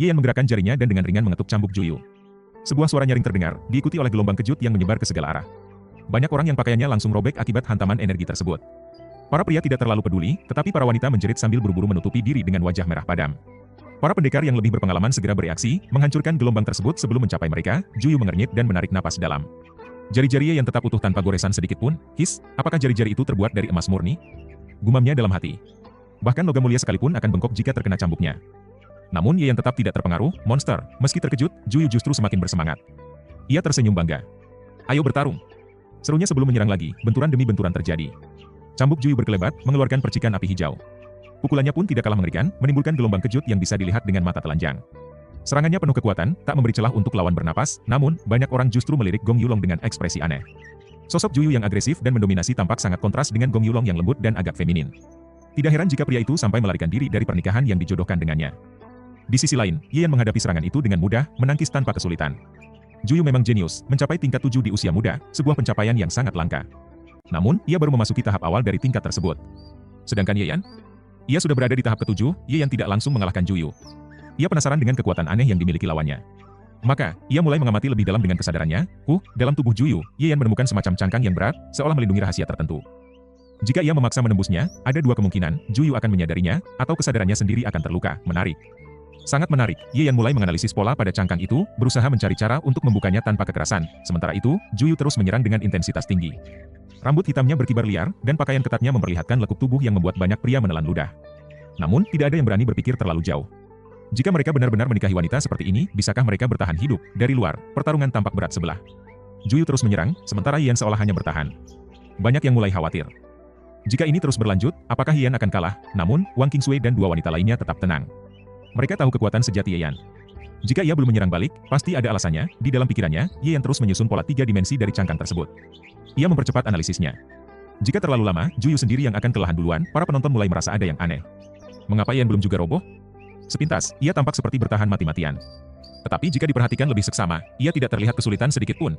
Ye Yan menggerakkan jarinya dan dengan ringan mengetuk cambuk Juyu. Sebuah suara nyaring terdengar, diikuti oleh gelombang kejut yang menyebar ke segala arah. Banyak orang yang pakaiannya langsung robek akibat hantaman energi tersebut. Para pria tidak terlalu peduli, tetapi para wanita menjerit sambil buru-buru menutupi diri dengan wajah merah padam. Para pendekar yang lebih berpengalaman segera bereaksi, menghancurkan gelombang tersebut sebelum mencapai mereka. Juyu mengernyit dan menarik napas dalam. Jari-jari Ye Yan tetap utuh tanpa goresan sedikit pun. Apakah jari-jari itu terbuat dari emas murni? Gumamnya dalam hati. Bahkan logam mulia sekalipun akan bengkok jika terkena cambuknya. Namun Ye Yan tetap tidak terpengaruh. Monster, meski terkejut, Juyu justru semakin bersemangat. Ia tersenyum bangga. Ayo bertarung. Serunya sebelum menyerang lagi, benturan demi benturan terjadi. Cambuk Juyu berkelebat, mengeluarkan percikan api hijau. Pukulannya pun tidak kalah mengerikan, menimbulkan gelombang kejut yang bisa dilihat dengan mata telanjang. Serangannya penuh kekuatan, tak memberi celah untuk lawan bernapas, namun, banyak orang justru melirik Gong Yulong dengan ekspresi aneh. Sosok Juyu yang agresif dan mendominasi tampak sangat kontras dengan Gong Yulong yang lembut dan agak feminin. Tidak heran jika pria itu sampai melarikan diri dari pernikahan yang dijodohkan dengannya. Di sisi lain, Ye Yan menghadapi serangan itu dengan mudah, menangkis tanpa kesulitan. Juyu memang jenius, mencapai tingkat 7 di usia muda, sebuah pencapaian yang sangat langka. Namun, ia baru memasuki tahap awal dari tingkat tersebut. Sedangkan Ye Yan? Ia sudah berada di tahap ke-7, Ye Yan tidak langsung mengalahkan Juyu. Ia penasaran dengan kekuatan aneh yang dimiliki lawannya. Maka, ia mulai mengamati lebih dalam dengan kesadarannya. Dalam tubuh Juyu, Ye Yan menemukan semacam cangkang yang berat, seolah melindungi rahasia tertentu. Jika ia memaksa menembusnya, ada dua kemungkinan, Juyu akan menyadarinya, atau kesadarannya sendiri akan terluka. Menarik. Sangat menarik, Ye Yan mulai menganalisis pola pada cangkang itu, berusaha mencari cara untuk membukanya tanpa kekerasan. Sementara itu, Juyu terus menyerang dengan intensitas tinggi. Rambut hitamnya berkibar liar, dan pakaian ketatnya memperlihatkan lekuk tubuh yang membuat banyak pria menelan ludah. Namun, tidak ada yang berani berpikir terlalu jauh. Jika mereka benar-benar menikahi wanita seperti ini, bisakah mereka bertahan hidup? Dari luar, pertarungan tampak berat sebelah. Juyu terus menyerang, sementara Ye Yan seolah hanya bertahan. Banyak yang mulai khawatir. Jika ini terus berlanjut, apakah Ye Yan akan kalah? Namun, Wang Qingsui dan dua wanita lainnya tetap tenang. Mereka tahu kekuatan sejati Ye Yan. Jika ia belum menyerang balik, pasti ada alasannya. Di dalam pikirannya, Ye Yan terus menyusun pola 3 dimensi dari cangkang tersebut. Ia mempercepat analisisnya. Jika terlalu lama, Juyu sendiri yang akan kelelahan duluan, para penonton mulai merasa ada yang aneh. Mengapa Ye Yan belum juga roboh? Sepintas, ia tampak seperti bertahan mati-matian. Tetapi jika diperhatikan lebih seksama, ia tidak terlihat kesulitan sedikit pun.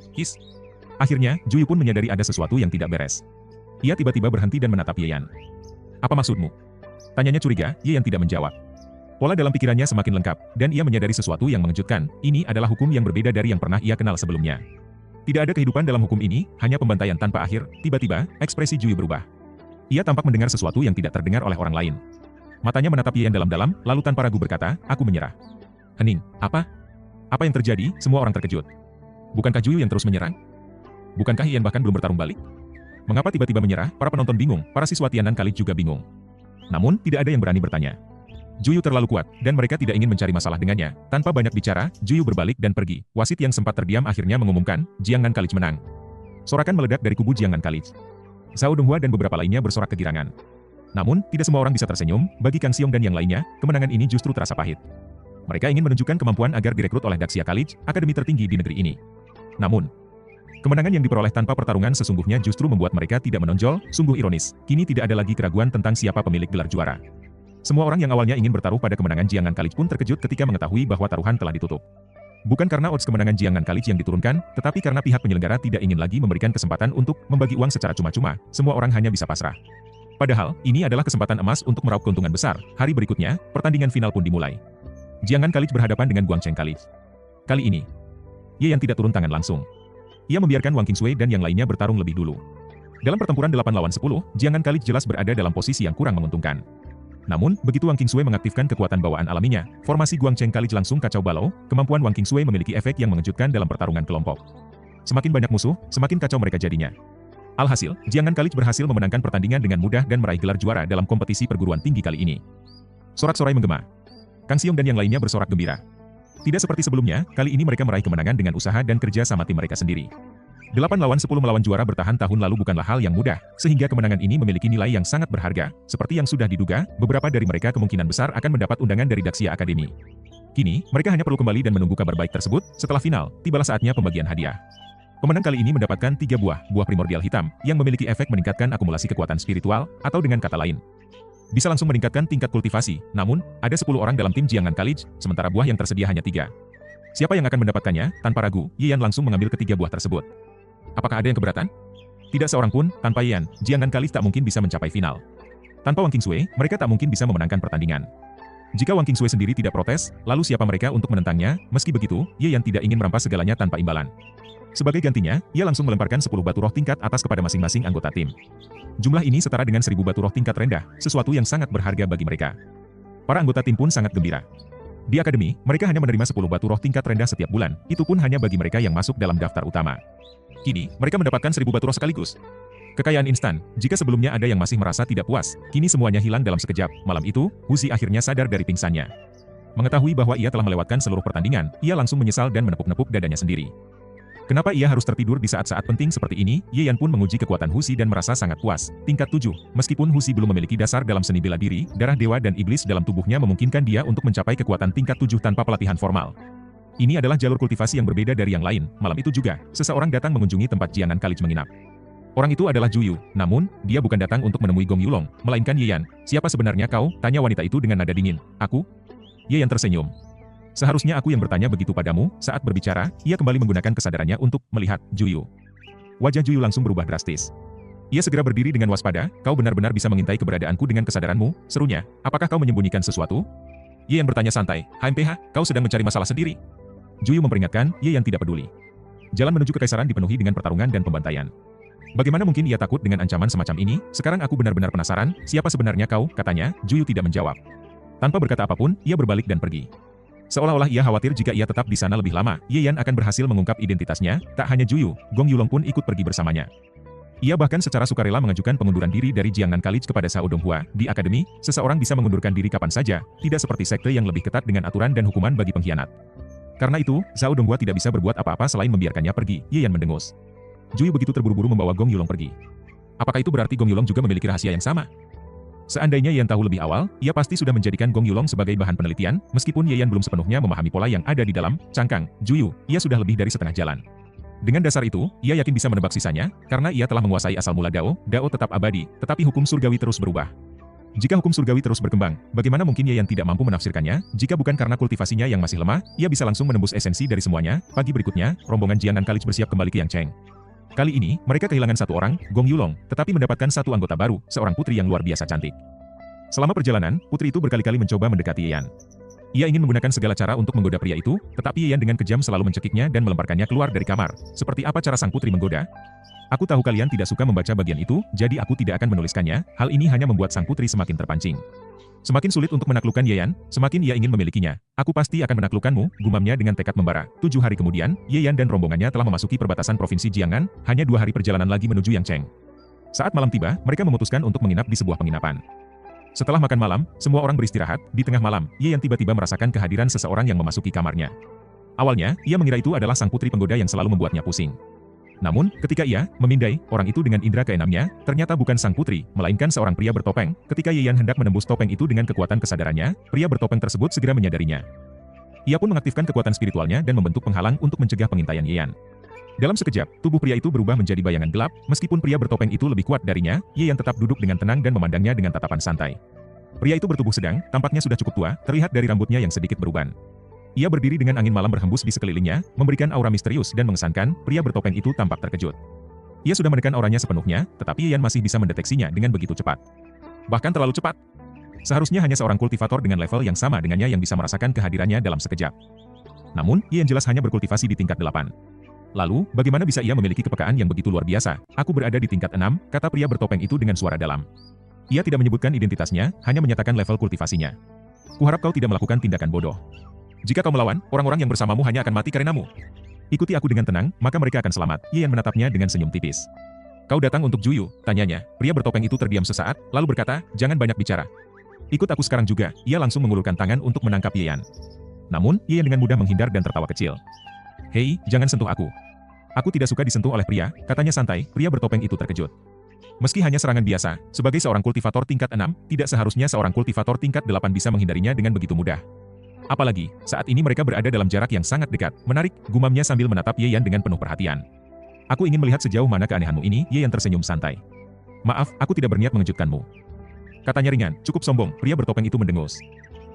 Akhirnya, Juyu pun menyadari ada sesuatu yang tidak beres. Ia tiba-tiba berhenti dan menatap Ye Yan. Apa maksudmu? Tanyanya curiga, Ye Yan tidak menjawab. Pola dalam pikirannya semakin lengkap, dan ia menyadari sesuatu yang mengejutkan. Ini adalah hukum yang berbeda dari yang pernah ia kenal sebelumnya. Tidak ada kehidupan dalam hukum ini, hanya pembantaian tanpa akhir. Tiba-tiba, ekspresi Juyu berubah. Ia tampak mendengar sesuatu yang tidak terdengar oleh orang lain. Matanya menatap Ye Yan dalam-dalam, lalu tanpa ragu berkata, aku menyerah. Hening, apa? Apa yang terjadi? Semua orang terkejut. Bukankah Juyu yang terus menyerang? Bukankah Ye Yan bahkan belum bertarung balik? Mengapa tiba-tiba menyerah? Para penonton bingung, para siswa Tianan College juga bingung. Namun, tidak ada yang berani bertanya. Juyu terlalu kuat, dan mereka tidak ingin mencari masalah dengannya. Tanpa banyak bicara, Juyu berbalik dan pergi. Wasit yang sempat terdiam akhirnya mengumumkan, Jiangnan College menang. Sorakan meledak dari kubu Jiangnan College. Zhao Donghua dan beberapa lainnya bersorak kegirangan. Namun, tidak semua orang bisa tersenyum. Bagi Kang Xiong dan yang lainnya, kemenangan ini justru terasa pahit. Mereka ingin menunjukkan kemampuan agar direkrut oleh Daxia College, akademi tertinggi di negeri ini. Namun, kemenangan yang diperoleh tanpa pertarungan sesungguhnya justru membuat mereka tidak menonjol. Sungguh ironis, kini tidak ada lagi keraguan tentang siapa pemilik gelar juara. Semua orang yang awalnya ingin bertaruh pada kemenangan Jiangnan College pun terkejut ketika mengetahui bahwa taruhan telah ditutup. Bukan karena odds kemenangan Jiangnan College yang diturunkan, tetapi karena pihak penyelenggara tidak ingin lagi memberikan kesempatan untuk membagi uang secara cuma-cuma. Semua orang hanya bisa pasrah. Padahal, ini adalah kesempatan emas untuk meraup keuntungan besar. Hari berikutnya, pertandingan final pun dimulai. Jiangnan College berhadapan dengan Guangcheng College. Kali ini, Ye Yan tidak turun tangan langsung. Ia membiarkan Wang Qingsui dan yang lainnya bertarung lebih dulu. Dalam pertempuran 8 lawan 10, Jiangnan College jelas berada dalam posisi yang kurang menguntungkan. Namun, begitu Wang Qingsui mengaktifkan kekuatan bawaan alaminya, formasi Guangcheng College langsung kacau balau. Kemampuan Wang Qingsui memiliki efek yang mengejutkan dalam pertarungan kelompok. Semakin banyak musuh, semakin kacau mereka jadinya. Alhasil, Jiangnan College berhasil memenangkan pertandingan dengan mudah dan meraih gelar juara dalam kompetisi perguruan tinggi kali ini. Sorak-sorai menggema. Kang Xiong dan yang lainnya bersorak gembira. Tidak seperti sebelumnya, kali ini mereka meraih kemenangan dengan usaha dan kerja sama tim mereka sendiri. 8 lawan 10 melawan juara bertahan tahun lalu bukanlah hal yang mudah, sehingga kemenangan ini memiliki nilai yang sangat berharga. Seperti yang sudah diduga, beberapa dari mereka kemungkinan besar akan mendapat undangan dari Daxia Academy. Kini, mereka hanya perlu kembali dan menunggu kabar baik tersebut. Setelah final, tibalah saatnya pembagian hadiah. Pemenang kali ini mendapatkan 3 buah primordial hitam, yang memiliki efek meningkatkan akumulasi kekuatan spiritual, atau dengan kata lain, bisa langsung meningkatkan tingkat kultivasi. Namun, ada 10 orang dalam tim Jiangnan College, sementara buah yang tersedia hanya 3. Siapa yang akan mendapatkannya? Tanpa ragu, Ye Yan langsung mengambil ketiga buah tersebut. Apakah ada yang keberatan? Tidak seorang pun. Tanpa Ye Yan, Jiangnan College tak mungkin bisa mencapai final. Tanpa Wang Qingsui, mereka tak mungkin bisa memenangkan pertandingan. Jika Wang Qingsui sendiri tidak protes, lalu siapa mereka untuk menentangnya? Meski begitu, Ye Yan tidak ingin merampas segalanya tanpa imbalan. Sebagai gantinya, ia langsung melemparkan 10 batu roh tingkat atas kepada masing-masing anggota tim. Jumlah ini setara dengan 1000 batu roh tingkat rendah, sesuatu yang sangat berharga bagi mereka. Para anggota tim pun sangat gembira. Di akademi, mereka hanya menerima 10 batu roh tingkat rendah setiap bulan, itu pun hanya bagi mereka yang masuk dalam daftar utama. Kini, mereka mendapatkan 1000 batu roh sekaligus. Kekayaan instan, jika sebelumnya ada yang masih merasa tidak puas, kini semuanya hilang dalam sekejap. Malam itu, Huzi akhirnya sadar dari pingsannya. Mengetahui bahwa ia telah melewatkan seluruh pertandingan, ia langsung menyesal dan menepuk-nepuk dadanya sendiri. Kenapa ia harus tertidur di saat-saat penting seperti ini? Ye Yan pun menguji kekuatan Huzi dan merasa sangat puas. Tingkat 7, meskipun Huzi belum memiliki dasar dalam seni bela diri, darah dewa dan iblis dalam tubuhnya memungkinkan dia untuk mencapai kekuatan tingkat 7 tanpa pelatihan formal. Ini adalah jalur kultivasi yang berbeda dari yang lain. Malam itu juga, seseorang datang mengunjungi tempat Jiangan Khalid menginap. Orang itu adalah Juyu, namun, dia bukan datang untuk menemui Gong Yulong, melainkan Ye Yan. Siapa sebenarnya kau? Tanya wanita itu dengan nada dingin. Aku? Ye Yan tersenyum. Seharusnya aku yang bertanya begitu padamu. Saat berbicara, ia kembali menggunakan kesadarannya untuk melihat Juyu. Wajah Juyu langsung berubah drastis. Ia segera berdiri dengan waspada. Kau benar-benar bisa mengintai keberadaanku dengan kesadaranmu, serunya. Apakah kau menyembunyikan sesuatu? Ye Yan bertanya santai. HMPH, kau sedang mencari masalah sendiri. Juyu memperingatkan, Ye Yan tidak peduli. Jalan menuju kekaisaran dipenuhi dengan pertarungan dan pembantaian. Bagaimana mungkin ia takut dengan ancaman semacam ini? Sekarang aku benar-benar penasaran, siapa sebenarnya kau? Katanya. Juyu tidak menjawab. Tanpa berkata apapun, ia berbalik dan pergi. Seolah-olah ia khawatir jika ia tetap di sana lebih lama, Ye Yan akan berhasil mengungkap identitasnya. Tak hanya Juyu, Gong Yulong pun ikut pergi bersamanya. Ia bahkan secara sukarela mengajukan pengunduran diri dari Jiangnan College kepada Shao Donghua. Di akademi, seseorang bisa mengundurkan diri kapan saja, tidak seperti sekte yang lebih ketat dengan aturan dan hukuman bagi pengkhianat. Karena itu, Shao Donghua tidak bisa berbuat apa-apa selain membiarkannya pergi. Ye Yan mendengus. Juyu begitu terburu-buru membawa Gong Yulong pergi. Apakah itu berarti Gong Yulong juga memiliki rahasia yang sama? Seandainya Ye Yan tahu lebih awal, ia pasti sudah menjadikan Gong Yulong sebagai bahan penelitian, meskipun Ye Yan belum sepenuhnya memahami pola yang ada di dalam cangkang Juyu. Ia sudah lebih dari setengah jalan. Dengan dasar itu, ia yakin bisa menebak sisanya, karena ia telah menguasai asal mula Dao. Dao tetap abadi, tetapi hukum surgawi terus berubah. Jika hukum surgawi terus berkembang, bagaimana mungkin Ye Yan tidak mampu menafsirkannya? Jika bukan karena kultivasinya yang masih lemah, ia bisa langsung menembus esensi dari semuanya. Pagi berikutnya, rombongan Jiangnan College bersiap kembali ke Yangcheng. Kali ini, mereka kehilangan satu orang, Gong Yulong, tetapi mendapatkan satu anggota baru, seorang putri yang luar biasa cantik. Selama perjalanan, putri itu berkali-kali mencoba mendekati Ye Yan. Ia ingin menggunakan segala cara untuk menggoda pria itu, tetapi Ye Yan dengan kejam selalu mencekiknya dan melemparkannya keluar dari kamar. Seperti apa cara sang putri menggoda? Aku tahu kalian tidak suka membaca bagian itu, jadi aku tidak akan menuliskannya. Hal ini hanya membuat sang putri semakin terpancing. Semakin sulit untuk menaklukkan Ye Yan, semakin ia ingin memilikinya. Aku pasti akan menaklukkanmu, gumamnya dengan tekad membara. 7 hari kemudian, Ye Yan dan rombongannya telah memasuki perbatasan provinsi Jiangnan, hanya 2 hari perjalanan lagi menuju Yangcheng. Saat malam tiba, mereka memutuskan untuk menginap di sebuah penginapan. Setelah makan malam, semua orang beristirahat. Di tengah malam, Ye Yan tiba-tiba merasakan kehadiran seseorang yang memasuki kamarnya. Awalnya, ia mengira itu adalah sang putri penggoda yang selalu membuatnya pusing. Namun, ketika ia memindai orang itu dengan indera keenamnya, ternyata bukan sang putri, melainkan seorang pria bertopeng. Ketika Ye Yan hendak menembus topeng itu dengan kekuatan kesadarannya, pria bertopeng tersebut segera menyadarinya. Ia pun mengaktifkan kekuatan spiritualnya dan membentuk penghalang untuk mencegah pengintaian Ye Yan. Dalam sekejap, tubuh pria itu berubah menjadi bayangan gelap. Meskipun pria bertopeng itu lebih kuat darinya, Ye Yan tetap duduk dengan tenang dan memandangnya dengan tatapan santai. Pria itu bertubuh sedang, tampaknya sudah cukup tua, terlihat dari rambutnya yang sedikit beruban. Ia berdiri dengan angin malam berhembus di sekelilingnya, memberikan aura misterius dan mengesankan. Pria bertopeng itu tampak terkejut. Ia sudah menekan auranya sepenuhnya, tetapi Ye Yan masih bisa mendeteksinya dengan begitu cepat. Bahkan terlalu cepat. Seharusnya hanya seorang kultivator dengan level yang sama dengannya yang bisa merasakan kehadirannya dalam sekejap. Namun, Ye Yan jelas hanya berkultivasi di tingkat 8. Lalu, bagaimana bisa ia memiliki kepekaan yang begitu luar biasa? Aku berada di tingkat 6, kata pria bertopeng itu dengan suara dalam. Ia tidak menyebutkan identitasnya, hanya menyatakan level kultivasinya. Kuharap kau tidak melakukan tindakan bodoh. Jika kau melawan, orang-orang yang bersamamu hanya akan mati karenamu. Ikuti aku dengan tenang, maka mereka akan selamat. Ye Yan menatapnya dengan senyum tipis. Kau datang untuk Juyu? Tanyanya. Pria bertopeng itu terdiam sesaat, lalu berkata, jangan banyak bicara. Ikut aku sekarang juga. Ia langsung mengulurkan tangan untuk menangkap Ye Yan. Namun, Ye Yan dengan mudah menghindar dan tertawa kecil. Hei, jangan sentuh aku. Aku tidak suka disentuh oleh pria, katanya santai. Pria bertopeng itu terkejut. Meski hanya serangan biasa, sebagai seorang kultivator tingkat 6, tidak seharusnya seorang kultivator tingkat 8 bisa menghindarinya dengan begitu mudah. Apalagi, saat ini mereka berada dalam jarak yang sangat dekat. Menarik, gumamnya sambil menatap Ye Yan dengan penuh perhatian. Aku ingin melihat sejauh mana keanehanmu ini. Ye Yan tersenyum santai. Maaf, aku tidak berniat mengejutkanmu. Katanya ringan, cukup sombong. Pria bertopeng itu mendengus.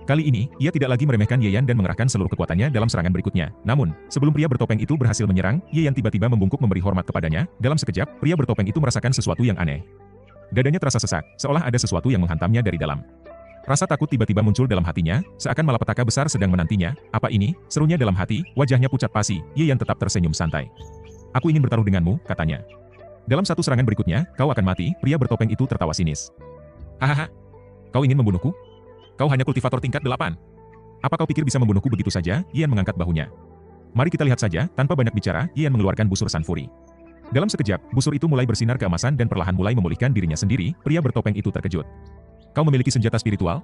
Kali ini, ia tidak lagi meremehkan Ye Yan dan mengerahkan seluruh kekuatannya dalam serangan berikutnya. Namun, sebelum pria bertopeng itu berhasil menyerang, Ye Yan tiba-tiba membungkuk memberi hormat kepadanya. Dalam sekejap, pria bertopeng itu merasakan sesuatu yang aneh. Dadanya terasa sesak, seolah ada sesuatu yang menghantamnya dari dalam. Rasa takut tiba-tiba muncul dalam hatinya, seakan malapetaka besar sedang menantinya. Apa ini? Serunya dalam hati, wajahnya pucat pasi. Ye Yan tetap tersenyum santai. Aku ingin bertaruh denganmu, katanya. Dalam satu serangan berikutnya, kau akan mati. Pria bertopeng itu tertawa sinis. Hahaha. Kau ingin membunuhku? Kau hanya kultivator tingkat 8. Apa kau pikir bisa membunuhku begitu saja? Ye Yan mengangkat bahunya. Mari kita lihat saja, tanpa banyak bicara, Ye Yan mengeluarkan busur Sun Fury. Dalam sekejap, busur itu mulai bersinar keemasan dan perlahan mulai memulihkan dirinya sendiri. Pria bertopeng itu terkejut. Kau memiliki senjata spiritual?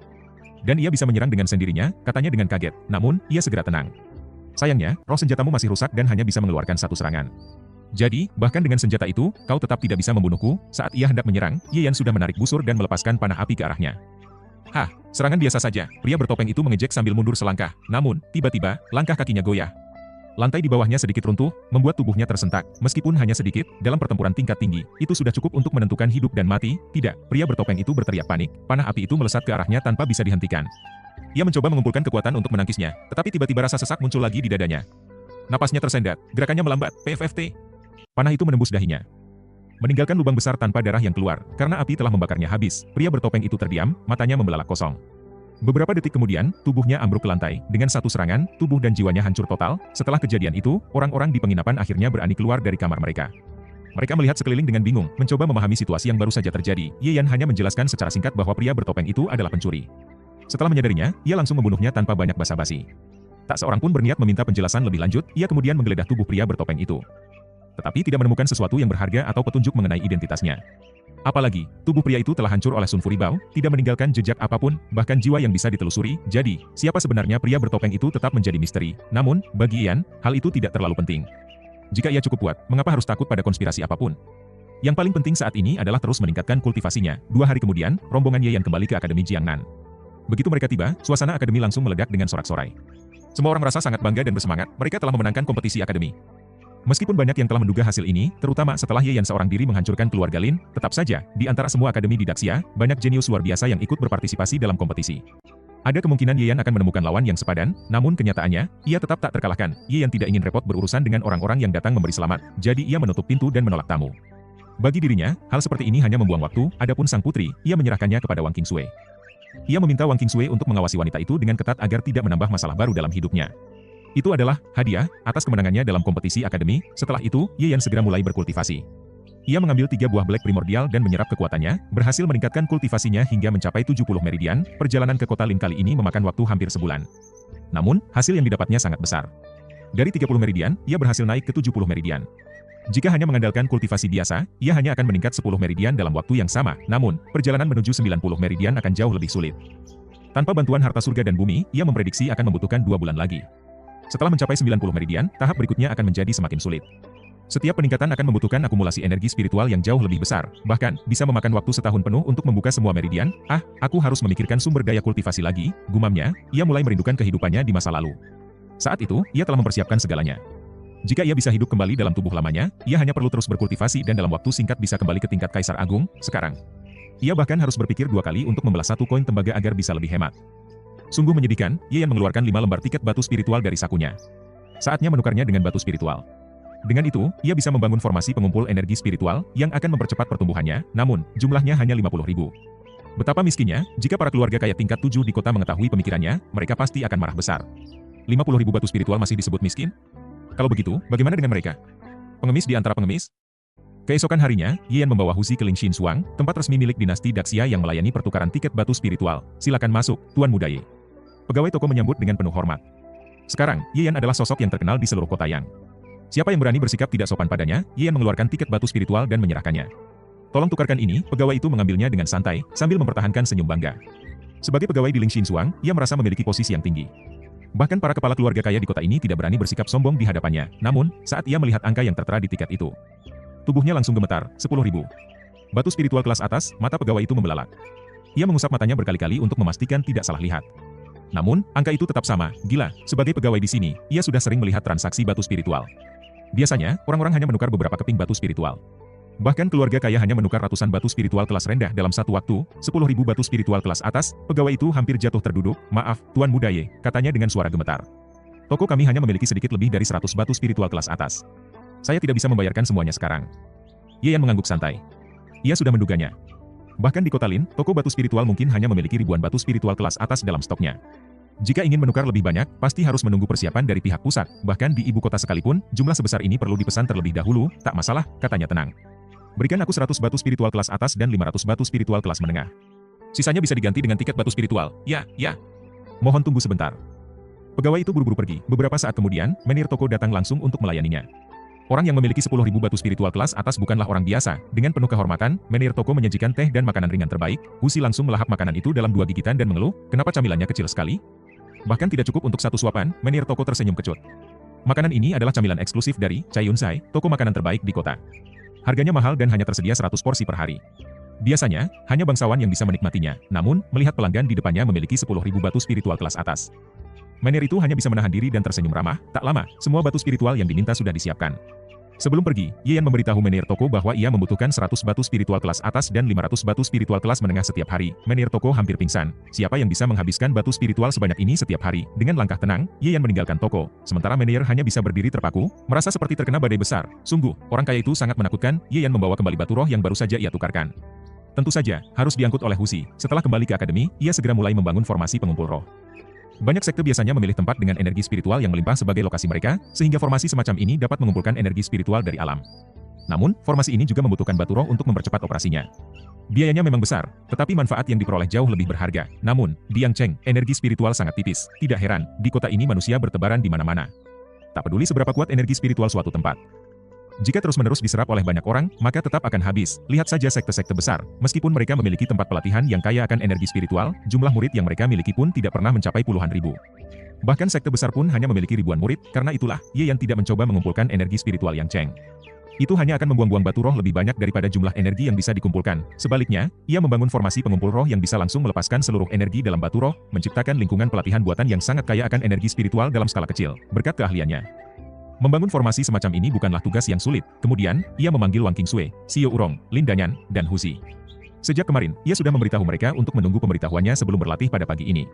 Dan ia bisa menyerang dengan sendirinya, katanya dengan kaget. Namun, ia segera tenang. Sayangnya, roh senjatamu masih rusak dan hanya bisa mengeluarkan satu serangan. Jadi, bahkan dengan senjata itu, kau tetap tidak bisa membunuhku. Saat ia hendak menyerang, Ye Yan sudah menarik busur dan melepaskan panah api ke arahnya. Hah, serangan biasa saja. Pria bertopeng itu mengejek sambil mundur selangkah. Namun, tiba-tiba, langkah kakinya goyah. Lantai di bawahnya sedikit runtuh, membuat tubuhnya tersentak. Meskipun hanya sedikit, dalam pertempuran tingkat tinggi, itu sudah cukup untuk menentukan hidup dan mati. Tidak, pria bertopeng itu berteriak panik. Panah api itu melesat ke arahnya tanpa bisa dihentikan. Ia mencoba mengumpulkan kekuatan untuk menangkisnya, tetapi tiba-tiba rasa sesak muncul lagi di dadanya. Napasnya tersendat, gerakannya melambat. PFFT. Panah itu menembus dahinya, meninggalkan lubang besar tanpa darah yang keluar. Karena api telah membakarnya habis, pria bertopeng itu terdiam, matanya membelalak kosong. Beberapa detik kemudian, tubuhnya ambruk ke lantai. Dengan satu serangan, tubuh dan jiwanya hancur total. Setelah kejadian itu, orang-orang di penginapan akhirnya berani keluar dari kamar mereka. Mereka melihat sekeliling dengan bingung, mencoba memahami situasi yang baru saja terjadi. Ye Yan hanya menjelaskan secara singkat bahwa pria bertopeng itu adalah pencuri. Setelah menyadarinya, ia langsung membunuhnya tanpa banyak basa-basi. Tak seorang pun berniat meminta penjelasan lebih lanjut, ia kemudian menggeledah tubuh pria bertopeng itu. Tetapi tidak menemukan sesuatu yang berharga atau petunjuk mengenai identitasnya. Apalagi, tubuh pria itu telah hancur oleh Sun Fury Bao, tidak meninggalkan jejak apapun, bahkan jiwa yang bisa ditelusuri. Jadi, siapa sebenarnya pria bertopeng itu tetap menjadi misteri. Namun, bagi Ian, hal itu tidak terlalu penting. Jika ia cukup kuat, mengapa harus takut pada konspirasi apapun? Yang paling penting saat ini adalah terus meningkatkan kultivasinya. 2 hari kemudian, rombongan Ye Yan kembali ke Akademi Jiangnan. Begitu mereka tiba, suasana akademi langsung meledak dengan sorak-sorai. Semua orang merasa sangat bangga dan bersemangat, mereka telah memenangkan kompetisi akademi. Meskipun banyak yang telah menduga hasil ini, terutama setelah Ye Yan seorang diri menghancurkan keluarga Lin, tetap saja, di antara semua akademi di Daxia, banyak jenius luar biasa yang ikut berpartisipasi dalam kompetisi. Ada kemungkinan Ye Yan akan menemukan lawan yang sepadan, namun kenyataannya, ia tetap tak terkalahkan. Ye Yan tidak ingin repot berurusan dengan orang-orang yang datang memberi selamat, jadi ia menutup pintu dan menolak tamu. Bagi dirinya, hal seperti ini hanya membuang waktu. Adapun sang putri, ia menyerahkannya kepada Wang Qingsui. Ia meminta Wang Qingsui untuk mengawasi wanita itu dengan ketat agar tidak menambah masalah baru dalam hidupnya. Itu adalah hadiah atas kemenangannya dalam kompetisi akademi. Setelah itu, Ye Yan segera mulai berkultivasi. Ia mengambil 3 buah black primordial dan menyerap kekuatannya, berhasil meningkatkan kultivasinya hingga mencapai 70 meridian. Perjalanan ke kota Lin kali ini memakan waktu hampir sebulan. Namun, hasil yang didapatnya sangat besar. Dari 30 meridian, ia berhasil naik ke 70 meridian. Jika hanya mengandalkan kultivasi biasa, ia hanya akan meningkat 10 meridian dalam waktu yang sama. Namun, perjalanan menuju 90 meridian akan jauh lebih sulit. Tanpa bantuan harta surga dan bumi, ia memprediksi akan membutuhkan 2 bulan lagi. Setelah mencapai 90 meridian, tahap berikutnya akan menjadi semakin sulit. Setiap peningkatan akan membutuhkan akumulasi energi spiritual yang jauh lebih besar, bahkan bisa memakan waktu setahun penuh untuk membuka semua meridian. Aku harus memikirkan sumber daya kultivasi lagi, gumamnya. Ia mulai merindukan kehidupannya di masa lalu. Saat itu, ia telah mempersiapkan segalanya. Jika ia bisa hidup kembali dalam tubuh lamanya, ia hanya perlu terus berkultivasi dan dalam waktu singkat bisa kembali ke tingkat Kaisar Agung. Sekarang, ia bahkan harus berpikir 2 kali untuk membalas 1 koin tembaga agar bisa lebih hemat. Sungguh menyedihkan, Ye Yan mengeluarkan 5 lembar tiket batu spiritual dari sakunya. Saatnya menukarnya dengan batu spiritual. Dengan itu, ia bisa membangun formasi pengumpul energi spiritual yang akan mempercepat pertumbuhannya, namun, jumlahnya hanya 50.000. Betapa miskinnya, jika para keluarga kaya tingkat 7 di kota mengetahui pemikirannya, mereka pasti akan marah besar. 50.000 batu spiritual masih disebut miskin? Kalau begitu, bagaimana dengan mereka? Pengemis di antara pengemis? Keesokan harinya, Ye Yan membawa Huzi ke Ling Xinzuang, tempat resmi milik dinasti Daxia yang melayani pertukaran tiket batu spiritual. Silakan masuk, Tuan Muda Ye. Pegawai toko menyambut dengan penuh hormat. Sekarang, Ye Yan adalah sosok yang terkenal di seluruh kota Yang. Siapa yang berani bersikap tidak sopan padanya, Ye Yan mengeluarkan tiket batu spiritual dan menyerahkannya. Tolong tukarkan ini, pegawai itu mengambilnya dengan santai, sambil mempertahankan senyum bangga. Sebagai pegawai di Ling Xinzuang, ia merasa memiliki posisi yang tinggi. Bahkan para kepala keluarga kaya di kota ini tidak berani bersikap sombong di hadapannya. Namun, saat ia melihat angka yang tertera di tiket itu, tubuhnya langsung gemetar. 10.000. Batu spiritual kelas atas, mata pegawai itu membelalak. Ia mengusap matanya berkali-kali untuk memastikan tidak salah lihat. Namun, angka itu tetap sama. Gila, sebagai pegawai di sini, ia sudah sering melihat transaksi batu spiritual. Biasanya, orang-orang hanya menukar beberapa keping batu spiritual. Bahkan keluarga kaya hanya menukar ratusan batu spiritual kelas rendah dalam satu waktu. 10.000 batu spiritual kelas atas. Pegawai itu hampir jatuh terduduk. Maaf, Tuan Muda Ye, katanya dengan suara gemetar. Toko kami hanya memiliki sedikit lebih dari 100 batu spiritual kelas atas. Saya tidak bisa membayarkan semuanya sekarang. Ye Yan mengangguk santai. Ia sudah menduganya. Bahkan di kota Lin, toko batu spiritual mungkin hanya memiliki ribuan batu spiritual kelas atas dalam stoknya. Jika ingin menukar lebih banyak, pasti harus menunggu persiapan dari pihak pusat. Bahkan di ibu kota sekalipun, jumlah sebesar ini perlu dipesan terlebih dahulu. Tak masalah, katanya tenang. Berikan aku 100 batu spiritual kelas atas dan 500 batu spiritual kelas menengah. Sisanya bisa diganti dengan tiket batu spiritual. Ya, ya. Mohon tunggu sebentar. Pegawai itu buru-buru pergi. Beberapa saat kemudian, menir toko datang langsung untuk melayaninya. Orang yang memiliki 10.000 batu spiritual kelas atas bukanlah orang biasa. Dengan penuh kehormatan, menir toko menyajikan teh dan makanan ringan terbaik. Husi langsung melahap makanan itu dalam 2 gigitan dan mengeluh, kenapa camilannya kecil sekali? Bahkan tidak cukup untuk 1 suapan, menir toko tersenyum kecut. Makanan ini adalah camilan eksklusif dari Chai Yunsai, toko makanan terbaik di kota. Harganya mahal dan hanya tersedia 100 porsi per hari. Biasanya, hanya bangsawan yang bisa menikmatinya. Namun, melihat pelanggan di depannya memiliki 10.000 batu spiritual kelas atas, menir itu hanya bisa menahan diri dan tersenyum ramah. Tak lama, semua batu spiritual yang diminta sudah disiapkan. Sebelum pergi, Ye Yan memberitahu menir toko bahwa ia membutuhkan 100 batu spiritual kelas atas dan 500 batu spiritual kelas menengah setiap hari. Menir toko hampir pingsan. Siapa yang bisa menghabiskan batu spiritual sebanyak ini setiap hari? Dengan langkah tenang, Ye Yan meninggalkan toko. Sementara menir hanya bisa berdiri terpaku, merasa seperti terkena badai besar. Sungguh, orang kaya itu sangat menakutkan. Ye Yan membawa kembali batu roh yang baru saja ia tukarkan. Tentu saja, harus diangkut oleh Husi. Setelah kembali ke akademi, ia segera mulai membangun formasi pengumpul roh. Banyak sekte biasanya memilih tempat dengan energi spiritual yang melimpah sebagai lokasi mereka, sehingga formasi semacam ini dapat mengumpulkan energi spiritual dari alam. Namun, formasi ini juga membutuhkan batu roh untuk mempercepat operasinya. Biayanya memang besar, tetapi manfaat yang diperoleh jauh lebih berharga. Namun, di Yangcheng, energi spiritual sangat tipis. Tidak heran, di kota ini manusia bertebaran di mana-mana. Tak peduli seberapa kuat energi spiritual suatu tempat. Jika terus-menerus diserap oleh banyak orang, maka tetap akan habis. Lihat saja sekte-sekte besar. Meskipun mereka memiliki tempat pelatihan yang kaya akan energi spiritual, jumlah murid yang mereka miliki pun tidak pernah mencapai puluhan ribu. Bahkan sekte besar pun hanya memiliki ribuan murid, karena itulah, Ye Yan tidak mencoba mengumpulkan energi spiritual Yangcheng. Itu hanya akan membuang-buang batu roh lebih banyak daripada jumlah energi yang bisa dikumpulkan. Sebaliknya, ia membangun formasi pengumpul roh yang bisa langsung melepaskan seluruh energi dalam batu roh, menciptakan lingkungan pelatihan buatan yang sangat kaya akan energi spiritual dalam skala kecil, berkat keahliannya. Membangun formasi semacam ini bukanlah tugas yang sulit. Kemudian, ia memanggil Wang Qingsui, Xiao Urong, Lin Danyan, dan Husi. Sejak kemarin, ia sudah memberitahu mereka untuk menunggu pemberitahuannya sebelum berlatih pada pagi ini.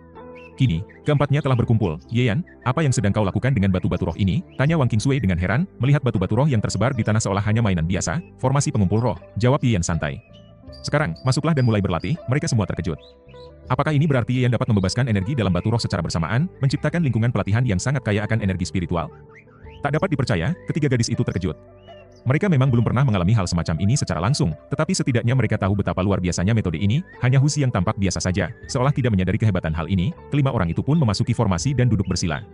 Kini, keempatnya telah berkumpul. Ye Yan, apa yang sedang kau lakukan dengan batu-batu roh ini? Tanya Wang Qingsui dengan heran, melihat batu-batu roh yang tersebar di tanah seolah hanya mainan biasa. Formasi pengumpul roh, jawab Ye Yan santai. Sekarang, masuklah dan mulai berlatih. Mereka semua terkejut. Apakah ini berarti Ye Yan dapat membebaskan energi dalam batu roh secara bersamaan, menciptakan lingkungan pelatihan yang sangat kaya akan energi spiritual? Tak dapat dipercaya, ketiga gadis itu terkejut. Mereka memang belum pernah mengalami hal semacam ini secara langsung, tetapi setidaknya mereka tahu betapa luar biasanya metode ini. Hanya Husi yang tampak biasa saja, seolah tidak menyadari kehebatan hal ini. Kelima orang itu pun memasuki formasi dan duduk bersila.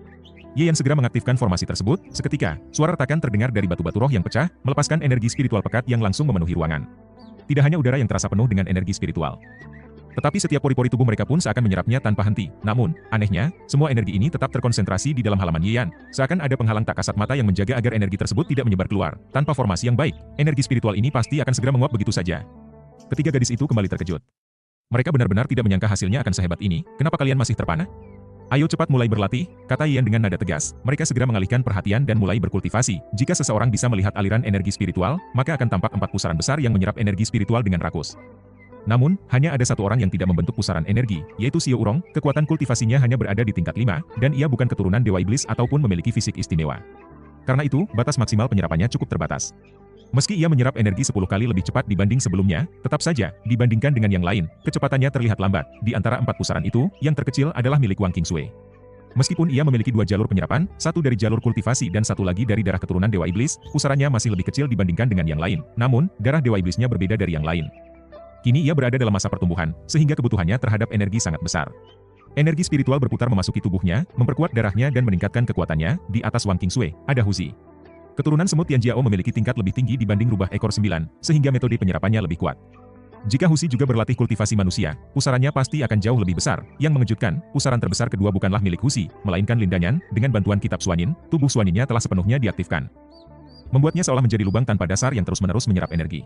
Ye Yan segera mengaktifkan formasi tersebut. Seketika, suara retakan terdengar dari batu-batu roh yang pecah, melepaskan energi spiritual pekat yang langsung memenuhi ruangan. Tidak hanya udara yang terasa penuh dengan energi spiritual, tetapi setiap pori-pori tubuh mereka pun seakan menyerapnya tanpa henti. Namun, anehnya, semua energi ini tetap terkonsentrasi di dalam halaman Ye Yan. Seakan ada penghalang tak kasat mata yang menjaga agar energi tersebut tidak menyebar keluar. Tanpa formasi yang baik, energi spiritual ini pasti akan segera menguap begitu saja. Ketiga gadis itu kembali terkejut. Mereka benar-benar tidak menyangka hasilnya akan sehebat ini. Kenapa kalian masih terpana? Ayo cepat mulai berlatih, kata Ye Yan dengan nada tegas. Mereka segera mengalihkan perhatian dan mulai berkultivasi. Jika seseorang bisa melihat aliran energi spiritual, maka akan tampak 4 pusaran besar yang menyerap energi spiritual dengan rakus. Namun, hanya ada satu orang yang tidak membentuk pusaran energi, yaitu Xiao Urong. Kekuatan kultivasinya hanya berada di tingkat 5, dan ia bukan keturunan Dewa Iblis ataupun memiliki fisik istimewa. Karena itu, batas maksimal penyerapannya cukup terbatas. Meski ia menyerap energi 10 kali lebih cepat dibanding sebelumnya, tetap saja, dibandingkan dengan yang lain, kecepatannya terlihat lambat. Di antara 4 pusaran itu, yang terkecil adalah milik Wang Qingsui. Meskipun ia memiliki 2 jalur penyerapan, satu dari jalur kultivasi dan satu lagi dari darah keturunan Dewa Iblis, pusarannya masih lebih kecil dibandingkan dengan yang lain. Namun, darah Dewa Iblisnya berbeda dari yang lain. Kini ia berada dalam masa pertumbuhan, sehingga kebutuhannya terhadap energi sangat besar. Energi spiritual berputar memasuki tubuhnya, memperkuat darahnya dan meningkatkan kekuatannya. Di atas Wang Qingsui, ada Husi. Keturunan semut Tianjiao memiliki tingkat lebih tinggi dibanding rubah ekor 9, sehingga metode penyerapannya lebih kuat. Jika Husi juga berlatih kultivasi manusia, pusarannya pasti akan jauh lebih besar. Yang mengejutkan, pusaran terbesar kedua bukanlah milik Husi, melainkan Lin Danyan. Dengan bantuan kitab Suanin, tubuh Suaninnya telah sepenuhnya diaktifkan, membuatnya seolah menjadi lubang tanpa dasar yang terus-menerus menyerap energi.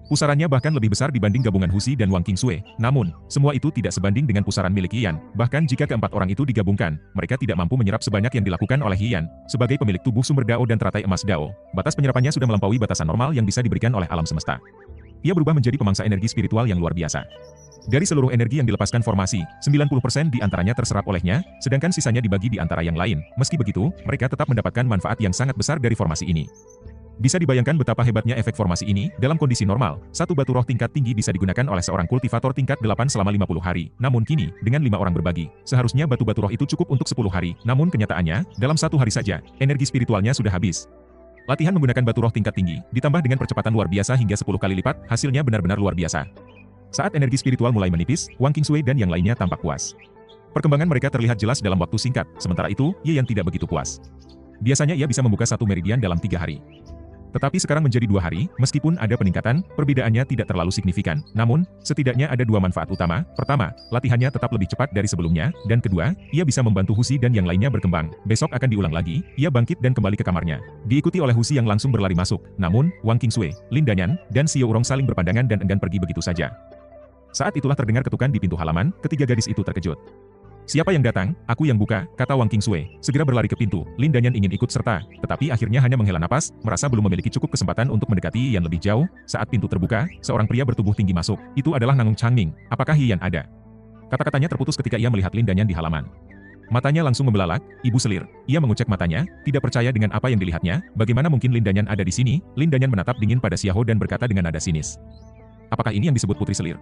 Pusarannya bahkan lebih besar dibanding gabungan Husi dan Wang Qingsui. Namun, semua itu tidak sebanding dengan pusaran milik Ye Yan. Bahkan jika keempat orang itu digabungkan, mereka tidak mampu menyerap sebanyak yang dilakukan oleh Ye Yan. Sebagai pemilik tubuh sumber Dao dan teratai emas Dao, batas penyerapannya sudah melampaui batasan normal yang bisa diberikan oleh alam semesta. Ia berubah menjadi pemangsa energi spiritual yang luar biasa. Dari seluruh energi yang dilepaskan formasi, 90% diantaranya terserap olehnya, sedangkan sisanya dibagi di antara yang lain. Meski begitu, mereka tetap mendapatkan manfaat yang sangat besar dari formasi ini. Bisa dibayangkan betapa hebatnya efek formasi ini. Dalam kondisi normal, satu batu roh tingkat tinggi bisa digunakan oleh seorang kultivator tingkat 8 selama 50 hari. Namun kini, dengan 5 orang berbagi, seharusnya batu-batu roh itu cukup untuk 10 hari. Namun kenyataannya, dalam 1 hari saja, energi spiritualnya sudah habis. Latihan menggunakan batu roh tingkat tinggi, ditambah dengan percepatan luar biasa hingga 10 kali lipat, hasilnya benar-benar luar biasa. Saat energi spiritual mulai menipis, Wang Qingsui dan yang lainnya tampak puas. Perkembangan mereka terlihat jelas dalam waktu singkat, sementara itu, Ye Yan tidak begitu puas. Biasanya ia bisa membuka 1 meridian dalam 3 hari. Tetapi sekarang menjadi 2 hari, meskipun ada peningkatan, perbedaannya tidak terlalu signifikan. Namun, setidaknya ada 2 manfaat utama. Pertama, latihannya tetap lebih cepat dari sebelumnya, dan kedua, ia bisa membantu Husi dan yang lainnya berkembang. Besok akan diulang lagi, ia bangkit dan kembali ke kamarnya. Diikuti oleh Husi yang langsung berlari masuk. Namun, Wang Qingsui, Lin Danyan, dan Xiao Urong saling berpandangan dan enggan pergi begitu saja. Saat itulah terdengar ketukan di pintu halaman, ketiga gadis itu terkejut. "Siapa yang datang? Aku yang buka," kata Wang Qingsui. Segera berlari ke pintu. Lin Danyan ingin ikut serta, tetapi akhirnya hanya menghela napas, merasa belum memiliki cukup kesempatan untuk mendekati Yan lebih jauh. Saat pintu terbuka, seorang pria bertubuh tinggi masuk. Itu adalah Nangung Changming. "Apakah Yan ada?" Kata-katanya terputus ketika ia melihat Lin Danyan di halaman. Matanya langsung membelalak, ibu selir. Ia mengucek matanya, tidak percaya dengan apa yang dilihatnya. Bagaimana mungkin Lin Danyan ada di sini? Lin Danyan menatap dingin pada Xiao dan berkata dengan nada sinis. "Apakah ini yang disebut putri selir?"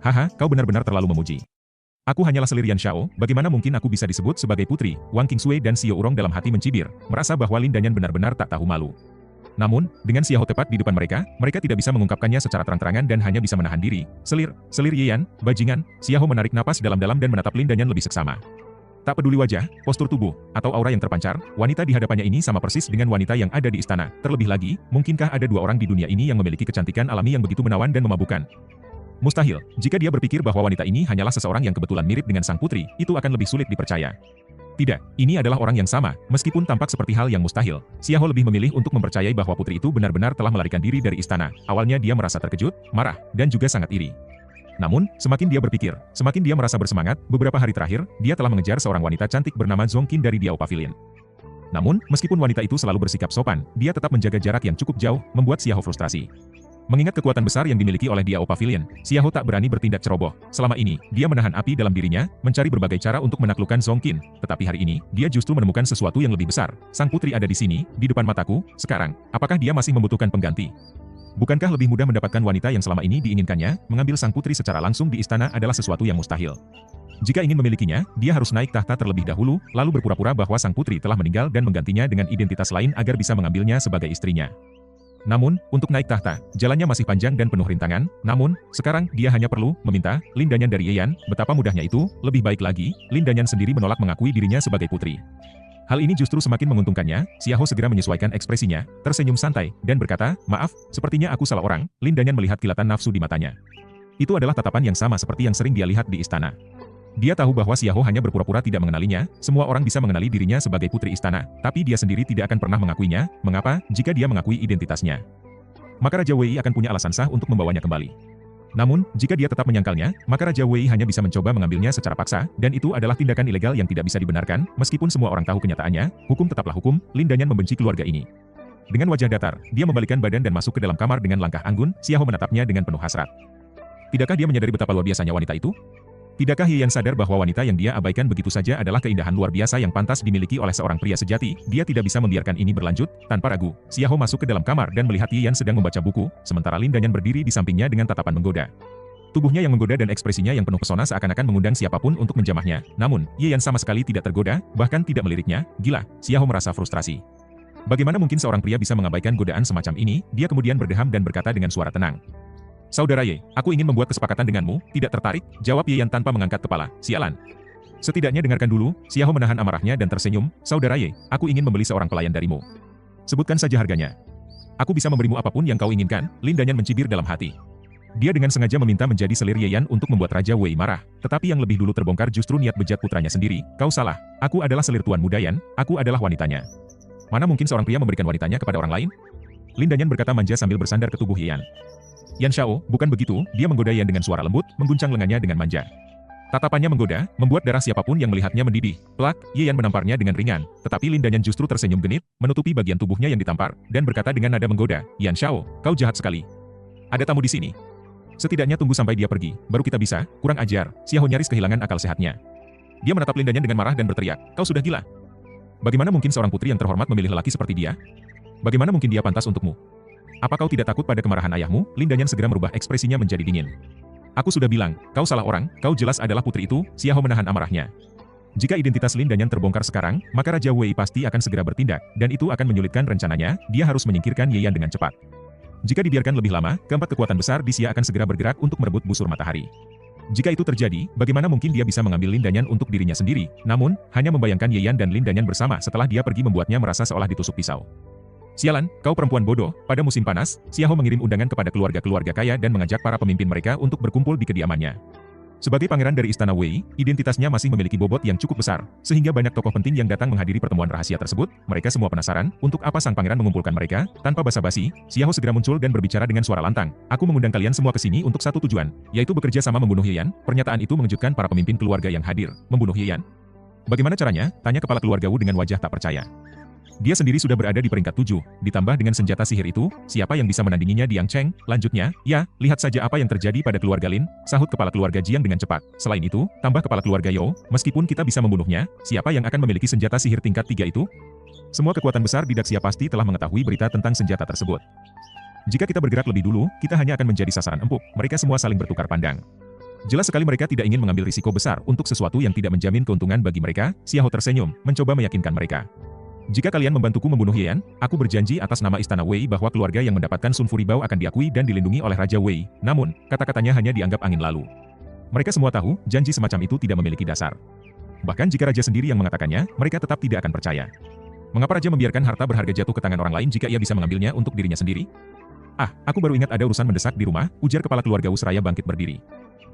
"Haha, kau benar-benar terlalu memuji. Aku hanyalah selir Yan Xiao, bagaimana mungkin aku bisa disebut sebagai putri?" Wang Qingsui dan Xiao Urong dalam hati mencibir, merasa bahwa Lin Danyan benar-benar tak tahu malu. Namun, dengan Xiao tepat di depan mereka, mereka tidak bisa mengungkapkannya secara terang-terangan dan hanya bisa menahan diri. Selir Ye Yan, bajingan." Xiao menarik napas dalam-dalam dan menatap Lin Danyan lebih seksama. Tak peduli wajah, postur tubuh, atau aura yang terpancar, wanita di hadapannya ini sama persis dengan wanita yang ada di istana. Terlebih lagi, mungkinkah ada 2 orang di dunia ini yang memiliki kecantikan alami yang begitu menawan dan memabukkan? Mustahil, jika dia berpikir bahwa wanita ini hanyalah seseorang yang kebetulan mirip dengan sang putri, itu akan lebih sulit dipercaya. Tidak, ini adalah orang yang sama, meskipun tampak seperti hal yang mustahil. Xiao lebih memilih untuk mempercayai bahwa putri itu benar-benar telah melarikan diri dari istana. Awalnya dia merasa terkejut, marah, dan juga sangat iri. Namun, semakin dia berpikir, semakin dia merasa bersemangat. Beberapa hari terakhir, dia telah mengejar seorang wanita cantik bernama Zhong Qin dari Diao Pavilion. Namun, meskipun wanita itu selalu bersikap sopan, dia tetap menjaga jarak yang cukup jauh, membuat Xiao frustrasi. Mengingat kekuatan besar yang dimiliki oleh Diao Pavilion, Xiao tak berani bertindak ceroboh. Selama ini, dia menahan api dalam dirinya, mencari berbagai cara untuk menaklukkan Zhong Qin. Tetapi hari ini, dia justru menemukan sesuatu yang lebih besar. Sang putri ada di sini, di depan mataku. Sekarang, apakah dia masih membutuhkan pengganti? Bukankah lebih mudah mendapatkan wanita yang selama ini diinginkannya? Mengambil sang putri secara langsung di istana adalah sesuatu yang mustahil. Jika ingin memilikinya, dia harus naik tahta terlebih dahulu, lalu berpura-pura bahwa sang putri telah meninggal dan menggantinya dengan identitas lain agar bisa mengambilnya sebagai istrinya. Namun, untuk naik tahta, jalannya masih panjang dan penuh rintangan. Namun, sekarang dia hanya perlu meminta Lin Danyan dari Ye Yan. Betapa mudahnya itu. Lebih baik lagi, Lin Danyan sendiri menolak mengakui dirinya sebagai putri. Hal ini justru semakin menguntungkannya. Xiao segera menyesuaikan ekspresinya, tersenyum santai, dan berkata, "Maaf, sepertinya aku salah orang." Lin Danyan melihat kilatan nafsu di matanya. Itu adalah tatapan yang sama seperti yang sering dia lihat di istana. Dia tahu bahwa Xiao hanya berpura-pura tidak mengenalinya. Semua orang bisa mengenali dirinya sebagai putri istana, tapi dia sendiri tidak akan pernah mengakuinya. Mengapa? Jika dia mengakui identitasnya, maka Raja Wei akan punya alasan sah untuk membawanya kembali. Namun, jika dia tetap menyangkalnya, maka Raja Wei hanya bisa mencoba mengambilnya secara paksa, dan itu adalah tindakan ilegal yang tidak bisa dibenarkan. Meskipun semua orang tahu kenyataannya, hukum tetaplah hukum. Lin Danyan membenci keluarga ini. Dengan wajah datar, dia membalikkan badan dan masuk ke dalam kamar dengan langkah anggun. Xiao menatapnya dengan penuh hasrat. Tidakkah dia menyadari betapa luar biasanya wanita itu? Tidakkah Ye Yan sadar bahwa wanita yang dia abaikan begitu saja adalah keindahan luar biasa yang pantas dimiliki oleh seorang pria sejati? Dia tidak bisa membiarkan ini berlanjut. Tanpa ragu, Xiao masuk ke dalam kamar dan melihat Ye Yan sedang membaca buku, sementara Lin Danyan berdiri di sampingnya dengan tatapan menggoda. Tubuhnya yang menggoda dan ekspresinya yang penuh pesona seakan-akan mengundang siapapun untuk menjamahnya. Namun, Ye Yan sama sekali tidak tergoda, bahkan tidak meliriknya. Gila, Xiao merasa frustrasi. Bagaimana mungkin seorang pria bisa mengabaikan godaan semacam ini? Dia kemudian berdeham dan berkata dengan suara tenang. "Saudara Ye, aku ingin membuat kesepakatan denganmu." "Tidak tertarik?" jawab Ye Yan tanpa mengangkat kepala. "Sialan." "Setidaknya dengarkan dulu." Xiao menahan amarahnya dan tersenyum. "Saudara Ye, aku ingin membeli seorang pelayan darimu. Sebutkan saja harganya. Aku bisa memberimu apapun yang kau inginkan." Lin Danyan mencibir dalam hati. Dia dengan sengaja meminta menjadi selir Ye Yan untuk membuat Raja Wei marah. Tetapi yang lebih dulu terbongkar justru niat bejat putranya sendiri. "Kau salah. Aku adalah selir Tuan Muda Yan. Aku adalah wanitanya. Mana mungkin seorang pria memberikan wanitanya kepada orang lain?" Lin Danyan berkata manja sambil bersandar ke tubuh Ye Yan. "Yan Xiao, bukan begitu." Dia menggoda Yan dengan suara lembut, mengguncang lengannya dengan manja. Tatapannya menggoda, membuat darah siapapun yang melihatnya mendidih. Plak, Ye Yan menamparnya dengan ringan. Tetapi Lin Danyan justru tersenyum genit, menutupi bagian tubuhnya yang ditampar, dan berkata dengan nada menggoda, "Yan Xiao, kau jahat sekali. Ada tamu di sini. Setidaknya tunggu sampai dia pergi, baru kita bisa." "Kurang ajar." Xiao nyaris kehilangan akal sehatnya. Dia menatap Lin Danyan dengan marah dan berteriak, "Kau sudah gila? Bagaimana mungkin seorang putri yang terhormat memilih lelaki seperti dia?" Bagaimana mungkin dia pantas untukmu? Apa kau tidak takut pada kemarahan ayahmu? Lin Danyan segera merubah ekspresinya menjadi dingin. Aku sudah bilang, kau salah orang, kau jelas adalah putri itu. Xiao menahan amarahnya. Jika identitas Lin Danyan terbongkar sekarang, maka Raja Wei pasti akan segera bertindak, dan itu akan menyulitkan rencananya. Dia harus menyingkirkan Ye Yan dengan cepat. Jika dibiarkan lebih lama, keempat kekuatan besar di Xia akan segera bergerak untuk merebut busur matahari. Jika itu terjadi, bagaimana mungkin dia bisa mengambil Lin Danyan untuk dirinya sendiri? Namun, hanya membayangkan Ye Yan dan Lin Danyan bersama setelah dia pergi membuatnya merasa seolah ditusuk pisau. Sialan, kau perempuan bodoh. Pada musim panas, Xiao mengirim undangan kepada keluarga-keluarga kaya dan mengajak para pemimpin mereka untuk berkumpul di kediamannya. Sebagai pangeran dari Istana Wei, identitasnya masih memiliki bobot yang cukup besar, sehingga banyak tokoh penting yang datang menghadiri pertemuan rahasia tersebut. Mereka semua penasaran, untuk apa sang pangeran mengumpulkan mereka. Tanpa basa-basi, Xiao segera muncul dan berbicara dengan suara lantang. Aku mengundang kalian semua ke sini untuk satu tujuan, yaitu bekerja sama membunuh Ye Yan. Pernyataan itu mengejutkan para pemimpin keluarga yang hadir. Membunuh Ye Yan? Bagaimana caranya? Tanya kepala keluarga Wu dengan wajah tak percaya. Dia sendiri sudah berada di peringkat 7, ditambah dengan senjata sihir itu, siapa yang bisa menandinginya di Yang Cheng? Lanjutnya, ya, lihat saja apa yang terjadi pada keluarga Lin, sahut kepala keluarga Jiang dengan cepat. Selain itu, tambah kepala keluarga Yo, meskipun kita bisa membunuhnya, siapa yang akan memiliki senjata sihir tingkat 3 itu? Semua kekuatan besar di Daxia pasti telah mengetahui berita tentang senjata tersebut. Jika kita bergerak lebih dulu, kita hanya akan menjadi sasaran empuk. Mereka semua saling bertukar pandang. Jelas sekali mereka tidak ingin mengambil risiko besar untuk sesuatu yang tidak menjamin keuntungan bagi mereka. Xiao tersenyum, mencoba meyakinkan mereka. Jika kalian membantuku membunuh Ye Yan, aku berjanji atas nama Istana Wei bahwa keluarga yang mendapatkan Sun Furibao akan diakui dan dilindungi oleh Raja Wei. Namun, kata-katanya hanya dianggap angin lalu. Mereka semua tahu, janji semacam itu tidak memiliki dasar. Bahkan jika Raja sendiri yang mengatakannya, mereka tetap tidak akan percaya. Mengapa Raja membiarkan harta berharga jatuh ke tangan orang lain jika ia bisa mengambilnya untuk dirinya sendiri? Ah, aku baru ingat ada urusan mendesak di rumah, ujar kepala keluarga Wu seraya bangkit berdiri.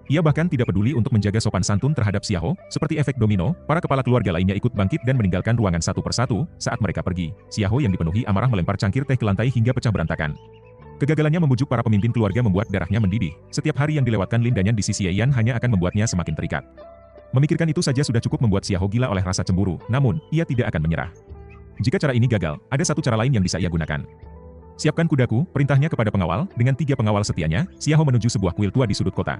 Ia bahkan tidak peduli untuk menjaga sopan santun terhadap Xiao, seperti efek domino, para kepala keluarga lainnya ikut bangkit dan meninggalkan ruangan satu persatu. Saat mereka pergi, Xiao yang dipenuhi amarah melempar cangkir teh ke lantai hingga pecah berantakan. Kegagalannya membujuk para pemimpin keluarga membuat darahnya mendidih. Setiap hari yang dilewatkan Lin Danyan di sisi Ye Yan hanya akan membuatnya semakin terikat. Memikirkan itu saja sudah cukup membuat Xiao gila oleh rasa cemburu, namun, ia tidak akan menyerah. Jika cara ini gagal, ada satu cara lain yang bisa ia gunakan. Siapkan kudaku, perintahnya kepada pengawal, dengan 3 pengawal setianya, Xiao menuju sebuah kuil tua di sudut kota.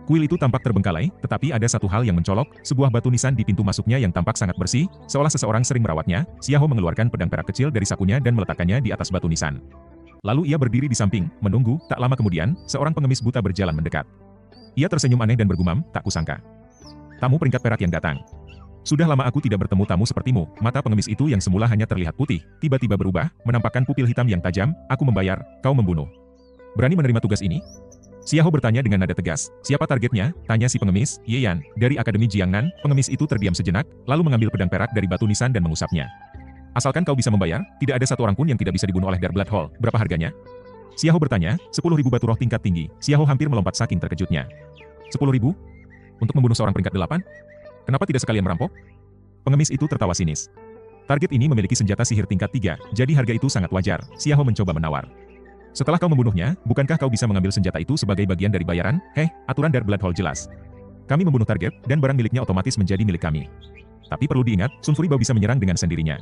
Kuil itu tampak terbengkalai, tetapi ada satu hal yang mencolok, sebuah batu nisan di pintu masuknya yang tampak sangat bersih, seolah seseorang sering merawatnya. Xiao mengeluarkan pedang perak kecil dari sakunya dan meletakkannya di atas batu nisan. Lalu ia berdiri di samping, menunggu. Tak lama kemudian, seorang pengemis buta berjalan mendekat. Ia tersenyum aneh dan bergumam, tak kusangka. Tamu peringkat perak yang datang. Sudah lama aku tidak bertemu tamu sepertimu. Mata pengemis itu yang semula hanya terlihat putih, tiba-tiba berubah, menampakkan pupil hitam yang tajam. Aku membayar, kau membunuh. Berani menerima tugas ini? Xiao bertanya dengan nada tegas. Siapa targetnya? Tanya si pengemis. Ye Yan, dari Akademi Jiangnan. Pengemis itu terdiam sejenak, lalu mengambil pedang perak dari batu nisan dan mengusapnya. Asalkan kau bisa membayar, tidak ada satu orang pun yang tidak bisa dibunuh oleh Dark Blood Hall. Berapa harganya? Xiao bertanya. 10.000 batu roh tingkat tinggi. Xiao hampir melompat saking terkejutnya. 10.000? Untuk membunuh seorang peringkat 8? Kenapa tidak sekalian merampok? Pengemis itu tertawa sinis. Target ini memiliki senjata sihir tingkat 3, jadi harga itu sangat wajar. Xiao mencoba menawar. Setelah kau membunuhnya, bukankah kau bisa mengambil senjata itu sebagai bagian dari bayaran? Aturan Dark Blood Hall jelas. Kami membunuh target, dan barang miliknya otomatis menjadi milik kami. Tapi perlu diingat, Sun Furibao bisa menyerang dengan sendirinya.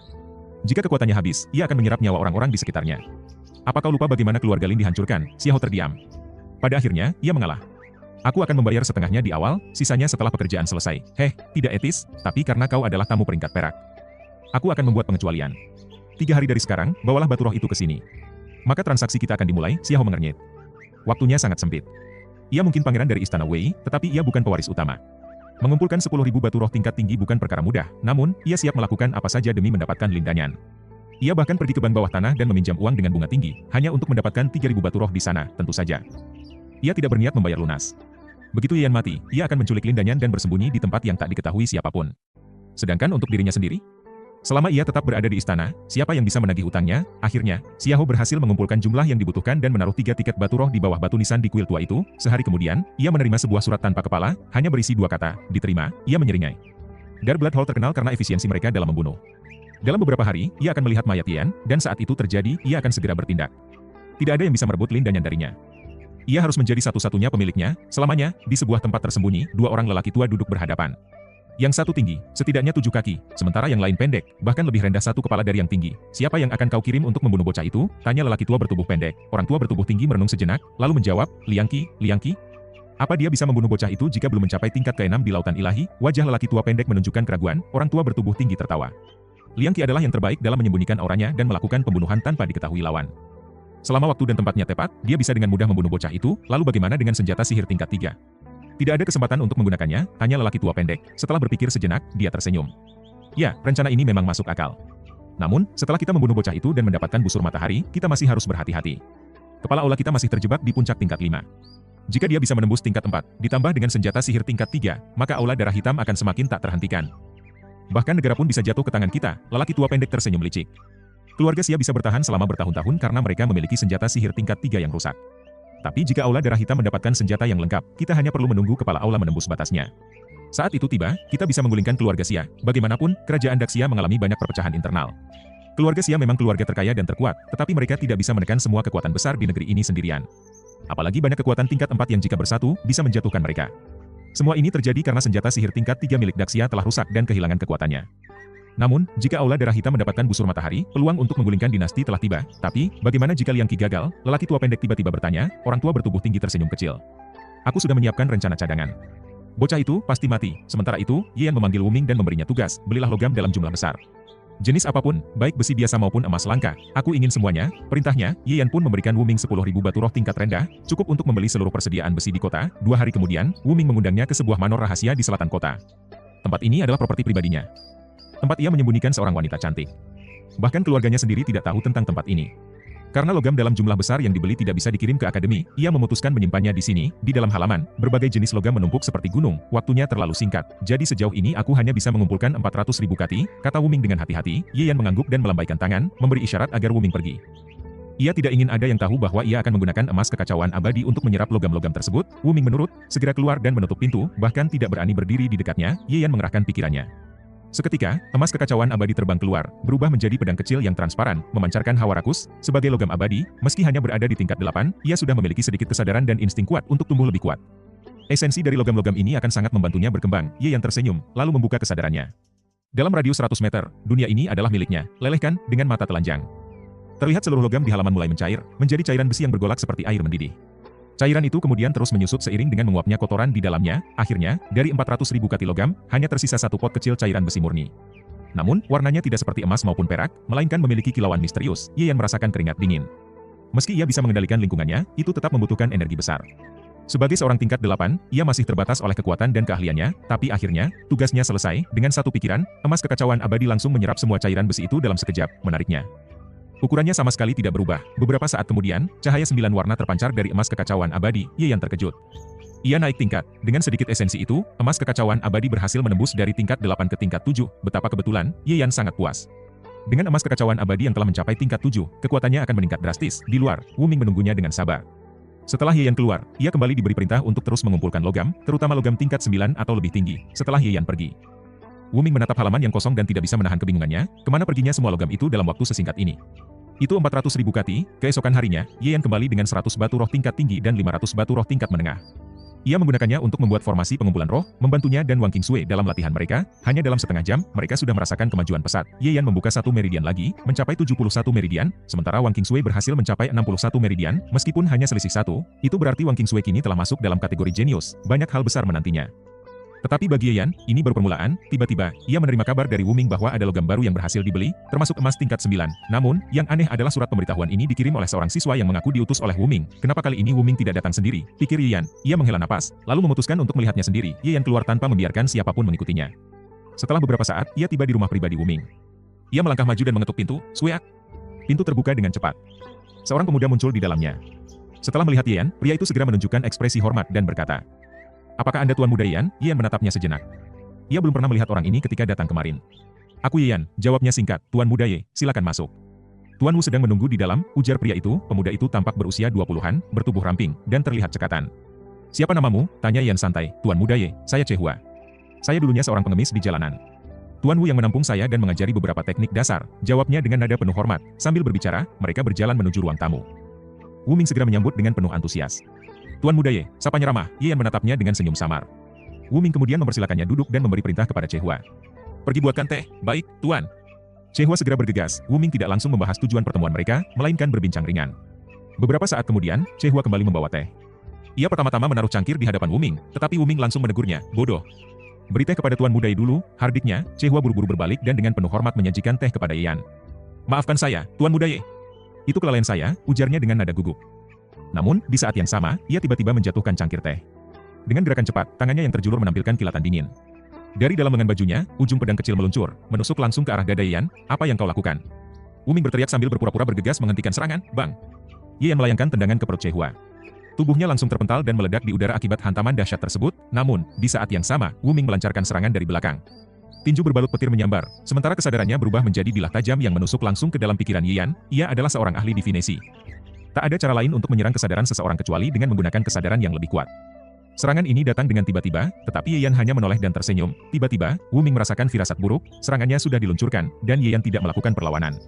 Jika kekuatannya habis, ia akan menyerap nyawa orang-orang di sekitarnya. Apa kau lupa bagaimana keluarga Lin dihancurkan? Xiao terdiam. Pada akhirnya, ia mengalah. Aku akan membayar setengahnya di awal, sisanya setelah pekerjaan selesai. Tidak etis, tapi karena kau adalah tamu peringkat perak. Aku akan membuat pengecualian. 3 hari dari sekarang, bawalah batu roh itu ke sini. Maka transaksi kita akan dimulai. Xiao mengernyit. Waktunya sangat sempit. Ia mungkin pangeran dari Istana Wei, tetapi ia bukan pewaris utama. Mengumpulkan 10.000 batu roh tingkat tinggi bukan perkara mudah, namun, ia siap melakukan apa saja demi mendapatkan Lin Danyan. Ia bahkan pergi ke bank bawah tanah dan meminjam uang dengan bunga tinggi, hanya untuk mendapatkan 3.000 batu roh di sana, tentu saja. Ia tidak berniat membayar lunas. Begitu Ye Yan mati, ia akan menculik Lin Danyan dan bersembunyi di tempat yang tak diketahui siapapun. Sedangkan untuk dirinya sendiri? Selama ia tetap berada di istana, siapa yang bisa menagih utangnya? Akhirnya, Xiao berhasil mengumpulkan jumlah yang dibutuhkan dan menaruh 3 tiket batu roh di bawah batu nisan di kuil tua itu. Sehari kemudian, ia menerima sebuah surat tanpa kepala, hanya berisi 2 kata, diterima. Ia menyeringai. Dark Blood Hall terkenal karena efisiensi mereka dalam membunuh. Dalam beberapa hari, ia akan melihat mayat Yan, dan saat itu terjadi, ia akan segera bertindak. Tidak ada yang bisa merebut Lin Danyan darinya. Ia harus menjadi satu-satunya pemiliknya. Selamanya, di sebuah tempat tersembunyi, 2 orang lelaki tua duduk berhadapan. Yang satu tinggi, setidaknya 7 kaki, sementara yang lain pendek, bahkan lebih rendah 1 kepala dari yang tinggi. Siapa yang akan kau kirim untuk membunuh bocah itu? Tanya lelaki tua bertubuh pendek. Orang tua bertubuh tinggi merenung sejenak, lalu menjawab, Liang Qi. Apa dia bisa membunuh bocah itu jika belum mencapai tingkat ke-6 di lautan ilahi? Wajah lelaki tua pendek menunjukkan keraguan. Orang tua bertubuh tinggi tertawa. Liang Qi adalah yang terbaik dalam menyembunyikan auranya dan melakukan pembunuhan tanpa diketahui lawan. Selama waktu dan tempatnya tepat, dia bisa dengan mudah membunuh bocah itu, lalu bagaimana dengan senjata sihir tingkat 3? Tidak ada kesempatan untuk menggunakannya, hanya lelaki tua pendek. Setelah berpikir sejenak, dia tersenyum. Ya, rencana ini memang masuk akal. Namun, setelah kita membunuh bocah itu dan mendapatkan busur matahari, kita masih harus berhati-hati. Kepala aula kita masih terjebak di puncak tingkat 5. Jika dia bisa menembus tingkat 4, ditambah dengan senjata sihir tingkat 3, maka aula darah hitam akan semakin tak terhentikan. Bahkan negara pun bisa jatuh ke tangan kita, lelaki tua pendek tersenyum licik. Keluarga Xia bisa bertahan selama bertahun-tahun karena mereka memiliki senjata sihir tingkat 3 yang rusak. Tapi jika aula darah hitam mendapatkan senjata yang lengkap, kita hanya perlu menunggu kepala aula menembus batasnya. Saat itu tiba, kita bisa menggulingkan keluarga Xia. Bagaimanapun, kerajaan Daxia mengalami banyak perpecahan internal. Keluarga Xia memang keluarga terkaya dan terkuat, tetapi mereka tidak bisa menekan semua kekuatan besar di negeri ini sendirian. Apalagi banyak kekuatan tingkat 4 yang jika bersatu, bisa menjatuhkan mereka. Semua ini terjadi karena senjata sihir tingkat 3 milik Daxia telah rusak dan kehilangan kekuatannya. Namun, jika aula darah hitam mendapatkan busur matahari, peluang untuk menggulingkan dinasti telah tiba. Tapi, bagaimana jika Liang Qi gagal? Lelaki tua pendek tiba-tiba bertanya, orang tua bertubuh tinggi tersenyum kecil. Aku sudah menyiapkan rencana cadangan. Bocah itu pasti mati. Sementara itu, Yan memanggil Wu Ming dan memberinya tugas, belilah logam dalam jumlah besar. Jenis apapun, baik besi biasa maupun emas langka, aku ingin semuanya. Perintahnya, Yan pun memberikan Wu Ming 10.000 batu roh tingkat rendah, cukup untuk membeli seluruh persediaan besi di kota. 2 hari kemudian, Wu Ming mengundangnya ke sebuah manor rahasia di selatan kota. Tempat ini adalah properti pribadinya. Tempat ia menyembunyikan seorang wanita cantik. Bahkan keluarganya sendiri tidak tahu tentang tempat ini. Karena logam dalam jumlah besar yang dibeli tidak bisa dikirim ke akademi, ia memutuskan menyimpannya di sini, di dalam halaman. Berbagai jenis logam menumpuk seperti gunung, waktunya terlalu singkat. Jadi sejauh ini aku hanya bisa mengumpulkan 400.000 kati, kata Wu Ming dengan hati-hati. Yan mengangguk dan melambaikan tangan, memberi isyarat agar Wu Ming pergi. Ia tidak ingin ada yang tahu bahwa ia akan menggunakan emas kekacauan abadi untuk menyerap logam-logam tersebut. Wu Ming menurut, segera keluar dan menutup pintu, bahkan tidak berani berdiri di dekatnya. Yan mengerahkan pikirannya. Seketika, emas kekacauan abadi terbang keluar, berubah menjadi pedang kecil yang transparan, memancarkan hawa rakus. Sebagai logam abadi, meski hanya berada di tingkat 8, ia sudah memiliki sedikit kesadaran dan insting kuat untuk tumbuh lebih kuat. Esensi dari logam-logam ini akan sangat membantunya berkembang. Yan tersenyum, lalu membuka kesadarannya. Dalam radius 100 meter, dunia ini adalah miliknya, lelehkan dengan mata telanjang. Terlihat seluruh logam di halaman mulai mencair, menjadi cairan besi yang bergolak seperti air mendidih. Cairan itu kemudian terus menyusut seiring dengan menguapnya kotoran di dalamnya. Akhirnya, dari 400.000 kati logam, hanya tersisa satu pot kecil cairan besi murni. Namun, warnanya tidak seperti emas maupun perak, melainkan memiliki kilauan misterius. Yan merasakan keringat dingin. Meski ia bisa mengendalikan lingkungannya, itu tetap membutuhkan energi besar. Sebagai seorang tingkat 8, ia masih terbatas oleh kekuatan dan keahliannya, tapi akhirnya, tugasnya selesai. Dengan satu pikiran, emas kekacauan abadi langsung menyerap semua cairan besi itu dalam sekejap. Menariknya, ukurannya sama sekali tidak berubah. Beberapa saat kemudian, cahaya 9 warna terpancar dari emas kekacauan abadi. Yan terkejut. Ia naik tingkat. Dengan sedikit esensi itu, emas kekacauan abadi berhasil menembus dari tingkat 8 ke tingkat 7. Betapa kebetulan, Yan sangat puas. Dengan emas kekacauan abadi yang telah mencapai tingkat 7, kekuatannya akan meningkat drastis. Di luar, Wu Ming menunggunya dengan sabar. Setelah Yan keluar, ia kembali diberi perintah untuk terus mengumpulkan logam, terutama logam tingkat 9 atau lebih tinggi. Setelah Yan pergi, Wu Ming menatap halaman yang kosong dan tidak bisa menahan kebingungannya, kemana perginya semua logam itu dalam waktu sesingkat ini. Itu 400.000 kati. Keesokan harinya, Yan kembali dengan 100 batu roh tingkat tinggi dan 500 batu roh tingkat menengah. Ia menggunakannya untuk membuat formasi pengumpulan roh, membantunya dan Wang Qingsui dalam latihan mereka. Hanya dalam setengah jam, mereka sudah merasakan kemajuan pesat. Yan membuka 1 meridian lagi, mencapai 71 meridian, sementara Wang Qingsui berhasil mencapai 61 meridian, meskipun hanya selisih 1, itu berarti Wang Qingsui kini telah masuk dalam kategori jenius. Banyak hal besar menantinya. Tetapi bagi Yan, ini baru permulaan. Tiba-tiba, ia menerima kabar dari Wu Ming bahwa ada logam baru yang berhasil dibeli, termasuk emas tingkat 9. Namun, yang aneh adalah surat pemberitahuan ini dikirim oleh seorang siswa yang mengaku diutus oleh Wu Ming. Kenapa kali ini Wu Ming tidak datang sendiri? Pikir Yan. Ia menghela napas, lalu memutuskan untuk melihatnya sendiri. Yan keluar tanpa membiarkan siapapun mengikutinya. Setelah beberapa saat, ia tiba di rumah pribadi Wu Ming. Ia melangkah maju dan mengetuk pintu. Suek. Pintu terbuka dengan cepat. Seorang pemuda muncul di dalamnya. Setelah melihat Yan, pria itu segera menunjukkan ekspresi hormat dan berkata, "Apakah Anda Tuan Muda Yan?" Yan menatapnya sejenak. Ia belum pernah melihat orang ini ketika datang kemarin. "Aku Yan," jawabnya singkat. "Tuan Muda Ye, silakan masuk." Tuan Wu sedang menunggu di dalam, ujar pria itu. Pemuda itu tampak berusia 20-an, bertubuh ramping, dan terlihat cekatan. "Siapa namamu?" tanya Yan santai. "Tuan Muda Ye, saya Chehua. Saya dulunya seorang pengemis di jalanan." Tuan Wu yang menampung saya dan mengajari beberapa teknik dasar, jawabnya dengan nada penuh hormat. Sambil berbicara, mereka berjalan menuju ruang tamu. Wu Ming segera menyambut dengan penuh antusias. "Tuan Muda Ye," sapanya ramah. Yan menatapnya dengan senyum samar. Wu Ming kemudian mempersilakannya duduk dan memberi perintah kepada Chehua. "Pergi buatkan teh." "Baik, Tuan." Chehua segera bergegas. Wu Ming tidak langsung membahas tujuan pertemuan mereka, melainkan berbincang ringan. Beberapa saat kemudian, Chehua kembali membawa teh. Ia pertama-tama menaruh cangkir di hadapan Wu Ming, tetapi Wu Ming langsung menegurnya. "Bodoh. Beri teh kepada Tuan Muda dulu, hardiknya. Chehua buru-buru berbalik dan dengan penuh hormat menyajikan teh kepada Yan. Maafkan saya, Tuan Muda Ye. Itu kelalaian saya, ujarnya dengan nada gugup. Namun, di saat yang sama, ia tiba-tiba menjatuhkan cangkir teh. Dengan gerakan cepat, tangannya yang terjulur menampilkan kilatan dingin. Dari dalam lengan bajunya, ujung pedang kecil meluncur, menusuk langsung ke arah dada Yan. Apa yang kau lakukan? Wuming berteriak sambil berpura-pura bergegas menghentikan serangan. Bang! Yan melayangkan tendangan ke perut Chehua. Tubuhnya langsung terpental dan meledak di udara akibat hantaman dahsyat tersebut. Namun, di saat yang sama, Wuming melancarkan serangan dari belakang. Tinju berbalut petir menyambar, sementara kesadarannya berubah menjadi bilah tajam yang menusuk langsung ke dalam pikiran Yan. Ia adalah seorang ahli divinasi. Tak ada cara lain untuk menyerang kesadaran seseorang kecuali dengan menggunakan kesadaran yang lebih kuat. Serangan ini datang dengan tiba-tiba, tetapi Yan hanya menoleh dan tersenyum. Tiba-tiba, Wuming merasakan firasat buruk, serangannya sudah diluncurkan, dan Yan tidak melakukan perlawanan.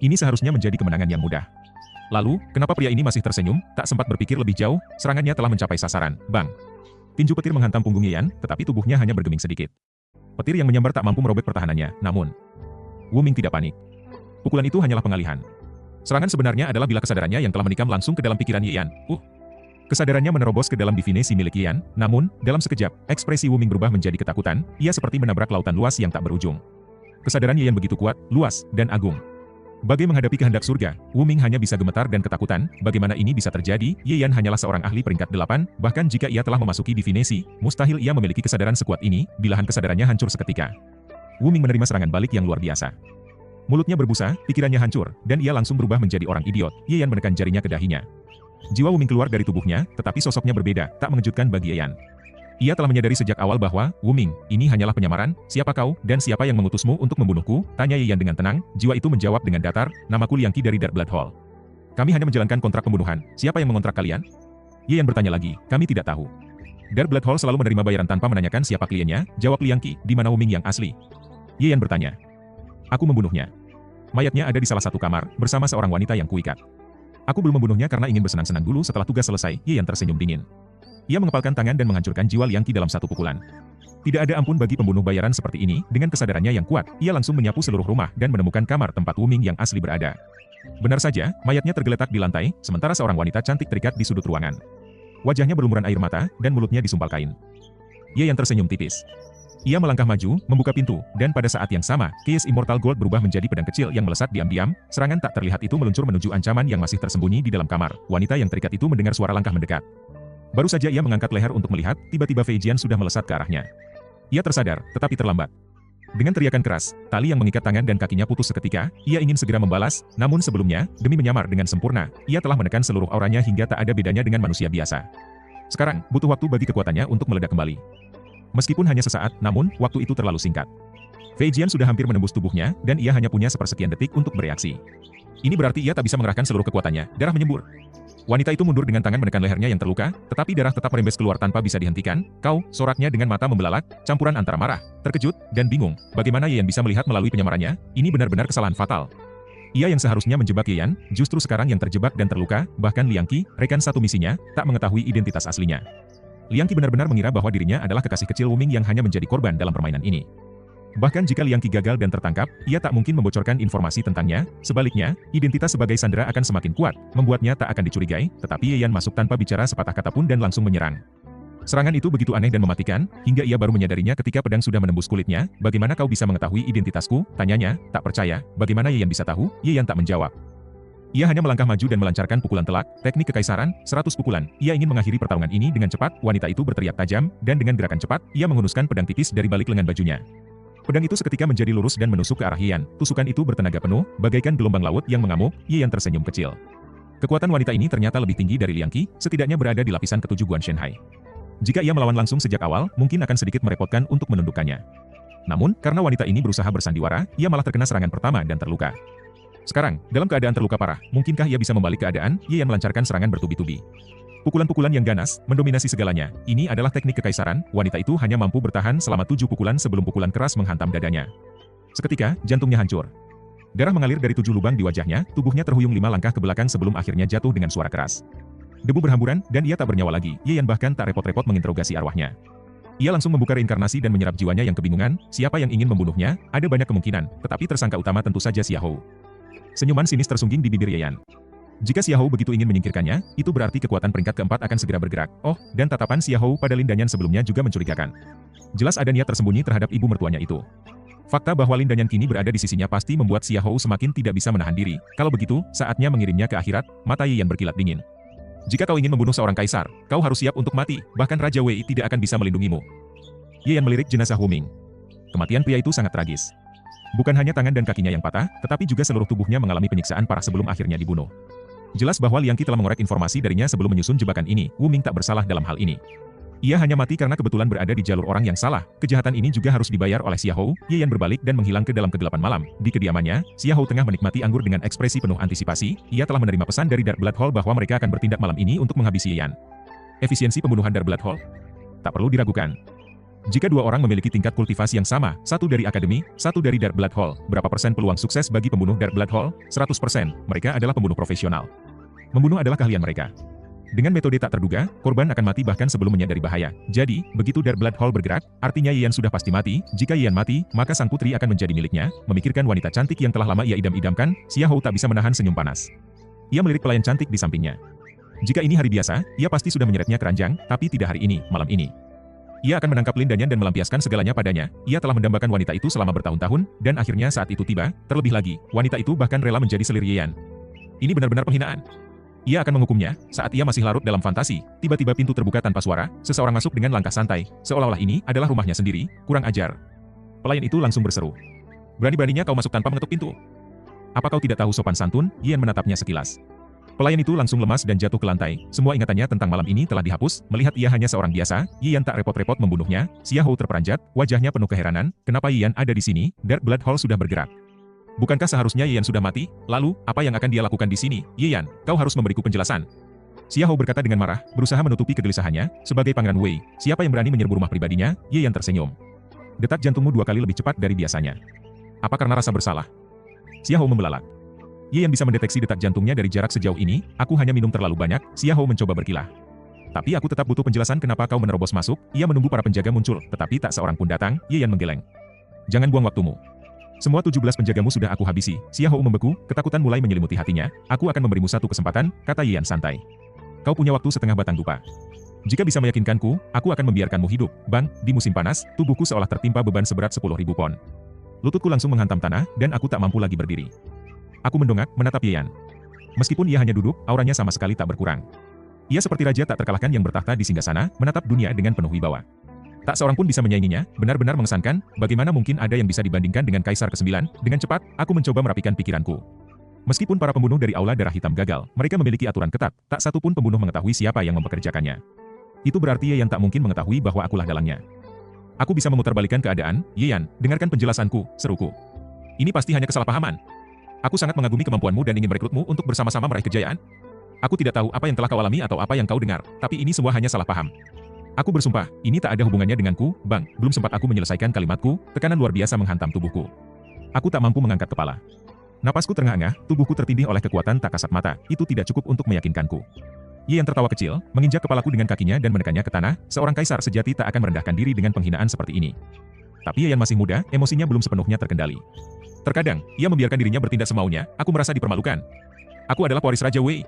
Ini seharusnya menjadi kemenangan yang mudah. Lalu, kenapa pria ini masih tersenyum? Tak sempat berpikir lebih jauh, serangannya telah mencapai sasaran. Bang! Tinju petir menghantam punggung Yan, tetapi tubuhnya hanya bergeming sedikit. Petir yang menyambar tak mampu merobek pertahanannya, namun Wuming tidak panik. Pukulan itu hanyalah pengalihan. Serangan sebenarnya adalah bila kesadarannya yang telah menikam langsung ke dalam pikiran Yan. Kesadarannya menerobos ke dalam divinasi milik Yan, namun, dalam sekejap, ekspresi Wuming berubah menjadi ketakutan, ia seperti menabrak lautan luas yang tak berujung. Kesadaran Yan begitu kuat, luas, dan agung. Bagai menghadapi kehendak surga, Wuming hanya bisa gemetar dan ketakutan. Bagaimana ini bisa terjadi? Yan hanyalah seorang ahli peringkat 8, bahkan jika ia telah memasuki divinasi, mustahil ia memiliki kesadaran sekuat ini. Bilahan kesadarannya hancur seketika. Wuming menerima serangan balik yang luar biasa. Mulutnya berbusa, pikirannya hancur, dan ia langsung berubah menjadi orang idiot. Yan menekan jarinya ke dahinya. Jiwa Wuming keluar dari tubuhnya, tetapi sosoknya berbeda, tak mengejutkan bagi Yan. Ia telah menyadari sejak awal bahwa, Wuming, ini hanyalah penyamaran. Siapa kau, dan siapa yang mengutusmu untuk membunuhku? Tanya Yan dengan tenang. Jiwa itu menjawab dengan datar, namaku Liangqi dari Dark Blood Hall. Kami hanya menjalankan kontrak pembunuhan. Siapa yang mengontrak kalian? Yan bertanya lagi, kami tidak tahu. Dark Blood Hall selalu menerima bayaran tanpa menanyakan siapa kliennya. Jawab Liangqi, di mana Wuming yang asli? Yan bertanya. Aku membunuhnya. Mayatnya ada di salah satu kamar, bersama seorang wanita yang kuikat. Aku belum membunuhnya karena ingin bersenang-senang dulu setelah tugas selesai. Yan tersenyum dingin. Ia mengepalkan tangan dan menghancurkan jiwa Liangqi dalam satu pukulan. Tidak ada ampun bagi pembunuh bayaran seperti ini. Dengan kesadarannya yang kuat, ia langsung menyapu seluruh rumah dan menemukan kamar tempat Wuming yang asli berada. Benar saja, mayatnya tergeletak di lantai, sementara seorang wanita cantik terikat di sudut ruangan. Wajahnya berlumuran air mata, dan mulutnya disumpal kain. Yan tersenyum tipis. Ia melangkah maju, membuka pintu, dan pada saat yang sama, Keys Immortal Gold berubah menjadi pedang kecil yang melesat diam-diam. Serangan tak terlihat itu meluncur menuju ancaman yang masih tersembunyi di dalam kamar. Wanita yang terikat itu mendengar suara langkah mendekat. Baru saja ia mengangkat leher untuk melihat, tiba-tiba Fei Jian sudah melesat ke arahnya. Ia tersadar, tetapi terlambat. Dengan teriakan keras, tali yang mengikat tangan dan kakinya putus seketika. Ia ingin segera membalas, namun sebelumnya, demi menyamar dengan sempurna, ia telah menekan seluruh auranya hingga tak ada bedanya dengan manusia biasa. Sekarang, butuh waktu bagi kekuatannya untuk meledak kembali. Meskipun hanya sesaat, namun, waktu itu terlalu singkat. Fei Jian sudah hampir menembus tubuhnya, dan ia hanya punya sepersekian detik untuk bereaksi. Ini berarti ia tak bisa mengerahkan seluruh kekuatannya. Darah menyembur. Wanita itu mundur dengan tangan menekan lehernya yang terluka, tetapi darah tetap merembes keluar tanpa bisa dihentikan. Kau, soraknya dengan mata membelalak, campuran antara marah, terkejut, dan bingung. Bagaimana Yan bisa melihat melalui penyamarannya? Ini benar-benar kesalahan fatal. Ia yang seharusnya menjebak Yan, justru sekarang yang terjebak dan terluka. Bahkan Liangqi, rekan satu misinya, tak mengetahui identitas aslinya. Liangqi benar-benar mengira bahwa dirinya adalah kekasih kecil Wuming yang hanya menjadi korban dalam permainan ini. Bahkan jika Liangqi gagal dan tertangkap, ia tak mungkin membocorkan informasi tentangnya. Sebaliknya, identitas sebagai sandera akan semakin kuat, membuatnya tak akan dicurigai, tetapi Yan masuk tanpa bicara sepatah kata pun dan langsung menyerang. Serangan itu begitu aneh dan mematikan, hingga ia baru menyadarinya ketika pedang sudah menembus kulitnya. Bagaimana kau bisa mengetahui identitasku? Tanyanya, tak percaya. Bagaimana Yan bisa tahu? Yan tak menjawab. Ia hanya melangkah maju dan melancarkan pukulan telak, teknik kekaisaran, 100 pukulan. Ia ingin mengakhiri pertarungan ini dengan cepat. Wanita itu berteriak tajam, dan dengan gerakan cepat, ia menghunuskan pedang tipis dari balik lengan bajunya. Pedang itu seketika menjadi lurus dan menusuk ke arah Yan. Tusukan itu bertenaga penuh, bagaikan gelombang laut yang mengamuk. Yan tersenyum kecil. Kekuatan wanita ini ternyata lebih tinggi dari Liangqi, setidaknya berada di lapisan ketujuh Guanshenhai. Jika ia melawan langsung sejak awal, mungkin akan sedikit merepotkan untuk menundukkannya. Namun, karena wanita ini berusaha bersandiwara, ia malah terkena serangan pertama dan terluka. Sekarang, dalam keadaan terluka parah, mungkinkah ia bisa membalik keadaan? Yan melancarkan serangan bertubi-tubi. Pukulan-pukulan yang ganas, mendominasi segalanya. Ini adalah teknik kekaisaran. Wanita itu hanya mampu bertahan selama 7 pukulan sebelum pukulan keras menghantam dadanya. Seketika, jantungnya hancur. Darah mengalir dari 7 lubang di wajahnya, tubuhnya terhuyung 5 langkah ke belakang sebelum akhirnya jatuh dengan suara keras. Debu berhamburan, dan ia tak bernyawa lagi. Yan bahkan tak repot-repot menginterogasi arwahnya. Ia langsung membuka reinkarnasi dan menyerap jiwanya yang kebingungan. Siapa yang ingin membunuhnya? Ada banyak kemungkinan, tetapi tersangka utama tentu saja Xiahou. Senyuman sinis tersungging di bibir Yan. Jika Xiahou begitu ingin menyingkirkannya, itu berarti kekuatan peringkat keempat akan segera bergerak. Oh, dan tatapan Xiahou pada Lin Danyan sebelumnya juga mencurigakan. Jelas ada niat tersembunyi terhadap ibu mertuanya itu. Fakta bahwa Lin Danyan kini berada di sisinya pasti membuat Xiahou semakin tidak bisa menahan diri. Kalau begitu, saatnya mengirimnya ke akhirat. Mata Ye Yan berkilat dingin. Jika kau ingin membunuh seorang kaisar, kau harus siap untuk mati. Bahkan Raja Wei tidak akan bisa melindungimu. Ye Yan melirik jenazah Wu Ming. Kematian pria itu sangat tragis. Bukan hanya tangan dan kakinya yang patah, tetapi juga seluruh tubuhnya mengalami penyiksaan parah sebelum akhirnya dibunuh. Jelas bahwa Liang Qi telah mengorek informasi darinya sebelum menyusun jebakan ini. Wu Ming tak bersalah dalam hal ini. Ia hanya mati karena kebetulan berada di jalur orang yang salah. Kejahatan ini juga harus dibayar oleh Xiahou. Ye Yan berbalik dan menghilang ke dalam kegelapan malam. Di kediamannya, Xiahou tengah menikmati anggur dengan ekspresi penuh antisipasi. Ia telah menerima pesan dari Dark Blood Hall bahwa mereka akan bertindak malam ini untuk menghabisi Ye Yan. Efisiensi pembunuhan Dark Blood Hall? Tak perlu diragukan. Jika dua orang memiliki tingkat kultivasi yang sama, satu dari akademi, satu dari Dark Blood Hall, berapa persen peluang sukses bagi pembunuh Dark Blood Hall? 100%. Mereka adalah pembunuh profesional. Membunuh adalah keahlian mereka. Dengan metode tak terduga, korban akan mati bahkan sebelum menyadari bahaya. Jadi, begitu Dark Blood Hall bergerak, artinya Ye Yan sudah pasti mati. Jika Ye Yan mati, maka sang putri akan menjadi miliknya. Memikirkan wanita cantik yang telah lama ia idam-idamkan, Xiahou tak bisa menahan senyum panas. Ia melirik pelayan cantik di sampingnya. Jika ini hari biasa, ia pasti sudah menyeretnya keranjang, tapi tidak hari ini, malam ini. Ia akan menangkap Lin Danyan dan melampiaskan segalanya padanya. Ia telah mendambakan wanita itu selama bertahun-tahun, dan akhirnya saat itu tiba, terlebih lagi, wanita itu bahkan rela menjadi selir Ye Yan. Ini benar-benar penghinaan. Ia akan menghukumnya, saat ia masih larut dalam fantasi, tiba-tiba pintu terbuka tanpa suara, seseorang masuk dengan langkah santai, seolah-olah ini adalah rumahnya sendiri, kurang ajar. Pelayan itu langsung berseru. Berani-beraninya kau masuk tanpa mengetuk pintu. Apa kau tidak tahu sopan santun? Ye Yan menatapnya sekilas. Pelayan itu langsung lemas dan jatuh ke lantai, semua ingatannya tentang malam ini telah dihapus, melihat ia hanya seorang biasa, Ye Yan tak repot-repot membunuhnya. Xiahou terperanjat, wajahnya penuh keheranan, kenapa Ye Yan ada di sini? Dark Blood Hall sudah bergerak. Bukankah seharusnya Ye Yan sudah mati? Lalu, apa yang akan dia lakukan di sini? Ye Yan, kau harus memberiku penjelasan. Xiahou berkata dengan marah, berusaha menutupi kegelisahannya. Sebagai Pangeran Wei, siapa yang berani menyerbu rumah pribadinya? Ye Yan tersenyum. Detak jantungmu 2 kali lebih cepat dari biasanya. Apa karena rasa bersalah? Xiahou membelalak. Ye Yan bisa mendeteksi detak jantungnya dari jarak sejauh ini. Aku hanya minum terlalu banyak. Xiahou mencoba berkilah. Tapi aku tetap butuh penjelasan kenapa kau menerobos masuk. Ia menunggu para penjaga muncul, tetapi tak seorang pun datang. Ye Yan menggeleng. Jangan buang waktumu. Semua 17 penjagamu sudah aku habisi. Xiahou membeku, ketakutan mulai menyelimuti hatinya. Aku akan memberimu satu kesempatan, kata Ye Yan santai. Kau punya waktu setengah batang dupa. Jika bisa meyakinkanku, aku akan membiarkanmu hidup. Bang, di musim panas, tubuhku seolah tertimpa beban seberat 10.000 pon. Lututku langsung menghantam tanah, dan aku tak mampu lagi berdiri. Aku mendongak, menatap Ye Yan. Meskipun ia hanya duduk, auranya sama sekali tak berkurang. Ia seperti raja tak terkalahkan yang bertahta di singgasana, menatap dunia dengan penuh wibawa. Tak seorang pun bisa menyainginya, benar-benar mengesankan, bagaimana mungkin ada yang bisa dibandingkan dengan Kaisar ke-9, dengan cepat, aku mencoba merapikan pikiranku. Meskipun para pembunuh dari Aula Darah Hitam gagal, mereka memiliki aturan ketat, tak satu pun pembunuh mengetahui siapa yang mempekerjakannya. Itu berarti Ye Yan tak mungkin mengetahui bahwa akulah dalangnya. Aku bisa memutarbalikkan keadaan. Ye Yan, dengarkan penjelasanku, seruku. Ini pasti hanya kesalahpahaman. Aku sangat mengagumi kemampuanmu dan ingin merekrutmu untuk bersama-sama meraih kejayaan. Aku tidak tahu apa yang telah kau alami atau apa yang kau dengar, tapi ini semua hanya salah paham. Aku bersumpah, ini tak ada hubungannya denganku, Bang. Belum sempat aku menyelesaikan kalimatku, tekanan luar biasa menghantam tubuhku. Aku tak mampu mengangkat kepala. Napasku terengah-engah, tubuhku tertindih oleh kekuatan tak kasat mata. Itu tidak cukup untuk meyakinkanku. Ye Yan tertawa kecil, menginjak kepalaku dengan kakinya dan menekannya ke tanah. Seorang kaisar sejati tak akan merendahkan diri dengan penghinaan seperti ini. Tapi Ye Yan masih muda, emosinya belum sepenuhnya terkendali. Terkadang, ia membiarkan dirinya bertindak semaunya. Aku merasa dipermalukan. Aku adalah pewaris Raja Wei.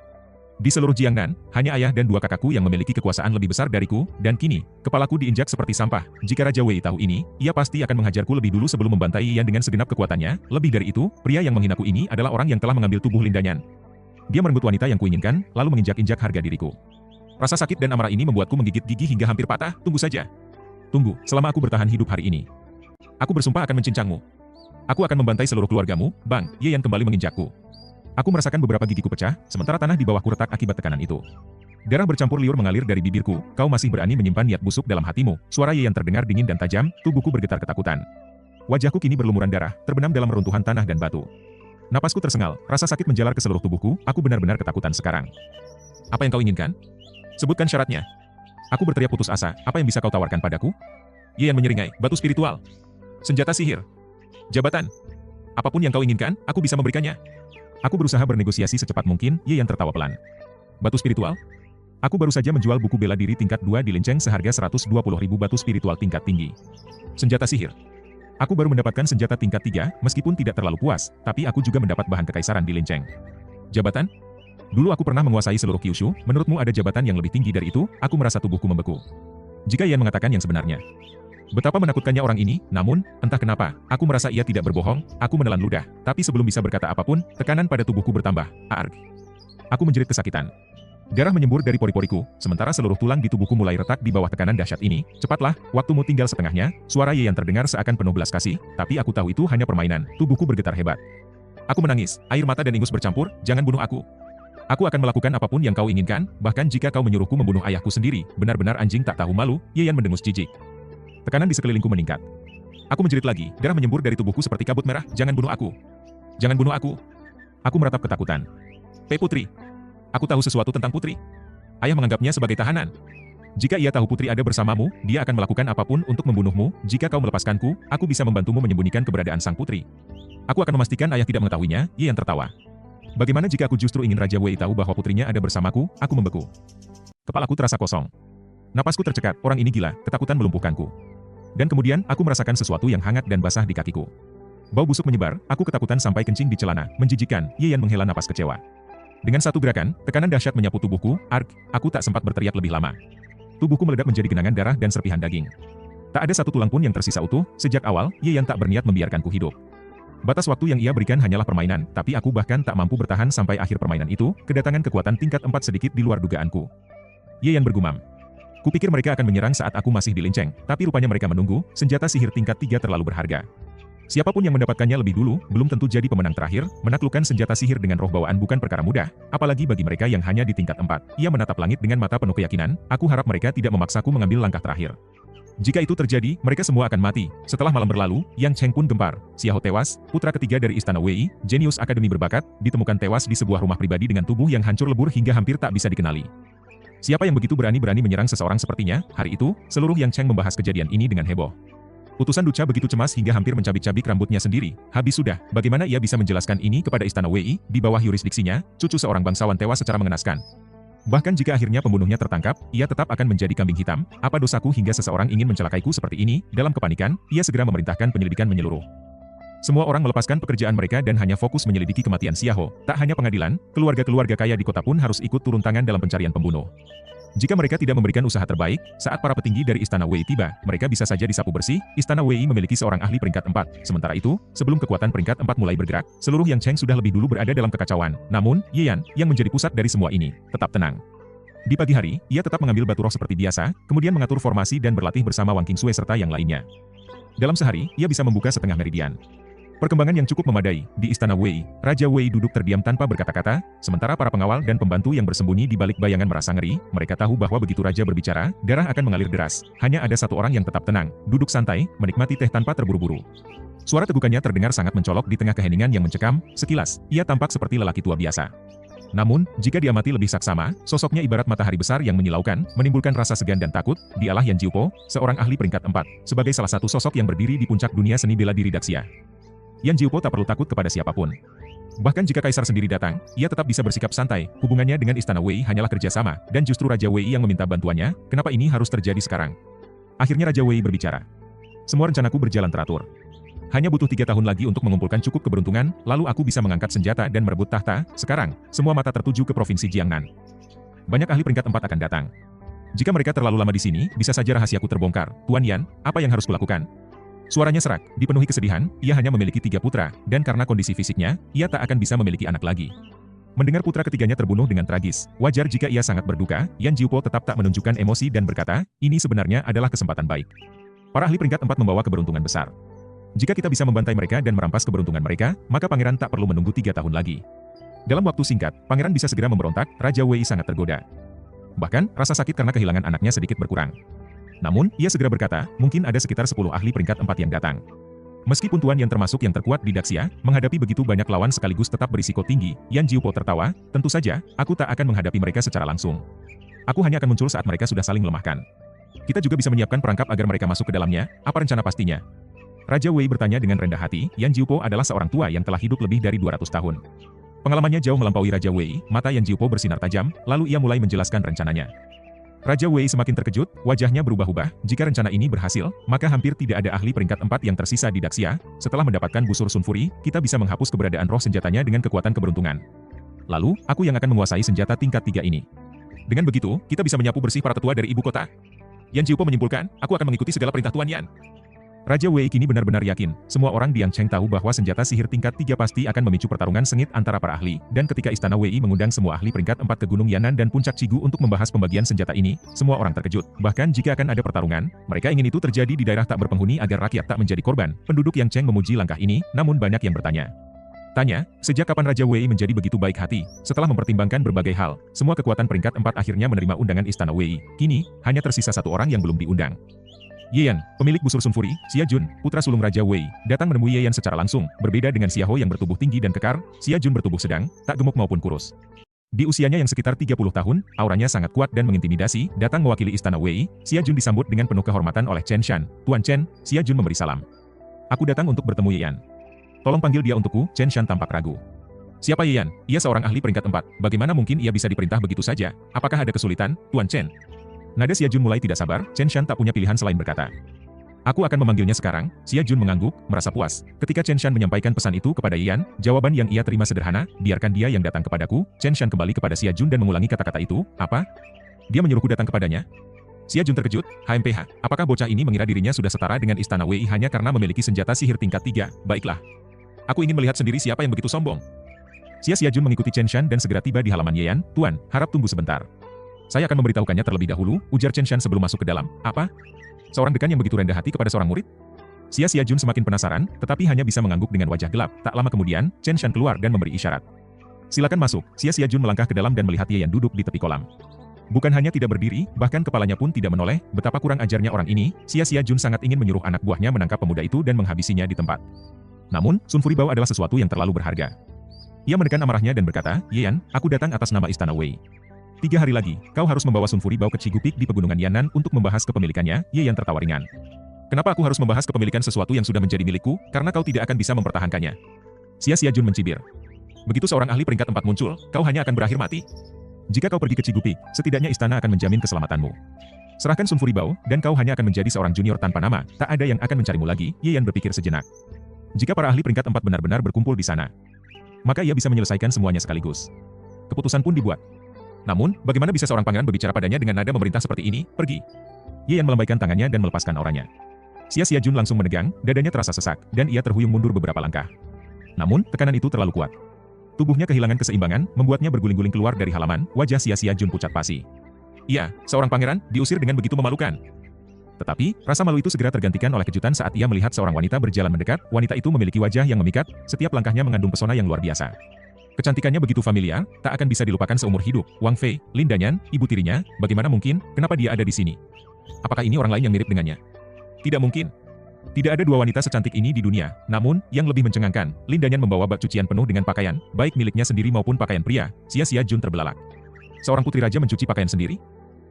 Di seluruh Jiangnan, hanya ayah dan 2 kakakku yang memiliki kekuasaan lebih besar dariku, dan kini, kepalaku diinjak seperti sampah. Jika Raja Wei tahu ini, ia pasti akan menghajarku lebih dulu sebelum membantai Yan dengan segenap kekuatannya. Lebih dari itu, pria yang menghinaku ini adalah orang yang telah mengambil tubuh Lin Danyan. Dia merenggut wanita yang kuinginkan, lalu menginjak-injak harga diriku. Rasa sakit dan amarah ini membuatku menggigit gigi hingga hampir patah. Tunggu saja. Tunggu, selama aku bertahan hidup hari ini. Aku bersumpah akan mencincangmu. Aku akan membantai seluruh keluargamu, Bang. Ye Yan kembali menginjakku. Aku merasakan beberapa gigiku pecah, sementara tanah di bawahku retak akibat tekanan itu. Darah bercampur liur mengalir dari bibirku. Kau masih berani menyimpan niat busuk dalam hatimu. Suara Ye Yan terdengar dingin dan tajam, tubuhku bergetar ketakutan. Wajahku kini berlumuran darah, terbenam dalam reruntuhan tanah dan batu. Napasku tersengal, rasa sakit menjalar ke seluruh tubuhku. Aku benar-benar ketakutan sekarang. Apa yang kau inginkan? Sebutkan syaratnya. Aku berteriak putus asa. Apa yang bisa kau tawarkan padaku? Ye Yan menyeringai. Batu spiritual, senjata sihir, jabatan. Apapun yang kau inginkan, aku bisa memberikannya. Aku berusaha bernegosiasi secepat mungkin. Ye Yan tertawa pelan. Batu spiritual? Aku baru saja menjual buku bela diri tingkat 2 di Linceng seharga 120.000 batu spiritual tingkat tinggi. Senjata sihir? Aku baru mendapatkan senjata tingkat 3, meskipun tidak terlalu puas, tapi aku juga mendapat bahan kekaisaran di Linceng. Jabatan? Dulu aku pernah menguasai seluruh Kyushu, menurutmu ada jabatan yang lebih tinggi dari itu? Aku merasa tubuhku membeku. Jika Yan mengatakan yang sebenarnya. Betapa menakutkannya orang ini, namun, entah kenapa, aku merasa ia tidak berbohong, aku menelan ludah, tapi sebelum bisa berkata apapun, tekanan pada tubuhku bertambah. Arg. Aku menjerit kesakitan. Darah menyembur dari pori-poriku, sementara seluruh tulang di tubuhku mulai retak di bawah tekanan dahsyat ini. Cepatlah, waktumu tinggal setengahnya. Suara Yan terdengar seakan penuh belas kasih, tapi aku tahu itu hanya permainan. Tubuhku bergetar hebat. Aku menangis, air mata dan ingus bercampur. Jangan bunuh aku. Aku akan melakukan apapun yang kau inginkan, bahkan jika kau menyuruhku membunuh ayahku sendiri. Benar-benar anjing tak tahu malu. Yan mendengus jijik. Tekanan di sekelilingku meningkat. Aku menjerit lagi, darah menyembur dari tubuhku seperti kabut merah. Jangan bunuh aku. Jangan bunuh aku. Aku meratap ketakutan. Putri. Aku tahu sesuatu tentang Putri. Ayah menganggapnya sebagai tahanan. Jika ia tahu Putri ada bersamamu, dia akan melakukan apapun untuk membunuhmu. Jika kau melepaskanku, aku bisa membantumu menyembunyikan keberadaan sang putri. Aku akan memastikan ayah tidak mengetahuinya. Yan tertawa. Bagaimana jika aku justru ingin Raja Wei tahu bahwa putrinya ada bersamaku? Aku membeku. Kepalaku terasa kosong. Napasku tercekat, orang ini gila, ketakutan melumpuhkanku. Dan kemudian, aku merasakan sesuatu yang hangat dan basah di kakiku. Bau busuk menyebar, aku ketakutan sampai kencing di celana, menjijikkan. Yan menghela napas kecewa. Dengan satu gerakan, tekanan dahsyat menyapu tubuhku. Arg, aku tak sempat berteriak lebih lama. Tubuhku meledak menjadi genangan darah dan serpihan daging. Tak ada satu tulang pun yang tersisa utuh. Sejak awal, Yan tak berniat membiarkanku hidup. Batas waktu yang ia berikan hanyalah permainan, tapi aku bahkan tak mampu bertahan sampai akhir permainan itu. Kedatangan kekuatan tingkat 4 sedikit di luar dugaanku. Yan bergumam. Kupikir mereka akan menyerang saat aku masih dilinceng, tapi rupanya mereka menunggu. Senjata sihir tingkat 3 terlalu berharga. Siapapun yang mendapatkannya lebih dulu, belum tentu jadi pemenang terakhir. Menaklukkan senjata sihir dengan roh bawaan bukan perkara mudah, apalagi bagi mereka yang hanya di tingkat 4. Ia menatap langit dengan mata penuh keyakinan. Aku harap mereka tidak memaksaku mengambil langkah terakhir. Jika itu terjadi, mereka semua akan mati. Setelah malam berlalu, Yang Cheng pun gempar. Xiahou tewas, putra ketiga dari Istana Wei, jenius akademi berbakat, ditemukan tewas di sebuah rumah pribadi dengan tubuh yang hancur lebur hingga hampir tak bisa dikenali. Siapa yang begitu berani-berani menyerang seseorang sepertinya? Hari itu, seluruh Yang Cheng membahas kejadian ini dengan heboh. Utusan Duca begitu cemas hingga hampir mencabik-cabik rambutnya sendiri. Habis sudah, bagaimana ia bisa menjelaskan ini kepada Istana Wei, di bawah yurisdiksinya, cucu seorang bangsawan tewas secara mengenaskan. Bahkan jika akhirnya pembunuhnya tertangkap, ia tetap akan menjadi kambing hitam. Apa dosaku hingga seseorang ingin mencelakaiku seperti ini? Dalam kepanikan, ia segera memerintahkan penyelidikan menyeluruh. Semua orang melepaskan pekerjaan mereka dan hanya fokus menyelidiki kematian Xiahou. Tak hanya pengadilan, keluarga-keluarga kaya di kota pun harus ikut turun tangan dalam pencarian pembunuh. Jika mereka tidak memberikan usaha terbaik, saat para petinggi dari Istana Wei tiba, mereka bisa saja disapu bersih. Istana Wei memiliki seorang ahli peringkat 4. Sementara itu, sebelum kekuatan peringkat 4 mulai bergerak, seluruh Yang Cheng sudah lebih dulu berada dalam kekacauan. Namun, Yan, yang menjadi pusat dari semua ini, tetap tenang. Di pagi hari, ia tetap mengambil batu roh seperti biasa, kemudian mengatur formasi dan berlatih bersama Wang Qingsui serta yang lainnya. Dalam sehari, ia bisa membuka setengah meridian. Perkembangan yang cukup memadai. Di Istana Wei, Raja Wei duduk terdiam tanpa berkata-kata, sementara para pengawal dan pembantu yang bersembunyi di balik bayangan merasa ngeri. Mereka tahu bahwa begitu Raja berbicara, darah akan mengalir deras. Hanya ada satu orang yang tetap tenang, duduk santai, menikmati teh tanpa terburu-buru. Suara tegukannya terdengar sangat mencolok di tengah keheningan yang mencekam. Sekilas, ia tampak seperti lelaki tua biasa. Namun, jika diamati lebih saksama, sosoknya ibarat matahari besar yang menyilaukan, menimbulkan rasa segan dan takut. Dialah Yan Jiupo, seorang ahli peringkat 4, sebagai salah satu sosok yang berdiri di puncak dunia seni bela diri Daxia. Yan Jiupo tak perlu takut kepada siapapun. Bahkan jika kaisar sendiri datang, ia tetap bisa bersikap santai. Hubungannya dengan Istana Wei hanyalah kerjasama, dan justru Raja Wei yang meminta bantuannya. Kenapa ini harus terjadi sekarang? Akhirnya Raja Wei berbicara. Semua rencanaku berjalan teratur. Hanya butuh 3 tahun lagi untuk mengumpulkan cukup keberuntungan, lalu aku bisa mengangkat senjata dan merebut tahta. Sekarang, semua mata tertuju ke provinsi Jiangnan. Banyak ahli peringkat 4 akan datang. Jika mereka terlalu lama di sini, bisa saja rahasiaku terbongkar. Tuan Yan, apa yang harus kulakukan? Suaranya serak, dipenuhi kesedihan. Ia hanya memiliki 3 putra, dan karena kondisi fisiknya, ia tak akan bisa memiliki anak lagi. Mendengar putra ketiganya terbunuh dengan tragis, wajar jika ia sangat berduka. Yan Jiupo tetap tak menunjukkan emosi dan berkata, ini sebenarnya adalah kesempatan baik. Para ahli peringkat 4 membawa keberuntungan besar. Jika kita bisa membantai mereka dan merampas keberuntungan mereka, maka pangeran tak perlu menunggu 3 tahun lagi. Dalam waktu singkat, pangeran bisa segera memberontak. Raja Wei sangat tergoda. Bahkan, rasa sakit karena kehilangan anaknya sedikit berkurang. Namun, ia segera berkata, mungkin ada sekitar 10 ahli peringkat 4 yang datang. Meskipun Tuan yang termasuk yang terkuat di Daxia, menghadapi begitu banyak lawan sekaligus tetap berisiko tinggi. Yan Jiupo tertawa, tentu saja, aku tak akan menghadapi mereka secara langsung. Aku hanya akan muncul saat mereka sudah saling melemahkan. Kita juga bisa menyiapkan perangkap agar mereka masuk ke dalamnya. Apa rencana pastinya? Raja Wei bertanya dengan rendah hati. Yan Jiupo adalah seorang tua yang telah hidup lebih dari 200 tahun. Pengalamannya jauh melampaui Raja Wei. Mata Yan Jiupo bersinar tajam, lalu ia mulai menjelaskan rencananya. Raja Wei semakin terkejut, wajahnya berubah-ubah. Jika rencana ini berhasil, maka hampir tidak ada ahli peringkat 4 yang tersisa di Daxia. Setelah mendapatkan busur Sun Fury, kita bisa menghapus keberadaan roh senjatanya dengan kekuatan keberuntungan. Lalu, aku yang akan menguasai senjata tingkat 3 ini. Dengan begitu, kita bisa menyapu bersih para tetua dari ibu kota. Yan Jiupo menyimpulkan, aku akan mengikuti segala perintah Tuan Yan. Raja Wei kini benar-benar yakin, semua orang di Yangcheng tahu bahwa senjata sihir tingkat 3 pasti akan memicu pertarungan sengit antara para ahli, dan ketika Istana Wei mengundang semua ahli peringkat 4 ke Gunung Yan'an dan Puncak Cigu untuk membahas pembagian senjata ini, semua orang terkejut. Bahkan jika akan ada pertarungan, mereka ingin itu terjadi di daerah tak berpenghuni agar rakyat tak menjadi korban. Penduduk Yangcheng memuji langkah ini, namun banyak yang bertanya. Sejak kapan Raja Wei menjadi begitu baik hati? Setelah mempertimbangkan berbagai hal, semua kekuatan peringkat 4 akhirnya menerima undangan Istana Wei. Kini, hanya tersisa satu orang yang belum diundang. Ye Yan, pemilik busur Sun Fury, Xia Jun, putra sulung Raja Wei, datang menemui Ye Yan secara langsung. Berbeda dengan Xia Ho yang bertubuh tinggi dan kekar, Xia Jun bertubuh sedang, tak gemuk maupun kurus. Di usianya yang sekitar 30 tahun, auranya sangat kuat dan mengintimidasi. Datang mewakili Istana Wei, Xia Jun disambut dengan penuh kehormatan oleh Chen Shan. Tuan Chen, Xia Jun memberi salam. Aku datang untuk bertemu Ye Yan. Tolong panggil dia untukku. Chen Shan tampak ragu. Siapa Ye Yan? Ia seorang ahli peringkat 4. Bagaimana mungkin ia bisa diperintah begitu saja? Apakah ada kesulitan, Tuan Chen? Nada Xia Jun mulai tidak sabar. Chen Shan tak punya pilihan selain berkata. Aku akan memanggilnya sekarang. Xia Jun mengangguk, merasa puas. Ketika Chen Shan menyampaikan pesan itu kepada Ye Yan, jawaban yang ia terima sederhana, biarkan dia yang datang kepadaku. Chen Shan kembali kepada Xia Jun dan mengulangi kata-kata itu. Apa? Dia menyuruhku datang kepadanya? Xia Jun terkejut. HMPH, apakah bocah ini mengira dirinya sudah setara dengan Istana Wei hanya karena memiliki senjata sihir tingkat 3? Baiklah. Aku ingin melihat sendiri siapa yang begitu sombong. Xia Jun mengikuti Chen Shan dan segera tiba di halaman Ye Yan. Tuan, harap tunggu sebentar. Saya akan memberitahukannya terlebih dahulu, ujar Chen Shan sebelum masuk ke dalam. Apa? Seorang dekan yang begitu rendah hati kepada seorang murid? Xia Jun semakin penasaran, tetapi hanya bisa mengangguk dengan wajah gelap. Tak lama kemudian, Chen Shan keluar dan memberi isyarat. Silakan masuk. Xia Jun melangkah ke dalam dan melihat Ye Yan duduk di tepi kolam. Bukan hanya tidak berdiri, bahkan kepalanya pun tidak menoleh. Betapa kurang ajarnya orang ini. Xia Jun sangat ingin menyuruh anak buahnya menangkap pemuda itu dan menghabisinya di tempat. Namun, Sun Fury Bao adalah sesuatu yang terlalu berharga. Ia menekan amarahnya dan berkata, Ye Yan, aku datang atas nama Istana Wei. 3 hari lagi, kau harus membawa Sun Fury Bao ke Cigu Peak di pegunungan Yan'an untuk membahas kepemilikannya. Ye Yan tertawa ringan. Kenapa aku harus membahas kepemilikan sesuatu yang sudah menjadi milikku? Karena kau tidak akan bisa mempertahankannya. Xia Jun mencibir. Begitu seorang ahli peringkat 4 muncul, kau hanya akan berakhir mati. Jika kau pergi ke Cigu Peak, setidaknya istana akan menjamin keselamatanmu. Serahkan Sun Fury Bao, dan kau hanya akan menjadi seorang junior tanpa nama. Tak ada yang akan mencarimu lagi. Ye Yan berpikir sejenak. Jika para ahli peringkat 4 benar-benar berkumpul di sana, maka ia bisa menyelesaikan semuanya sekaligus. Keputusan pun dibuat. Namun, bagaimana bisa seorang pangeran berbicara padanya dengan nada memerintah seperti ini? Pergi. Ye Yan melambaikan tangannya dan melepaskan auranya. Xia Jun langsung menegang, dadanya terasa sesak, dan ia terhuyung mundur beberapa langkah. Namun, tekanan itu terlalu kuat. Tubuhnya kehilangan keseimbangan, membuatnya berguling-guling keluar dari halaman. Wajah Xia Jun pucat pasi. Iya, seorang pangeran, diusir dengan begitu memalukan. Tetapi, rasa malu itu segera tergantikan oleh kejutan saat ia melihat seorang wanita berjalan mendekat. Wanita itu memiliki wajah yang memikat, setiap langkahnya mengandung pesona yang luar biasa. Kecantikannya begitu familiar, tak akan bisa dilupakan seumur hidup. Wang Fei, Lin Danyan, ibu tirinya, bagaimana mungkin, kenapa dia ada di sini? Apakah ini orang lain yang mirip dengannya? Tidak mungkin. Tidak ada 2 wanita secantik ini di dunia. Namun, yang lebih mencengangkan, Lin Danyan membawa bak cucian penuh dengan pakaian, baik miliknya sendiri maupun pakaian pria. Xia Jun terbelalak. Seorang putri raja mencuci pakaian sendiri?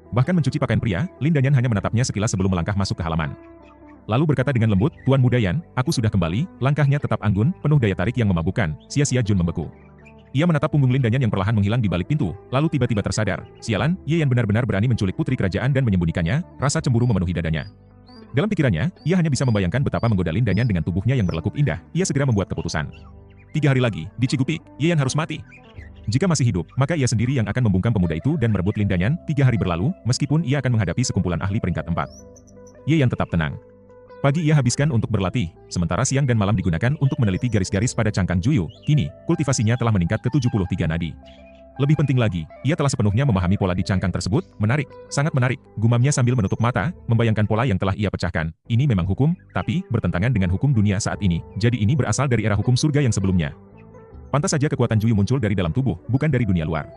Bahkan mencuci pakaian pria, Lin Danyan hanya menatapnya sekilas sebelum melangkah masuk ke halaman. Lalu berkata dengan lembut, Tuan Muda Yan, aku sudah kembali. Langkahnya tetap anggun, penuh daya tarik yang memabukkan. Xia Jun membeku. Ia menatap punggung Lin Danyan yang perlahan menghilang di balik pintu, lalu tiba-tiba tersadar. Sialan, Ye Yan benar-benar berani menculik putri kerajaan dan menyembunyikannya. Rasa cemburu memenuhi dadanya. Dalam pikirannya, ia hanya bisa membayangkan betapa menggoda Lin Danyan dengan tubuhnya yang berlekup indah. Ia segera membuat keputusan. 3 hari lagi, di Cigu Peak, Ye Yan harus mati. Jika masih hidup, maka ia sendiri yang akan membungkam pemuda itu dan merebut Lin Danyan. 3 hari berlalu, meskipun ia akan menghadapi sekumpulan ahli peringkat 4. Ye Yan tetap tenang. Pagi ia habiskan untuk berlatih, sementara siang dan malam digunakan untuk meneliti garis-garis pada cangkang Juyu. Kini, kultivasinya telah meningkat ke 73 nadi. Lebih penting lagi, ia telah sepenuhnya memahami pola di cangkang tersebut. Menarik, sangat menarik, gumamnya sambil menutup mata, membayangkan pola yang telah ia pecahkan. Ini memang hukum, tapi bertentangan dengan hukum dunia saat ini. Jadi ini berasal dari era hukum surga yang sebelumnya. Pantas saja kekuatan Juyu muncul dari dalam tubuh, bukan dari dunia luar.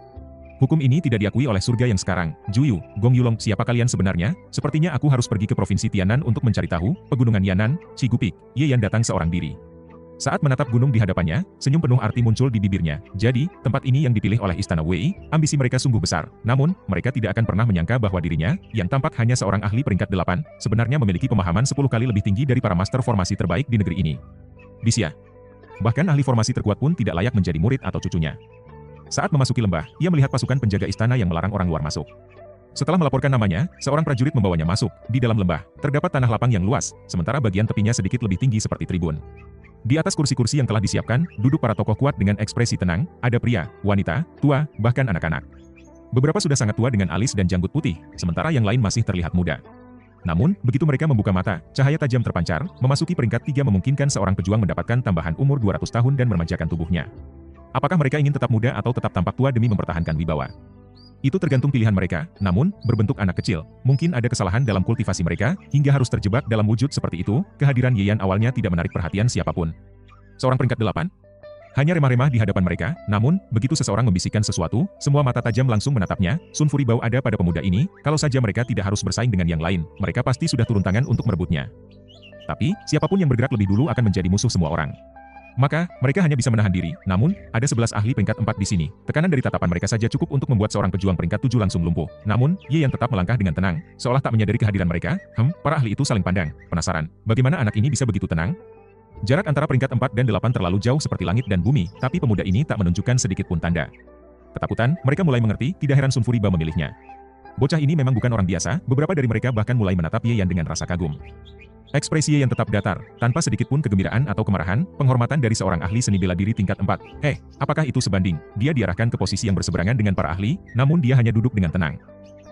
Hukum ini tidak diakui oleh surga yang sekarang. Juyu, Gong Yulong, siapa kalian sebenarnya? Sepertinya aku harus pergi ke Provinsi Tianan untuk mencari tahu. Pegunungan Yan'an, Cigu Peak. Ye Yan datang seorang diri. Saat menatap gunung di hadapannya, senyum penuh arti muncul di bibirnya. Jadi, tempat ini yang dipilih oleh Istana Wei, ambisi mereka sungguh besar. Namun, mereka tidak akan pernah menyangka bahwa dirinya, yang tampak hanya seorang ahli peringkat 8, sebenarnya memiliki pemahaman 10 kali lebih tinggi dari para master formasi terbaik di negeri ini. Bisia. Bahkan ahli formasi terkuat pun tidak layak menjadi murid atau cucunya. Saat memasuki lembah, ia melihat pasukan penjaga istana yang melarang orang luar masuk. Setelah melaporkan namanya, seorang prajurit membawanya masuk. Di dalam lembah, terdapat tanah lapang yang luas, sementara bagian tepinya sedikit lebih tinggi seperti tribun. Di atas kursi-kursi yang telah disiapkan, duduk para tokoh kuat dengan ekspresi tenang, ada pria, wanita, tua, bahkan anak-anak. Beberapa sudah sangat tua dengan alis dan janggut putih, sementara yang lain masih terlihat muda. Namun, begitu mereka membuka mata, cahaya tajam terpancar, memasuki peringkat 3 memungkinkan seorang pejuang mendapatkan tambahan umur 200 tahun dan meremajakan tubuhnya. Apakah mereka ingin tetap muda atau tetap tampak tua demi mempertahankan wibawa? Itu tergantung pilihan mereka, namun, berbentuk anak kecil. Mungkin ada kesalahan dalam kultivasi mereka, hingga harus terjebak dalam wujud seperti itu. Kehadiran Ye Yan awalnya tidak menarik perhatian siapapun. Seorang peringkat 8? Hanya remah-remah di hadapan mereka, namun, begitu seseorang membisikkan sesuatu, semua mata tajam langsung menatapnya. Sun Furibao ada pada pemuda ini, kalau saja mereka tidak harus bersaing dengan yang lain, mereka pasti sudah turun tangan untuk merebutnya. Tapi, siapapun yang bergerak lebih dulu akan menjadi musuh semua orang. Maka, mereka hanya bisa menahan diri. Namun, ada 11 ahli peringkat 4 di sini. Tekanan dari tatapan mereka saja cukup untuk membuat seorang pejuang peringkat 7 langsung lumpuh. Namun, Ye Yan tetap melangkah dengan tenang, seolah tak menyadari kehadiran mereka. Para ahli itu saling pandang, penasaran. Bagaimana anak ini bisa begitu tenang? Jarak antara peringkat 4 dan 8 terlalu jauh seperti langit dan bumi, tapi pemuda ini tak menunjukkan sedikit pun tanda ketakutan. Mereka mulai mengerti, tidak heran Sun Furibao memilihnya. Bocah ini memang bukan orang biasa, beberapa dari mereka bahkan mulai menatap Ye Yan dengan rasa kagum. Ekspresi Ye Yan tetap datar, tanpa sedikit pun kegembiraan atau kemarahan. Penghormatan dari seorang ahli seni bela diri tingkat 4. Apakah itu sebanding? Dia diarahkan ke posisi yang berseberangan dengan para ahli, namun dia hanya duduk dengan tenang.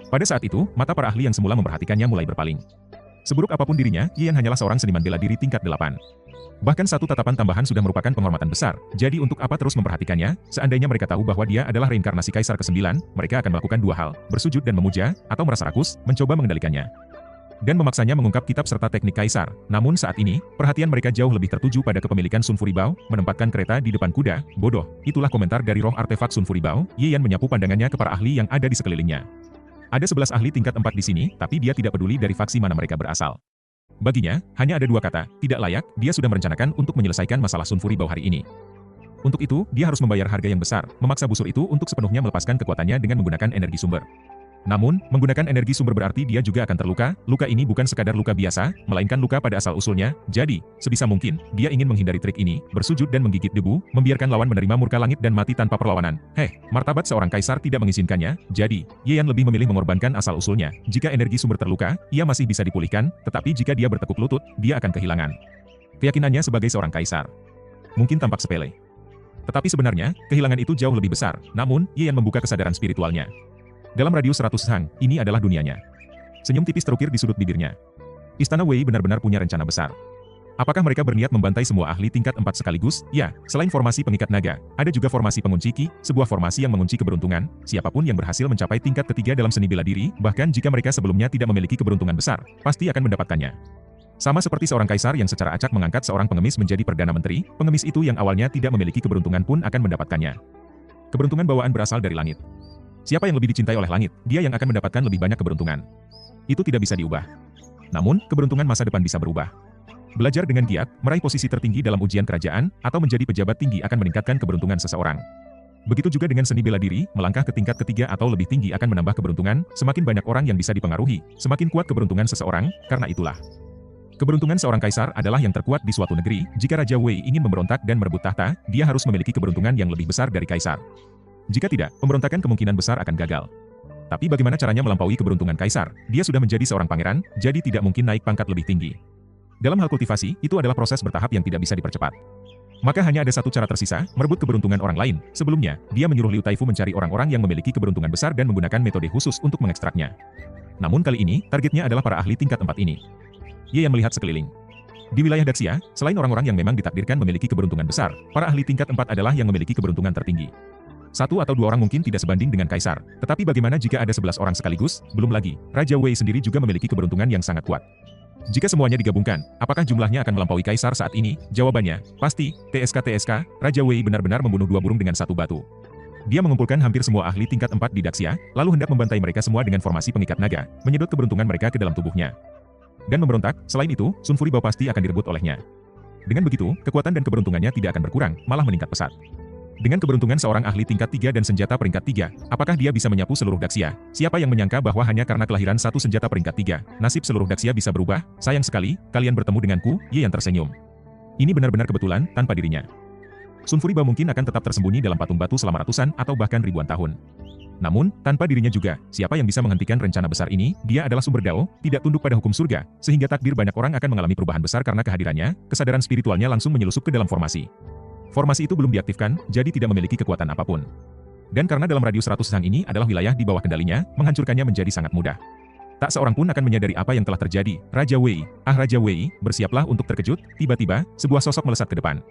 Pada saat itu, mata para ahli yang semula memperhatikannya mulai berpaling. Seburuk apapun dirinya, Ye Yan hanyalah seorang seniman bela diri tingkat 8. Bahkan satu tatapan tambahan sudah merupakan penghormatan besar, jadi untuk apa terus memperhatikannya? Seandainya mereka tahu bahwa dia adalah reinkarnasi Kaisar ke-9, mereka akan melakukan dua hal, bersujud dan memuja, atau merasa rakus, mencoba mengendalikannya. Dan memaksanya mengungkap kitab serta teknik Kaisar. Namun saat ini, perhatian mereka jauh lebih tertuju pada kepemilikan Sun Furibao, menempatkan kereta di depan kuda. Bodoh, itulah komentar dari roh artefak Sun Furibao. Ye Yan menyapu pandangannya ke para ahli yang ada di sekelilingnya. Ada 11 ahli tingkat 4 di sini, tapi dia tidak peduli dari faksi mana mereka berasal. Baginya, hanya ada dua kata, tidak layak. Dia sudah merencanakan untuk menyelesaikan masalah Sun Furibao hari ini. Untuk itu, dia harus membayar harga yang besar, memaksa busur itu untuk sepenuhnya melepaskan kekuatannya dengan menggunakan energi sumber. Namun, menggunakan energi sumber berarti dia juga akan terluka. Luka ini bukan sekadar luka biasa, melainkan luka pada asal usulnya. Jadi, sebisa mungkin, dia ingin menghindari trik ini, bersujud dan menggigit debu, membiarkan lawan menerima murka langit dan mati tanpa perlawanan. Martabat seorang kaisar tidak mengizinkannya, jadi, Ye Yan lebih memilih mengorbankan asal usulnya. Jika energi sumber terluka, ia masih bisa dipulihkan, tetapi jika dia bertekuk lutut, dia akan kehilangan keyakinannya sebagai seorang kaisar. Mungkin tampak sepele, tetapi sebenarnya, kehilangan itu jauh lebih besar. Namun, Ye Yan membuka kesadaran spiritualnya. Dalam radius 100 hang, ini adalah dunianya. Senyum tipis terukir di sudut bibirnya. Istana Wei benar-benar punya rencana besar. Apakah mereka berniat membantai semua ahli tingkat 4 sekaligus? Ya, selain formasi pengikat naga, ada juga formasi pengunci Qi, sebuah formasi yang mengunci keberuntungan. Siapapun yang berhasil mencapai tingkat ketiga dalam seni bela diri, bahkan jika mereka sebelumnya tidak memiliki keberuntungan besar, pasti akan mendapatkannya. Sama seperti seorang kaisar yang secara acak mengangkat seorang pengemis menjadi perdana menteri, pengemis itu yang awalnya tidak memiliki keberuntungan pun akan mendapatkannya. Keberuntungan bawaan berasal dari langit. Siapa yang lebih dicintai oleh langit, dia yang akan mendapatkan lebih banyak keberuntungan. Itu tidak bisa diubah. Namun, keberuntungan masa depan bisa berubah. Belajar dengan giat, meraih posisi tertinggi dalam ujian kerajaan, atau menjadi pejabat tinggi akan meningkatkan keberuntungan seseorang. Begitu juga dengan seni bela diri, melangkah ke tingkat ketiga atau lebih tinggi akan menambah keberuntungan. Semakin banyak orang yang bisa dipengaruhi, semakin kuat keberuntungan seseorang. Karena itulah, keberuntungan seorang kaisar adalah yang terkuat di suatu negeri. Jika Raja Wei ingin memberontak dan merebut tahta, dia harus memiliki keberuntungan yang lebih besar dari kaisar. Jika tidak, pemberontakan kemungkinan besar akan gagal. Tapi bagaimana caranya melampaui keberuntungan kaisar? Dia sudah menjadi seorang pangeran, jadi tidak mungkin naik pangkat lebih tinggi. Dalam hal kultivasi, itu adalah proses bertahap yang tidak bisa dipercepat. Maka hanya ada satu cara tersisa, merebut keberuntungan orang lain. Sebelumnya, dia menyuruh Liu Taifu mencari orang-orang yang memiliki keberuntungan besar dan menggunakan metode khusus untuk mengekstraknya. Namun kali ini, targetnya adalah para ahli tingkat 4 ini. Ye Yan melihat sekeliling. Di wilayah Daxia, selain orang-orang yang memang ditakdirkan memiliki keberuntungan besar, para ahli tingkat 4 adalah yang memiliki keberuntungan tertinggi. Satu atau dua orang mungkin tidak sebanding dengan kaisar, tetapi bagaimana jika ada 11 orang sekaligus? Belum lagi, Raja Wei sendiri juga memiliki keberuntungan yang sangat kuat. Jika semuanya digabungkan, apakah jumlahnya akan melampaui kaisar saat ini? Jawabannya, pasti. TSK, Raja Wei benar-benar membunuh dua burung dengan satu batu. Dia mengumpulkan hampir semua ahli tingkat 4 di Daxia, lalu hendak membantai mereka semua dengan formasi pengikat naga, menyedot keberuntungan mereka ke dalam tubuhnya. Dan memberontak, selain itu, Sun Furibao pasti akan direbut olehnya. Dengan begitu, kekuatan dan keberuntungannya tidak akan berkurang, malah meningkat pesat. Dengan keberuntungan seorang ahli tingkat 3 dan senjata peringkat 3, apakah dia bisa menyapu seluruh Daxia? Siapa yang menyangka bahwa hanya karena kelahiran satu senjata peringkat 3, nasib seluruh Daxia bisa berubah? Sayang sekali, kalian bertemu denganku. Ye Yan tersenyum. Ini benar-benar kebetulan, tanpa dirinya. Sun Furibao mungkin akan tetap tersembunyi dalam patung batu selama ratusan atau bahkan ribuan tahun. Namun, tanpa dirinya juga, siapa yang bisa menghentikan rencana besar ini? Dia adalah sumber Dao, tidak tunduk pada hukum surga, sehingga takdir banyak orang akan mengalami perubahan besar karena kehadirannya. Kesadaran spiritualnya langsung menyelusup ke dalam formasi. Formasi itu belum diaktifkan, jadi tidak memiliki kekuatan apapun. Dan karena dalam radius 100 sang ini adalah wilayah di bawah kendalinya, menghancurkannya menjadi sangat mudah. Tak seorang pun akan menyadari apa yang telah terjadi. Raja Wei, Raja Wei, bersiaplah untuk terkejut. Tiba-tiba, sebuah sosok melesat ke depan.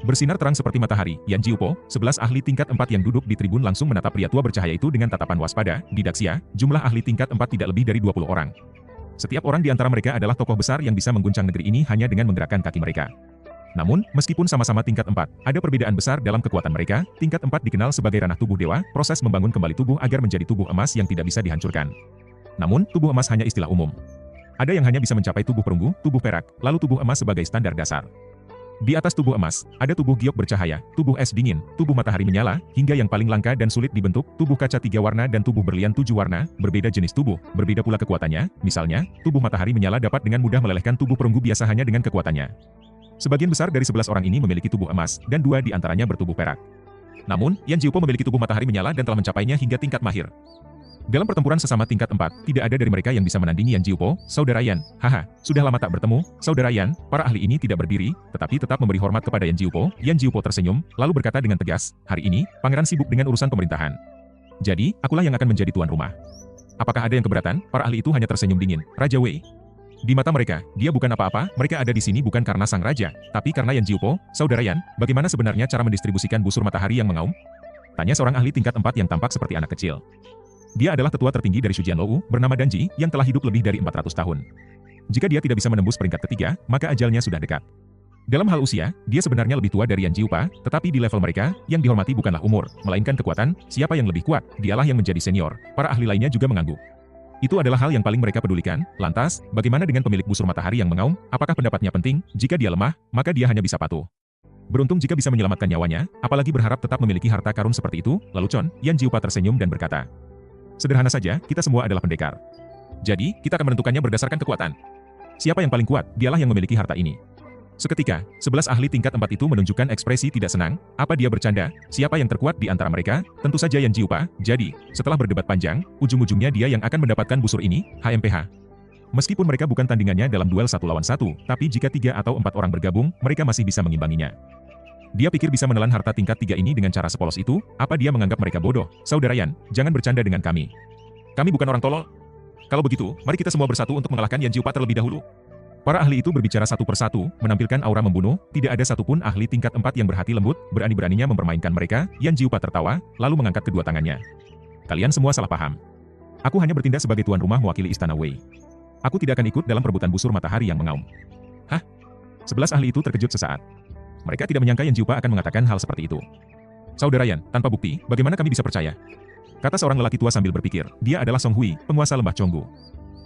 Bersinar terang seperti matahari, Yan Jiupo, 11 ahli tingkat 4 yang duduk di tribun langsung menatap pria tua bercahaya itu dengan tatapan waspada. Di Daxia, jumlah ahli tingkat 4 tidak lebih dari 20 orang. Setiap orang di antara mereka adalah tokoh besar yang bisa mengguncang negeri ini hanya dengan menggerakkan kaki mereka. Namun, meskipun sama-sama tingkat 4, ada perbedaan besar dalam kekuatan mereka. Tingkat 4 dikenal sebagai ranah tubuh dewa, proses membangun kembali tubuh agar menjadi tubuh emas yang tidak bisa dihancurkan. Namun, tubuh emas hanya istilah umum. Ada yang hanya bisa mencapai tubuh perunggu, tubuh perak, lalu tubuh emas sebagai standar dasar. Di atas tubuh emas, ada tubuh giok bercahaya, tubuh es dingin, tubuh matahari menyala, hingga yang paling langka dan sulit dibentuk, tubuh kaca 3 warna dan tubuh berlian 7 warna, berbeda jenis tubuh, berbeda pula kekuatannya. Misalnya, tubuh matahari menyala dapat dengan mudah melelehkan tubuh perunggu biasa hanya dengan kekuatannya. Sebagian besar dari 11 orang ini memiliki tubuh emas, dan 2 di antaranya bertubuh perak. Namun, Yan Jiupo memiliki tubuh matahari menyala dan telah mencapainya hingga tingkat mahir. Dalam pertempuran sesama tingkat 4, tidak ada dari mereka yang bisa menandingi Yan Jiupo. Saudara Yan, haha, sudah lama tak bertemu. Saudara Yan, para ahli ini tidak berdiri, tetapi tetap memberi hormat kepada Yan Jiupo. Yan Jiupo tersenyum, lalu berkata dengan tegas, hari ini, pangeran sibuk dengan urusan pemerintahan. Jadi, akulah yang akan menjadi tuan rumah. Apakah ada yang keberatan? Para ahli itu hanya tersenyum dingin. Raja Wei. Di mata mereka, dia bukan apa-apa, mereka ada di sini bukan karena sang raja, tapi karena Yan Jiupo. Saudara Yan, bagaimana sebenarnya cara mendistribusikan busur matahari yang mengaum? Tanya seorang ahli tingkat 4 yang tampak seperti anak kecil. Dia adalah tetua tertinggi dari Shujian Lou, bernama Danji, yang telah hidup lebih dari 400 tahun. Jika dia tidak bisa menembus peringkat ketiga, maka ajalnya sudah dekat. Dalam hal usia, dia sebenarnya lebih tua dari Yan Jiupa, tetapi di level mereka, yang dihormati bukanlah umur, melainkan kekuatan. Siapa yang lebih kuat, dialah yang menjadi senior. Para ahli lainnya juga mengangguk. Itu adalah hal yang paling mereka pedulikan. Lantas, bagaimana dengan pemilik busur matahari yang mengaum? Apakah pendapatnya penting? Jika dia lemah, maka dia hanya bisa patuh. Beruntung jika bisa menyelamatkan nyawanya, apalagi berharap tetap memiliki harta karun seperti itu. Lalu Yan Jiupa tersenyum dan berkata, sederhana saja, kita semua adalah pendekar. Jadi, kita akan menentukannya berdasarkan kekuatan. Siapa yang paling kuat, dialah yang memiliki harta ini. Seketika, 11 ahli tingkat 4 itu menunjukkan ekspresi tidak senang. Apa dia bercanda? Siapa yang terkuat di antara mereka? Tentu saja Yan Jiupa. Jadi, setelah berdebat panjang, ujung-ujungnya dia yang akan mendapatkan busur ini, HMPH. Meskipun mereka bukan tandingannya dalam duel 1 lawan 1, tapi jika 3 atau 4 orang bergabung, mereka masih bisa mengimbanginya. Dia pikir bisa menelan harta tingkat 3 ini dengan cara sepolos itu. Apa dia menganggap mereka bodoh? Saudara Yan, jangan bercanda dengan kami. Kami bukan orang tolol. Kalau begitu, mari kita semua bersatu untuk mengalahkan Yan Jiupa terlebih dahulu. Para ahli itu berbicara satu persatu, menampilkan aura membunuh. Tidak ada satupun ahli tingkat 4 yang berhati lembut, berani-beraninya mempermainkan mereka. Yan Jiupa tertawa, lalu mengangkat kedua tangannya. Kalian semua salah paham. Aku hanya bertindak sebagai tuan rumah mewakili Istana Wei. Aku tidak akan ikut dalam perebutan busur matahari yang mengaum. Hah? 11 ahli itu terkejut sesaat. Mereka tidak menyangka Yan Jiupa akan mengatakan hal seperti itu. Saudara Yan, tanpa bukti, bagaimana kami bisa percaya? Kata seorang lelaki tua sambil berpikir. Dia adalah Song Hui, penguasa lembah Chonggu.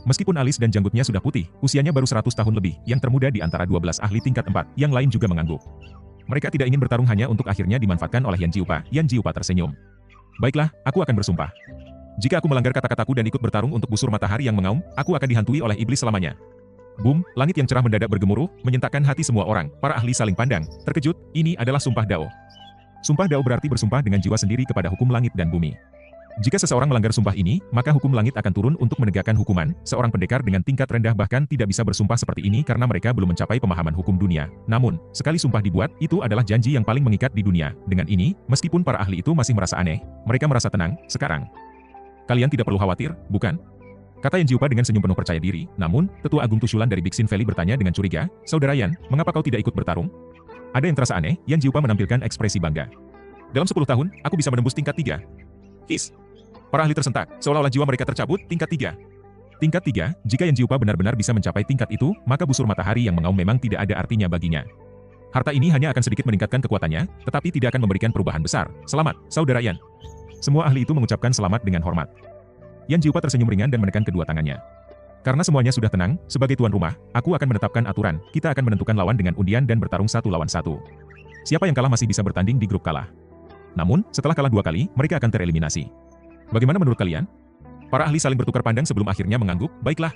Meskipun alis dan janggutnya sudah putih, usianya baru 100 tahun lebih, yang termuda di antara 12 ahli tingkat 4, yang lain juga mengangguk. Mereka tidak ingin bertarung hanya untuk akhirnya dimanfaatkan oleh Yan Jiupa. Yan Jiupa tersenyum. Baiklah, aku akan bersumpah. Jika aku melanggar kata-kataku dan ikut bertarung untuk busur matahari yang mengaum, aku akan dihantui oleh iblis selamanya. Boom, langit yang cerah mendadak bergemuruh, menyentakkan hati semua orang. Para ahli saling pandang, terkejut. Ini adalah sumpah Dao. Sumpah Dao berarti bersumpah dengan jiwa sendiri kepada hukum langit dan bumi. Jika seseorang melanggar sumpah ini, maka hukum langit akan turun untuk menegakkan hukuman. Seorang pendekar dengan tingkat rendah bahkan tidak bisa bersumpah seperti ini karena mereka belum mencapai pemahaman hukum dunia. Namun, sekali sumpah dibuat, itu adalah janji yang paling mengikat di dunia. Dengan ini, meskipun para ahli itu masih merasa aneh, mereka merasa tenang. Sekarang, kalian tidak perlu khawatir, bukan? Kata Yan Jiupa dengan senyum penuh percaya diri. Namun, Tetua Agung Tushulan dari Bixin Valley bertanya dengan curiga, Saudara Yan, mengapa kau tidak ikut bertarung? Ada yang terasa aneh. Yan Jiupa menampilkan ekspresi bangga. Dalam 10 tahun, aku bisa menembus tingkat 3. His. Para ahli tersentak, seolah-olah jiwa mereka tercabut. Tingkat 3. Tingkat 3, jika Yan Jiupa benar-benar bisa mencapai tingkat itu, maka busur matahari yang mengaum memang tidak ada artinya baginya. Harta ini hanya akan sedikit meningkatkan kekuatannya, tetapi tidak akan memberikan perubahan besar. Selamat, Saudara Yan. Semua ahli itu mengucapkan selamat dengan hormat. Yan Jiupa tersenyum ringan dan menekan kedua tangannya. Karena semuanya sudah tenang, sebagai tuan rumah, aku akan menetapkan aturan. Kita akan menentukan lawan dengan undian dan bertarung 1 lawan 1. Siapa yang kalah masih bisa bertanding di grup kalah. Namun, setelah kalah 2 kali, mereka akan tereliminasi. Bagaimana menurut kalian? Para ahli saling bertukar pandang sebelum akhirnya mengangguk. Baiklah.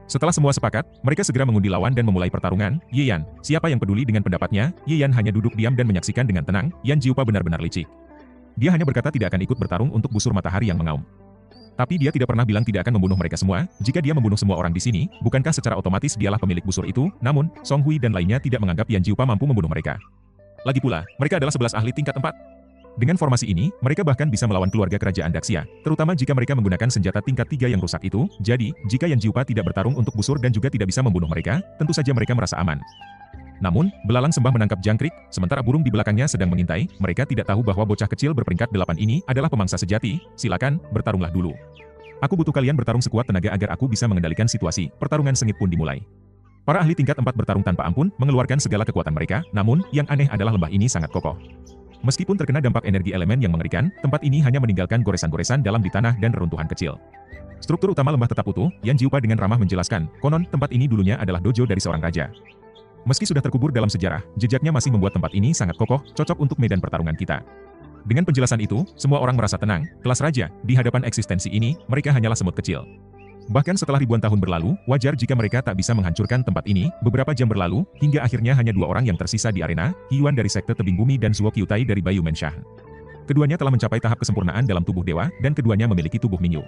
Setelah semua sepakat, mereka segera mengundi lawan dan memulai pertarungan. Ye Yan, siapa yang peduli dengan pendapatnya? Ye Yan hanya duduk diam dan menyaksikan dengan tenang. Yan Jiupa benar-benar licik. Dia hanya berkata tidak akan ikut bertarung untuk busur matahari yang mengaum. Tapi dia tidak pernah bilang tidak akan membunuh mereka semua. Jika dia membunuh semua orang di sini, bukankah secara otomatis dialah pemilik busur itu? Namun, Song Hui dan lainnya tidak menganggap Yan Jiupa mampu membunuh mereka. Lagi pula, mereka adalah 11 ahli tingkat 4. Dengan formasi ini, mereka bahkan bisa melawan keluarga kerajaan Daxia, terutama jika mereka menggunakan senjata tingkat 3 yang rusak itu. Jadi, jika Yan Jiupa tidak bertarung untuk busur dan juga tidak bisa membunuh mereka, tentu saja mereka merasa aman. Namun, belalang sembah menangkap jangkrik, sementara burung di belakangnya sedang mengintai. Mereka tidak tahu bahwa bocah kecil berperingkat 8 ini adalah pemangsa sejati. Silakan, bertarunglah dulu. Aku butuh kalian bertarung sekuat tenaga agar aku bisa mengendalikan situasi. Pertarungan sengit pun dimulai. Para ahli tingkat 4 bertarung tanpa ampun, mengeluarkan segala kekuatan mereka. Namun, yang aneh adalah lembah ini sangat kokoh. Meskipun terkena dampak energi elemen yang mengerikan, tempat ini hanya meninggalkan goresan-goresan dalam di tanah dan reruntuhan kecil. Struktur utama lembah tetap utuh. Yan Jiupa dengan ramah menjelaskan, konon tempat ini dulunya adalah dojo dari seorang raja. Meski sudah terkubur dalam sejarah, jejaknya masih membuat tempat ini sangat kokoh, cocok untuk medan pertarungan kita. Dengan penjelasan itu, semua orang merasa tenang. Kelas raja, di hadapan eksistensi ini, mereka hanyalah semut kecil. Bahkan setelah ribuan tahun berlalu, wajar jika mereka tak bisa menghancurkan tempat ini. Beberapa jam berlalu, hingga akhirnya hanya 2 orang yang tersisa di arena, Hyuan dari Sekte Tebing Bumi dan Zuo Qiutai dari Bayu Menshah. Keduanya telah mencapai tahap kesempurnaan dalam tubuh dewa, dan keduanya memiliki tubuh Mingyu.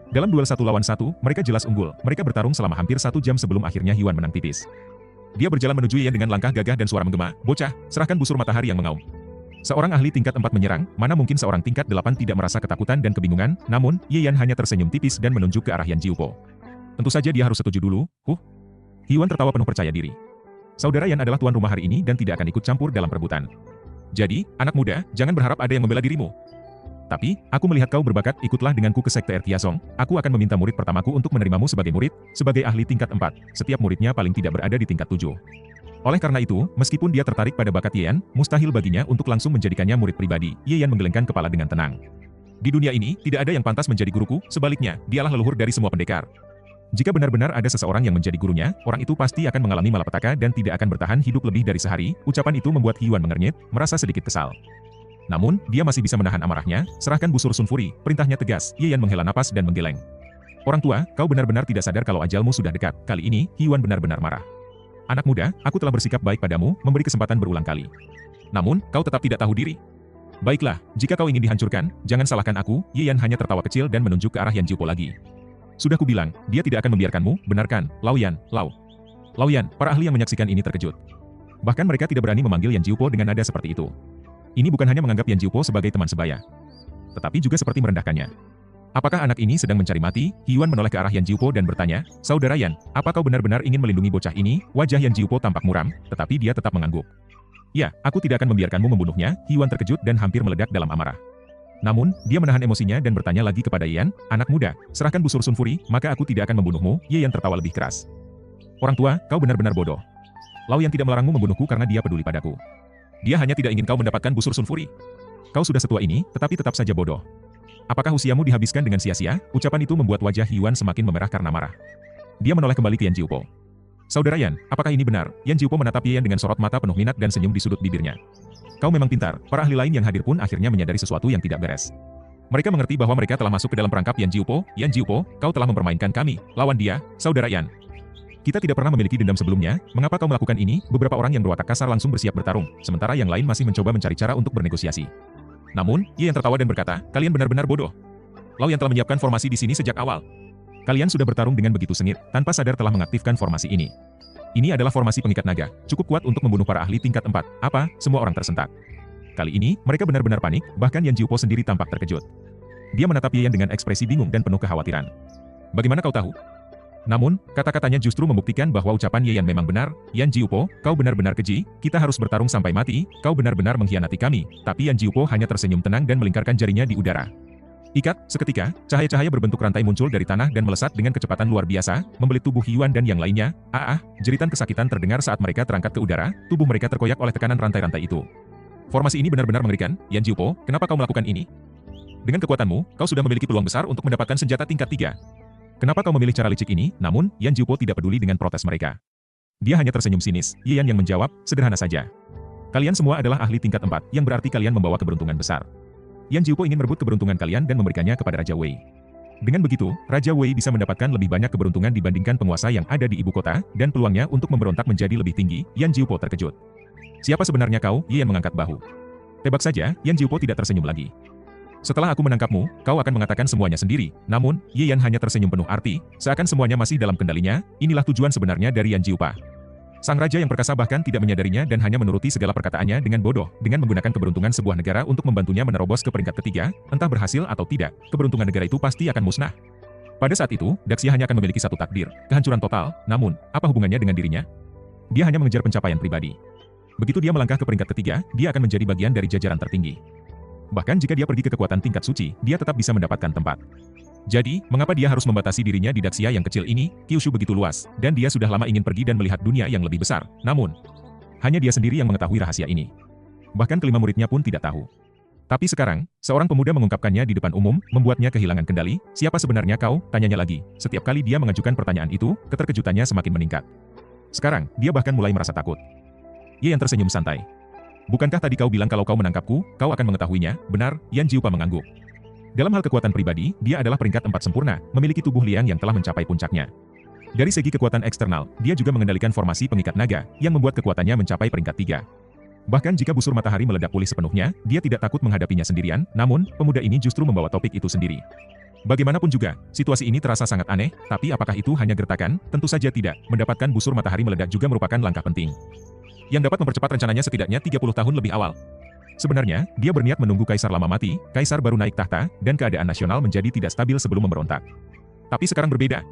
Dalam duel 1 lawan 1, mereka jelas unggul. Mereka bertarung selama hampir 1 jam sebelum akhirnya Hyuan menang tipis. Dia berjalan menuju Yan dengan langkah gagah dan suara menggema, "Bocah, serahkan busur matahari yang mengaum." Seorang ahli tingkat 4 menyerang, mana mungkin seorang tingkat 8 tidak merasa ketakutan dan kebingungan. Namun, Yan hanya tersenyum tipis dan menunjuk ke arah Yan Jiupo. Tentu saja dia harus setuju dulu. Hyuan tertawa penuh percaya diri. Saudara Yan adalah tuan rumah hari ini dan tidak akan ikut campur dalam perebutan. Jadi, anak muda, jangan berharap ada yang membela dirimu. Tapi, aku melihat kau berbakat, ikutlah denganku ke Sekte Erkiasong. Aku akan meminta murid pertamaku untuk menerimamu sebagai murid, sebagai ahli tingkat 4. Setiap muridnya paling tidak berada di tingkat 7. Oleh karena itu, meskipun dia tertarik pada bakat Yan, mustahil baginya untuk langsung menjadikannya murid pribadi. Yan menggelengkan kepala dengan tenang. Di dunia ini, tidak ada yang pantas menjadi guruku, sebaliknya, dialah leluhur dari semua pendekar. Jika benar-benar ada seseorang yang menjadi gurunya, orang itu pasti akan mengalami malapetaka dan tidak akan bertahan hidup lebih dari sehari. Ucapan itu membuat Hyuan mengernyit, merasa sedikit kesal. Namun, dia masih bisa menahan amarahnya. Serahkan busur Sun Fury, perintahnya tegas. Yan menghela napas dan menggeleng. Orang tua, kau benar-benar tidak sadar kalau ajalmu sudah dekat. Kali ini, Hyuan benar-benar marah. Anak muda, aku telah bersikap baik padamu, memberi kesempatan berulang kali. Namun, kau tetap tidak tahu diri. Baiklah, jika kau ingin dihancurkan, jangan salahkan aku. Yan hanya tertawa kecil dan menunjuk ke arah Yan Jiupo lagi. Sudah kubilang, dia tidak akan membiarkanmu, benarkan, Lao Yan, Lao. Lao Yan, para ahli yang menyaksikan ini terkejut. Bahkan mereka tidak berani memanggil Yan Jiupo dengan nada seperti itu. Ini bukan hanya menganggap Yan Jiupo sebagai teman sebaya, tetapi juga seperti merendahkannya. Apakah anak ini sedang mencari mati? Hyuan menoleh ke arah Yan Jiupo dan bertanya, "Saudara Yan, apa kau benar-benar ingin melindungi bocah ini?" Wajah Yan Jiupo tampak muram, tetapi dia tetap mengangguk. "Ya, aku tidak akan membiarkanmu membunuhnya." Hyuan terkejut dan hampir meledak dalam amarah. Namun, dia menahan emosinya dan bertanya lagi kepada Yan, "Anak muda, serahkan busur Sun Fury, maka aku tidak akan membunuhmu." Yan tertawa lebih keras. "Orang tua, kau benar-benar bodoh. Lao Yan tidak melarangmu membunuhku karena dia peduli padaku. Dia hanya tidak ingin kau mendapatkan busur Sun Fury. Kau sudah setua ini, tetapi tetap saja bodoh. Apakah usiamu dihabiskan dengan sia-sia?" Ucapan itu membuat wajah Hyuan semakin memerah karena marah. Dia menoleh kembali ke Yan Jiupo. "Saudara Yan, apakah ini benar?" Yan Jiupo menatap Yan dengan sorot mata penuh minat dan senyum di sudut bibirnya. "Kau memang pintar." Para ahli lain yang hadir pun akhirnya menyadari sesuatu yang tidak beres. Mereka mengerti bahwa mereka telah masuk ke dalam perangkap Yan Jiupo. "Yan Jiupo, kau telah mempermainkan kami. Lawan dia, saudara Yan. Kita tidak pernah memiliki dendam sebelumnya, mengapa kau melakukan ini?" Beberapa orang yang berwatak kasar langsung bersiap bertarung, sementara yang lain masih mencoba mencari cara untuk bernegosiasi. Namun, Yan tertawa dan berkata, "Kalian benar-benar bodoh. Lao Yan telah menyiapkan formasi di sini sejak awal. Kalian sudah bertarung dengan begitu sengit, tanpa sadar telah mengaktifkan formasi ini. Ini adalah formasi pengikat naga, cukup kuat untuk membunuh para ahli tingkat 4. Apa?" Semua orang tersentak. Kali ini, mereka benar-benar panik, bahkan Yan Jiupo sendiri tampak terkejut. Dia menatap Yan dengan ekspresi bingung dan penuh kekhawatiran. "Bagaimana kau tahu?" Namun, kata-katanya justru membuktikan bahwa ucapan Yan memang benar. "Yan Jiupo, kau benar-benar keji, kita harus bertarung sampai mati, kau benar-benar mengkhianati kami." Tapi Yan Jiupo hanya tersenyum tenang dan melingkarkan jarinya di udara. Ikat, seketika, cahaya-cahaya berbentuk rantai muncul dari tanah dan melesat dengan kecepatan luar biasa, membelit tubuh Hyuan dan yang lainnya. Jeritan kesakitan terdengar saat mereka terangkat ke udara, tubuh mereka terkoyak oleh tekanan rantai-rantai itu. "Formasi ini benar-benar mengerikan. Yan Jiupo, kenapa kau melakukan ini? Dengan kekuatanmu, kau sudah memiliki peluang besar untuk mendapatkan senjata tingkat 3. Kenapa kau memilih cara licik ini?" Namun, Yan Jiupo tidak peduli dengan protes mereka. Dia hanya tersenyum sinis. Yan yang menjawab, "Sederhana saja. Kalian semua adalah ahli tingkat 4, yang berarti kalian membawa keberuntungan besar. Yan Jiupo ingin merebut keberuntungan kalian dan memberikannya kepada Raja Wei. Dengan begitu, Raja Wei bisa mendapatkan lebih banyak keberuntungan dibandingkan penguasa yang ada di ibu kota, dan peluangnya untuk memberontak menjadi lebih tinggi." Yan Jiupo terkejut. "Siapa sebenarnya kau?" Yan mengangkat bahu. Tebak saja, Yan Jiupo tidak tersenyum lagi. Setelah aku menangkapmu, kau akan mengatakan semuanya sendiri. Namun, Ye Yan hanya tersenyum penuh arti, seakan semuanya masih dalam kendalinya. Inilah tujuan sebenarnya dari Yan Jiupa. Sang raja yang perkasa bahkan tidak menyadarinya dan hanya menuruti segala perkataannya dengan bodoh, dengan menggunakan keberuntungan sebuah negara untuk membantunya menerobos ke peringkat ketiga, entah berhasil atau tidak, keberuntungan negara itu pasti akan musnah. Pada saat itu, Daxia hanya akan memiliki satu takdir, kehancuran total. Namun, apa hubungannya dengan dirinya? Dia hanya mengejar pencapaian pribadi. Begitu dia melangkah ke peringkat ketiga, dia akan menjadi bagian dari jajaran tertinggi. Bahkan jika dia pergi ke kekuatan tingkat suci, dia tetap bisa mendapatkan tempat. Jadi, mengapa dia harus membatasi dirinya di Daxia yang kecil ini? Kyushu begitu luas, dan dia sudah lama ingin pergi dan melihat dunia yang lebih besar. Namun, hanya dia sendiri yang mengetahui rahasia ini. Bahkan kelima muridnya pun tidak tahu. Tapi sekarang, seorang pemuda mengungkapkannya di depan umum, membuatnya kehilangan kendali. Siapa sebenarnya kau? Tanyanya lagi. Setiap kali dia mengajukan pertanyaan itu, keterkejutannya semakin meningkat. Sekarang, dia bahkan mulai merasa takut. Ye Yan tersenyum santai. Bukankah tadi kau bilang kalau kau menangkapku, kau akan mengetahuinya? Benar, Yan Jiupa mengangguk. Dalam hal kekuatan pribadi, dia adalah peringkat 4 sempurna, memiliki tubuh liang yang telah mencapai puncaknya. Dari segi kekuatan eksternal, dia juga mengendalikan formasi pengikat naga, yang membuat kekuatannya mencapai peringkat 3. Bahkan jika busur matahari meledak pulih sepenuhnya, dia tidak takut menghadapinya sendirian, namun, pemuda ini justru membawa topik itu sendiri. Bagaimanapun juga, situasi ini terasa sangat aneh, tapi apakah itu hanya gertakan? Tentu saja tidak, mendapatkan busur matahari meledak juga merupakan langkah penting yang dapat mempercepat rencananya setidaknya 30 tahun lebih awal. Sebenarnya, dia berniat menunggu kaisar lama mati, kaisar baru naik tahta, dan keadaan nasional menjadi tidak stabil sebelum memberontak. Tapi sekarang berbeda.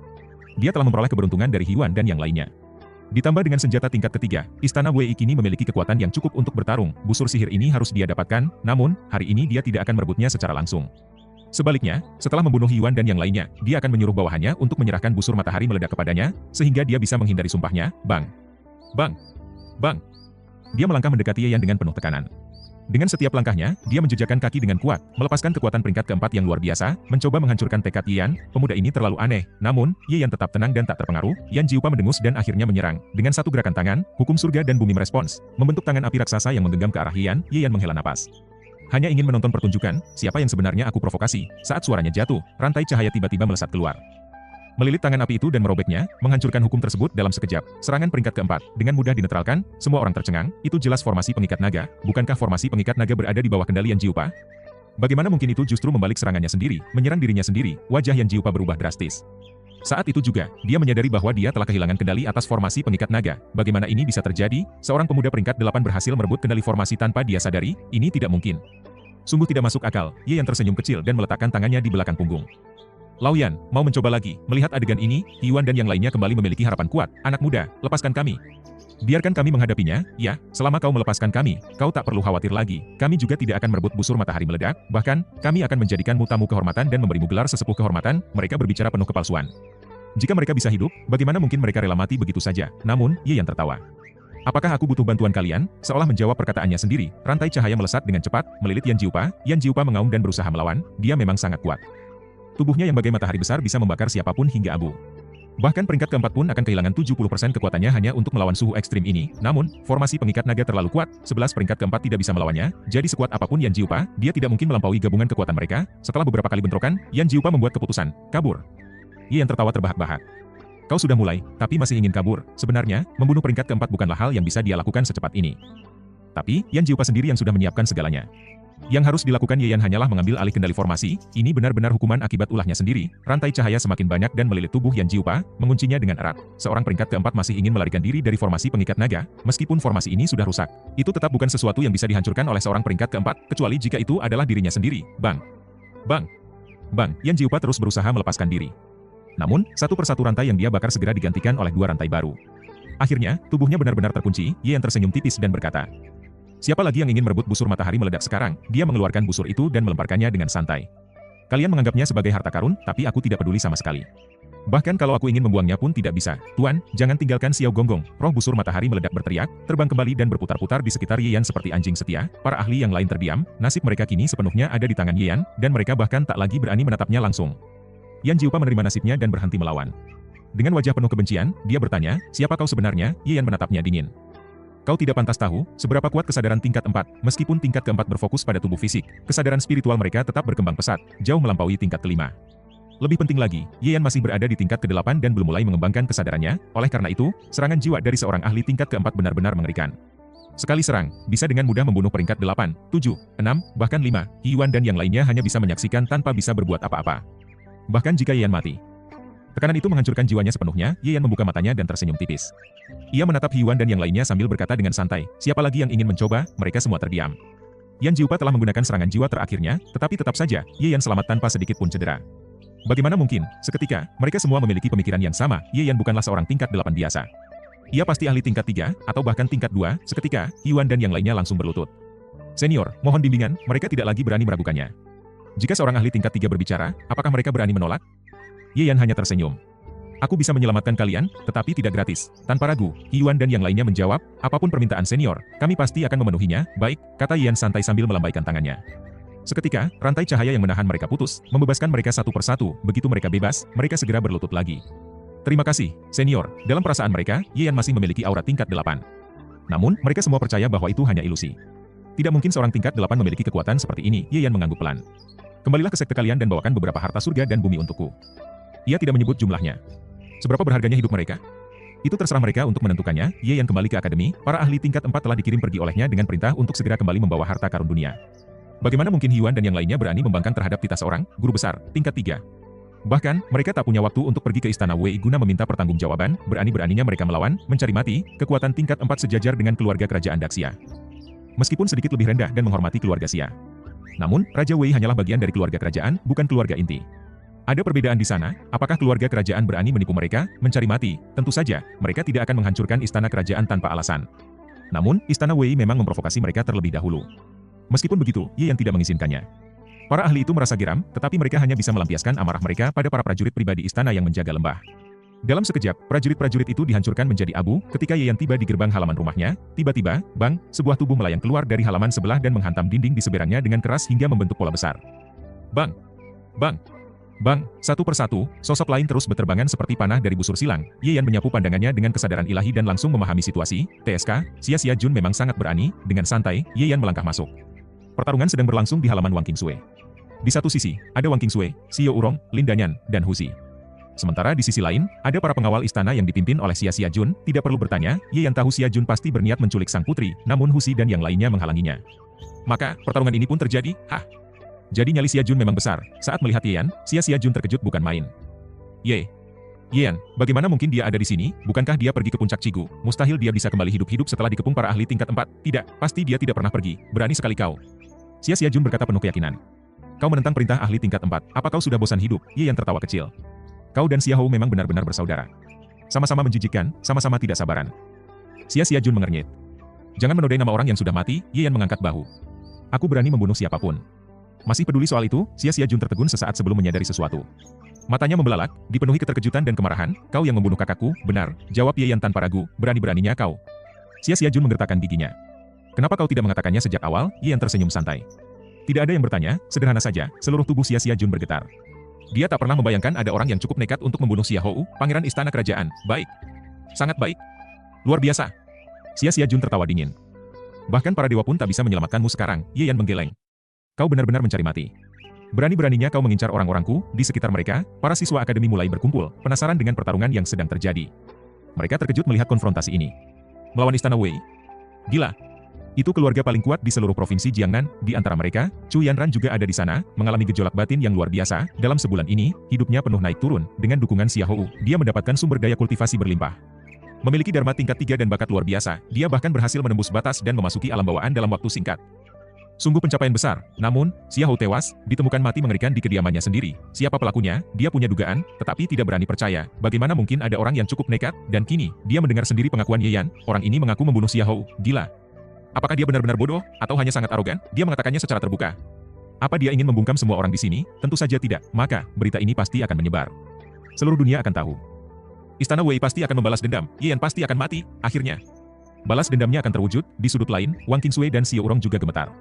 Dia telah memperoleh keberuntungan dari Hyuan dan yang lainnya. Ditambah dengan senjata tingkat ketiga, Istana Wei kini memiliki kekuatan yang cukup untuk bertarung. Busur sihir ini harus dia dapatkan, namun, hari ini dia tidak akan merebutnya secara langsung. Sebaliknya, setelah membunuh Hyuan dan yang lainnya, dia akan menyuruh bawahannya untuk menyerahkan busur matahari meledak kepadanya, sehingga dia bisa menghindari sumpahnya. Bang! Bang! Bang! Dia melangkah mendekati Ye Yan dengan penuh tekanan. Dengan setiap langkahnya, dia menjejakkan kaki dengan kuat, melepaskan kekuatan peringkat keempat yang luar biasa, mencoba menghancurkan tekad Ye Yan. Pemuda ini terlalu aneh, namun, Ye Yan tetap tenang dan tak terpengaruh. Yan Jiupa mendengus dan akhirnya menyerang. Dengan satu gerakan tangan, hukum surga dan bumi merespons, membentuk tangan api raksasa yang menggenggam ke arah Ye Yan menghela napas. Hanya ingin menonton pertunjukan, siapa yang sebenarnya aku provokasi. Saat suaranya jatuh, rantai cahaya tiba-tiba melesat keluar. Melilit tangan api itu dan merobeknya, menghancurkan hukum tersebut dalam sekejap. Serangan peringkat keempat, dengan mudah dinetralkan, semua orang tercengang. Itu jelas formasi pengikat naga. Bukankah formasi pengikat naga berada di bawah kendali Yan Jiupa? Bagaimana mungkin itu justru membalik serangannya sendiri, menyerang dirinya sendiri? Wajah Yan Jiupa berubah drastis. Saat itu juga, dia menyadari bahwa dia telah kehilangan kendali atas formasi pengikat naga. Bagaimana ini bisa terjadi? Seorang pemuda peringkat 8 berhasil merebut kendali formasi tanpa dia sadari? Ini tidak mungkin. Sungguh tidak masuk akal. Ye Yan tersenyum kecil dan meletakkan tangannya di belakang punggung. Lao Yan, mau mencoba lagi? Melihat adegan ini, Hyuan dan yang lainnya kembali memiliki harapan kuat. Anak muda, lepaskan kami. Biarkan kami menghadapinya. Ya, selama kau melepaskan kami, kau tak perlu khawatir lagi. Kami juga tidak akan merebut busur matahari meledak. Bahkan, kami akan menjadikanmu tamu kehormatan dan memberimu gelar sesepuh kehormatan. Mereka berbicara penuh kepalsuan. Jika mereka bisa hidup, bagaimana mungkin mereka rela mati begitu saja? Namun, Ye Yan tertawa. Apakah aku butuh bantuan kalian? Seolah menjawab perkataannya sendiri, rantai cahaya melesat dengan cepat, melilit Yan Jiupa. Yan Jiupa mengaum dan berusaha melawan. Dia memang sangat kuat. Tubuhnya yang bagai matahari besar bisa membakar siapapun hingga abu. Bahkan peringkat keempat pun akan kehilangan 70% kekuatannya hanya untuk melawan suhu ekstrim ini. Namun, formasi pengikat naga terlalu kuat, 11 peringkat keempat tidak bisa melawannya. Jadi sekuat apapun Yan Jiupa, dia tidak mungkin melampaui gabungan kekuatan mereka. Setelah beberapa kali bentrokan, Yan Jiupa membuat keputusan, kabur. Ye Yan tertawa terbahak-bahak. Kau sudah mulai, tapi masih ingin kabur. Sebenarnya, membunuh peringkat keempat bukanlah hal yang bisa dia lakukan secepat ini. Tapi, Yan Jiupa sendiri yang sudah menyiapkan segalanya. Yang harus dilakukan Ye Yan hanyalah mengambil alih kendali formasi. Ini benar-benar hukuman akibat ulahnya sendiri. Rantai cahaya semakin banyak dan melilit tubuh Yan Jiupa, menguncinya dengan erat. Seorang peringkat keempat masih ingin melarikan diri dari formasi pengikat naga, meskipun formasi ini sudah rusak. Itu tetap bukan sesuatu yang bisa dihancurkan oleh seorang peringkat keempat, kecuali jika itu adalah dirinya sendiri. Bang! Bang! Bang! Yan Jiupa terus berusaha melepaskan diri. Namun, satu persatu rantai yang dia bakar segera digantikan oleh dua rantai baru. Akhirnya, tubuhnya benar-benar terkunci. Ye Yan tersenyum tipis dan berkata, siapa lagi yang ingin merebut busur matahari meledak sekarang? Dia mengeluarkan busur itu dan melemparkannya dengan santai. Kalian menganggapnya sebagai harta karun, tapi aku tidak peduli sama sekali. Bahkan kalau aku ingin membuangnya pun tidak bisa. Tuan, jangan tinggalkan Xiao Gonggong. Roh busur matahari meledak berteriak, terbang kembali dan berputar-putar di sekitar Ye Yan seperti anjing setia. Para ahli yang lain terdiam, nasib mereka kini sepenuhnya ada di tangan Ye Yan, dan mereka bahkan tak lagi berani menatapnya langsung. Yan Jiupa menerima nasibnya dan berhenti melawan. Dengan wajah penuh kebencian, dia bertanya, siapa kau sebenarnya? Ye Yan menatapnya dingin. Kau tidak pantas tahu, seberapa kuat kesadaran tingkat 4, meskipun tingkat keempat berfokus pada tubuh fisik, kesadaran spiritual mereka tetap berkembang pesat, jauh melampaui tingkat kelima. Lebih penting lagi, Ye Yan masih berada di tingkat ke-8 dan belum mulai mengembangkan kesadarannya, oleh karena itu, serangan jiwa dari seorang ahli tingkat keempat benar-benar mengerikan. Sekali serang, bisa dengan mudah membunuh peringkat 8, 7, 6, bahkan 5. Yuan dan yang lainnya hanya bisa menyaksikan tanpa bisa berbuat apa-apa. Bahkan jika Yan mati. Tekanan itu menghancurkan jiwanya sepenuhnya. Yan membuka matanya dan tersenyum tipis. Ia menatap Yuan dan yang lainnya sambil berkata dengan santai, siapa lagi yang ingin mencoba? Mereka semua terdiam. Yan Jiupa telah menggunakan serangan jiwa terakhirnya, tetapi tetap saja, Yan selamat tanpa sedikit pun cedera. Bagaimana mungkin? Seketika, mereka semua memiliki pemikiran yang sama. Yan bukanlah seorang tingkat 8 biasa. Ia pasti ahli tingkat 3, atau bahkan tingkat 2, seketika, Yuan dan yang lainnya langsung berlutut. Senior, mohon bimbingan, mereka tidak lagi berani meragukannya. Jika seorang ahli tingkat 3 berbicara, apakah mereka berani menolak? Yan hanya tersenyum. Aku bisa menyelamatkan kalian, tetapi tidak gratis. Tanpa ragu, Yuan dan yang lainnya menjawab, apapun permintaan senior, kami pasti akan memenuhinya. Baik, kata Yan santai sambil melambaikan tangannya. Seketika, rantai cahaya yang menahan mereka putus, membebaskan mereka satu persatu. Begitu mereka bebas, mereka segera berlutut lagi. Terima kasih, senior. Dalam perasaan mereka, Yan masih memiliki aura tingkat 8. Namun, mereka semua percaya bahwa itu hanya ilusi. Tidak mungkin seorang tingkat 8 memiliki kekuatan seperti ini. Yan mengangguk pelan. Kembalilah ke sekte kalian dan bawakan beberapa harta surga dan bumi untukku. Ia tidak menyebut jumlahnya. Seberapa berharganya hidup mereka? Itu terserah mereka untuk menentukannya. Yan kembali ke akademi. Para ahli tingkat 4 telah dikirim pergi olehnya dengan perintah untuk segera kembali membawa harta karun dunia. Bagaimana mungkin Yuan dan yang lainnya berani membangkang terhadap titah seorang guru besar tingkat 3? Bahkan, mereka tak punya waktu untuk pergi ke istana Wei guna meminta pertanggungjawaban. Berani-beraninya mereka melawan, mencari mati, kekuatan tingkat 4 sejajar dengan keluarga kerajaan Daxia. Meskipun sedikit lebih rendah dan menghormati keluarga Xia. Namun, Raja Wei hanyalah bagian dari keluarga kerajaan, bukan keluarga inti. Ada perbedaan di sana. Apakah keluarga kerajaan berani menipu mereka, mencari mati? Tentu saja, mereka tidak akan menghancurkan istana kerajaan tanpa alasan. Namun, istana Wei memang memprovokasi mereka terlebih dahulu. Meskipun begitu, Yan tidak mengizinkannya. Para ahli itu merasa geram, tetapi mereka hanya bisa melampiaskan amarah mereka pada para prajurit pribadi istana yang menjaga lembah. Dalam sekejap, prajurit-prajurit itu dihancurkan menjadi abu. Ketika Yan tiba di gerbang halaman rumahnya, tiba-tiba, bang, sebuah tubuh melayang keluar dari halaman sebelah dan menghantam dinding di seberangnya dengan keras hingga membentuk pola besar. Bang! Bang! Bang! Satu persatu, sosok lain terus berterbangan seperti panah dari busur silang. Yan menyapu pandangannya dengan kesadaran ilahi dan langsung memahami situasi. TSK, Xia Jun memang sangat berani. Dengan santai, Yan melangkah masuk. Pertarungan sedang berlangsung di halaman Wang Qingsui. Di satu sisi, ada Wang Qingsui, Xiao Urong, Lin Danyan, dan Hu Xi. Sementara di sisi lain, ada para pengawal istana yang dipimpin oleh Xia Jun. Tidak perlu bertanya, Yan tahu Xia Jun pasti berniat menculik sang putri, namun Hu Xi dan yang lainnya menghalanginya. Maka, pertarungan ini pun terjadi. Jadi nyali Xia Jun memang besar. Saat melihat Yan, Xia Jun terkejut bukan main. Yan, bagaimana mungkin dia ada di sini? Bukankah dia pergi ke puncak Cigu? Mustahil dia bisa kembali hidup-hidup setelah dikepung para ahli tingkat 4. Tidak, pasti dia tidak pernah pergi. Berani sekali kau. Xia Jun berkata penuh keyakinan. Kau menentang perintah ahli tingkat 4. Apa kau sudah bosan hidup? Yan tertawa kecil. Kau dan Xiao memang benar-benar bersaudara. Sama-sama menjijikkan, sama-sama tidak sabaran. Xia Jun mengernyit. Jangan menodai nama orang yang sudah mati. Yan mengangkat bahu. Aku berani membunuh siapapun. Masih peduli soal itu, Xia Jun tertegun sesaat sebelum menyadari sesuatu. Matanya membelalak, dipenuhi keterkejutan dan kemarahan. Kau yang membunuh kakakku, benar, jawab Yan tanpa ragu. Berani-beraninya kau. Xia Jun menggertakkan giginya. Kenapa kau tidak mengatakannya sejak awal? Yan tersenyum santai. Tidak ada yang bertanya, sederhana saja, seluruh tubuh Xia Jun bergetar. Dia tak pernah membayangkan ada orang yang cukup nekat untuk membunuh Xiahou, pangeran istana kerajaan. Baik. Sangat baik. Luar biasa. Xia Jun tertawa dingin. Bahkan para dewa pun tak bisa menyelamatkanmu sekarang. Yan menggeleng. Kau benar-benar mencari mati. Berani-beraninya kau mengincar orang-orangku. Di sekitar mereka, para siswa akademi mulai berkumpul, penasaran dengan pertarungan yang sedang terjadi. Mereka terkejut melihat konfrontasi ini. Melawan istana Wei. Gila. Itu keluarga paling kuat di seluruh provinsi Jiangnan. Di antara mereka, Chu Yanran juga ada di sana, mengalami gejolak batin yang luar biasa. Dalam sebulan ini, hidupnya penuh naik turun. Dengan dukungan Xiahou, dia mendapatkan sumber daya kultivasi berlimpah. Memiliki dharma tingkat 3 dan bakat luar biasa, dia bahkan berhasil menembus batas dan memasuki alam bawaan dalam waktu singkat. Sungguh pencapaian besar. Namun, Xiahou tewas, ditemukan mati mengerikan di kediamannya sendiri. Siapa pelakunya? Dia punya dugaan, tetapi tidak berani percaya. Bagaimana mungkin ada orang yang cukup nekat? Dan kini, dia mendengar sendiri pengakuan Yan. Orang ini mengaku membunuh Xiahou. Gila. Apakah dia benar-benar bodoh, atau hanya sangat arogan? Dia mengatakannya secara terbuka. Apa dia ingin membungkam semua orang di sini? Tentu saja tidak. Maka, berita ini pasti akan menyebar. Seluruh dunia akan tahu. Istana Wei pasti akan membalas dendam. Yan pasti akan mati, akhirnya. Balas dendamnya akan terwujud. Di sudut lain, Wang Qingsui dan Xiao Urong juga gemetar.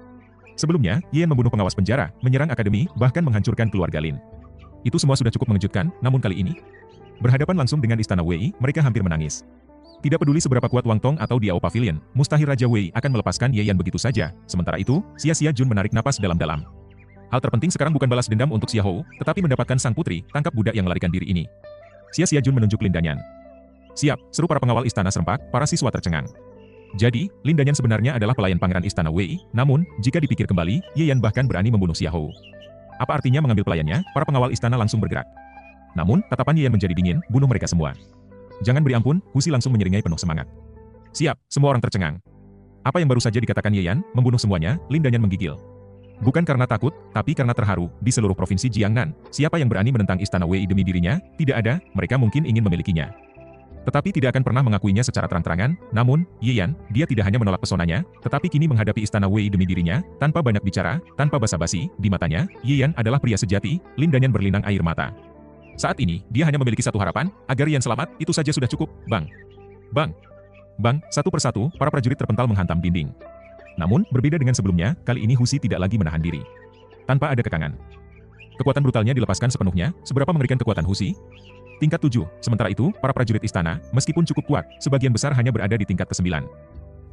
Sebelumnya, Yan membunuh pengawas penjara, menyerang akademi, bahkan menghancurkan keluarga Lin. Itu semua sudah cukup mengejutkan, namun kali ini, berhadapan langsung dengan istana Wei, mereka hampir menangis. Tidak peduli seberapa kuat Wang Tong atau Diao Pavilion, mustahil Raja Wei akan melepaskan Yan begitu saja. Sementara itu, Xia Jun menarik napas dalam-dalam. Hal terpenting sekarang bukan balas dendam untuk Xiahou, tetapi mendapatkan sang putri, tangkap budak yang melarikan diri ini. Xia Jun menunjuk Lin Danyan. Siap, seru para pengawal istana serempak, para siswa tercengang. Jadi, Lin Danyan sebenarnya adalah pelayan pangeran istana Wei, namun, jika dipikir kembali, Ye Yan bahkan berani membunuh Xiahou. Apa artinya mengambil pelayannya? Para pengawal istana langsung bergerak. Namun, tatapan Ye Yan menjadi dingin, bunuh mereka semua. Jangan beri ampun, Hu Xi langsung menyeringai penuh semangat. Siap, semua orang tercengang. Apa yang baru saja dikatakan Ye Yan, membunuh semuanya, Lin Danyan menggigil. Bukan karena takut, tapi karena terharu, di seluruh provinsi Jiangnan, siapa yang berani menentang istana Wei demi dirinya? Tidak ada, mereka mungkin ingin memilikinya. Tetapi tidak akan pernah mengakuinya secara terang-terangan, namun, Ye Yan, dia tidak hanya menolak pesonanya, tetapi kini menghadapi istana Wei demi dirinya, tanpa banyak bicara, tanpa basa-basi, di matanya, Ye Yan adalah pria sejati. Lin Danyan berlinang air mata. Saat ini, dia hanya memiliki satu harapan, agar Yan selamat, itu saja sudah cukup, bang. Bang. Bang, satu persatu, para prajurit terpental menghantam dinding. Namun, berbeda dengan sebelumnya, kali ini Hu Xi tidak lagi menahan diri. Tanpa ada kekangan. Kekuatan brutalnya dilepaskan sepenuhnya, seberapa mengerikan kekuatan Hu Xi? Tingkat 7. Sementara itu, para prajurit istana, meskipun cukup kuat, sebagian besar hanya berada di tingkat ke-9.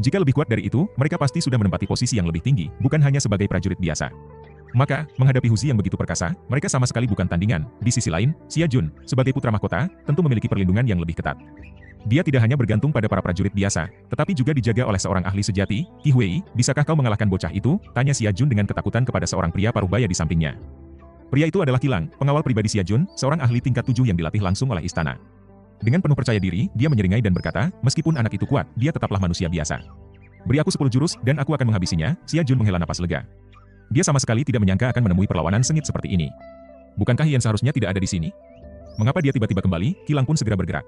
Jika lebih kuat dari itu, mereka pasti sudah menempati posisi yang lebih tinggi, bukan hanya sebagai prajurit biasa. Maka, menghadapi Hu Xi yang begitu perkasa, mereka sama sekali bukan tandingan. Di sisi lain, Xia Jun, sebagai putra mahkota, tentu memiliki perlindungan yang lebih ketat. Dia tidak hanya bergantung pada para prajurit biasa, tetapi juga dijaga oleh seorang ahli sejati. Qi Hui, bisakah kau mengalahkan bocah itu? Tanya Xia Jun dengan ketakutan kepada seorang pria parubaya di sampingnya. Pria itu adalah Qilang, pengawal pribadi Xia Jun, seorang ahli tingkat 7 yang dilatih langsung oleh istana. Dengan penuh percaya diri, dia menyeringai dan berkata, meskipun anak itu kuat, dia tetaplah manusia biasa. Beri aku 10 jurus, dan aku akan menghabisinya. Xia Jun menghela napas lega. Dia sama sekali tidak menyangka akan menemui perlawanan sengit seperti ini. Bukankah Yan seharusnya tidak ada di sini? Mengapa dia tiba-tiba kembali? Qilang pun segera bergerak.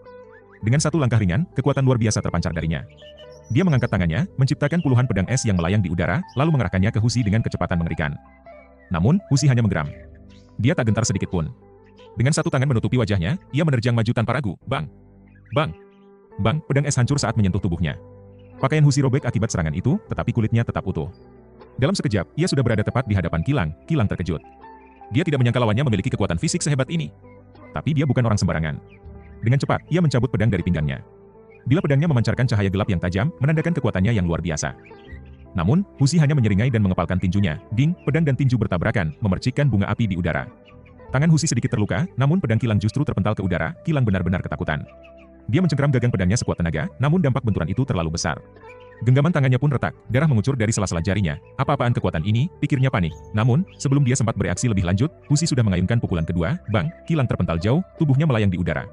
Dengan satu langkah ringan, kekuatan luar biasa terpancar darinya. Dia mengangkat tangannya, menciptakan puluhan pedang es yang melayang di udara, lalu mengerahkannya ke Hu Xi dengan kecepatan mengerikan. Namun, Hu Xi hanya menggeram. Dia tak gentar sedikit pun. Dengan satu tangan menutupi wajahnya, ia menerjang maju tanpa ragu. Bang! Bang! Bang! Pedang es hancur saat menyentuh tubuhnya. Pakaian Hu Xi robek akibat serangan itu, tetapi kulitnya tetap utuh. Dalam sekejap, ia sudah berada tepat di hadapan Qilang. Qilang terkejut. Dia tidak menyangka lawannya memiliki kekuatan fisik sehebat ini. Tapi dia bukan orang sembarangan. Dengan cepat, ia mencabut pedang dari pinggangnya. Bila pedangnya memancarkan cahaya gelap yang tajam, menandakan kekuatannya yang luar biasa. Namun, Hu Xi hanya menyeringai dan mengepalkan tinjunya. Ding, pedang dan tinju bertabrakan, memercikkan bunga api di udara. Tangan Hu Xi sedikit terluka, namun pedang Qilang justru terpental ke udara. Qilang benar-benar ketakutan. Dia mencengkeram gagang pedangnya sekuat tenaga, namun dampak benturan itu terlalu besar. Genggaman tangannya pun retak, darah mengucur dari sela-sela jarinya. Apa-apaan kekuatan ini, pikirnya panik. Namun, sebelum dia sempat bereaksi lebih lanjut, Hu Xi sudah mengayunkan pukulan kedua. Bang, Qilang terpental jauh, tubuhnya melayang di udara.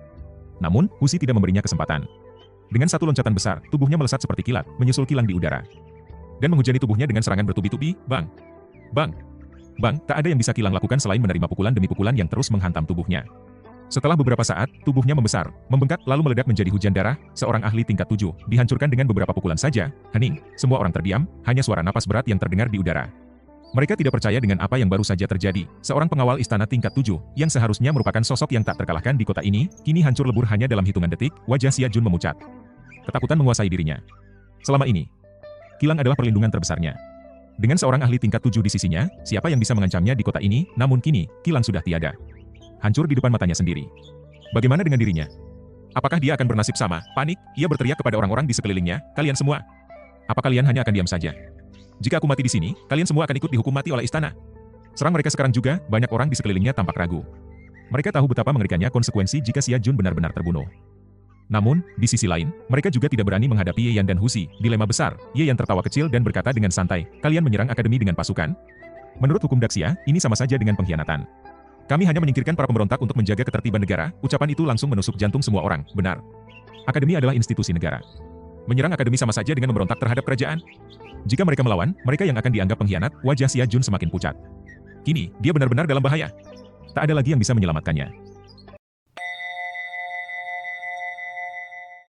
Namun, Hu Xi tidak memberinya kesempatan. Dengan satu loncatan besar, tubuhnya melesat seperti kilat, menyusul Qilang di udara. Dan menghujani tubuhnya dengan serangan bertubi-tubi. Bang! Bang! Bang! Tak ada yang bisa Qilang lakukan selain menerima pukulan demi pukulan yang terus menghantam tubuhnya. Setelah beberapa saat, tubuhnya membesar, membengkak lalu meledak menjadi hujan darah. Seorang ahli tingkat 7, dihancurkan dengan beberapa pukulan saja. Hening, semua orang terdiam, hanya suara napas berat yang terdengar di udara. Mereka tidak percaya dengan apa yang baru saja terjadi. Seorang pengawal istana tingkat 7, yang seharusnya merupakan sosok yang tak terkalahkan di kota ini, kini hancur lebur hanya dalam hitungan detik. Wajah Xia Jun memucat. Ketakutan menguasai dirinya. Selama ini, Qilang adalah perlindungan terbesarnya. Dengan seorang ahli tingkat 7 di sisinya, siapa yang bisa mengancamnya di kota ini? Namun kini, Qilang sudah tiada. Hancur di depan matanya sendiri. Bagaimana dengan dirinya? Apakah dia akan bernasib sama? Panik, ia berteriak kepada orang-orang di sekelilingnya, kalian semua. Apa kalian hanya akan diam saja? Jika aku mati di sini, kalian semua akan ikut dihukum mati oleh istana. Serang mereka sekarang juga, banyak orang di sekelilingnya tampak ragu. Mereka tahu betapa mengerikannya konsekuensi jika Xia Jun benar-benar terbunuh. Namun, di sisi lain, mereka juga tidak berani menghadapi Ye Yan dan Hu Xi. Dilema besar. Ye Yan tertawa kecil dan berkata dengan santai, kalian menyerang akademi dengan pasukan? Menurut hukum Daxia, ini sama saja dengan pengkhianatan. Kami hanya menyingkirkan para pemberontak untuk menjaga ketertiban negara. Ucapan itu langsung menusuk jantung semua orang. Benar. Akademi adalah institusi negara. Menyerang akademi sama saja dengan memberontak terhadap kerajaan. Jika mereka melawan, mereka yang akan dianggap pengkhianat. Wajah Xia Jun semakin pucat. Kini, dia benar-benar dalam bahaya. Tak ada lagi yang bisa menyelamatkannya.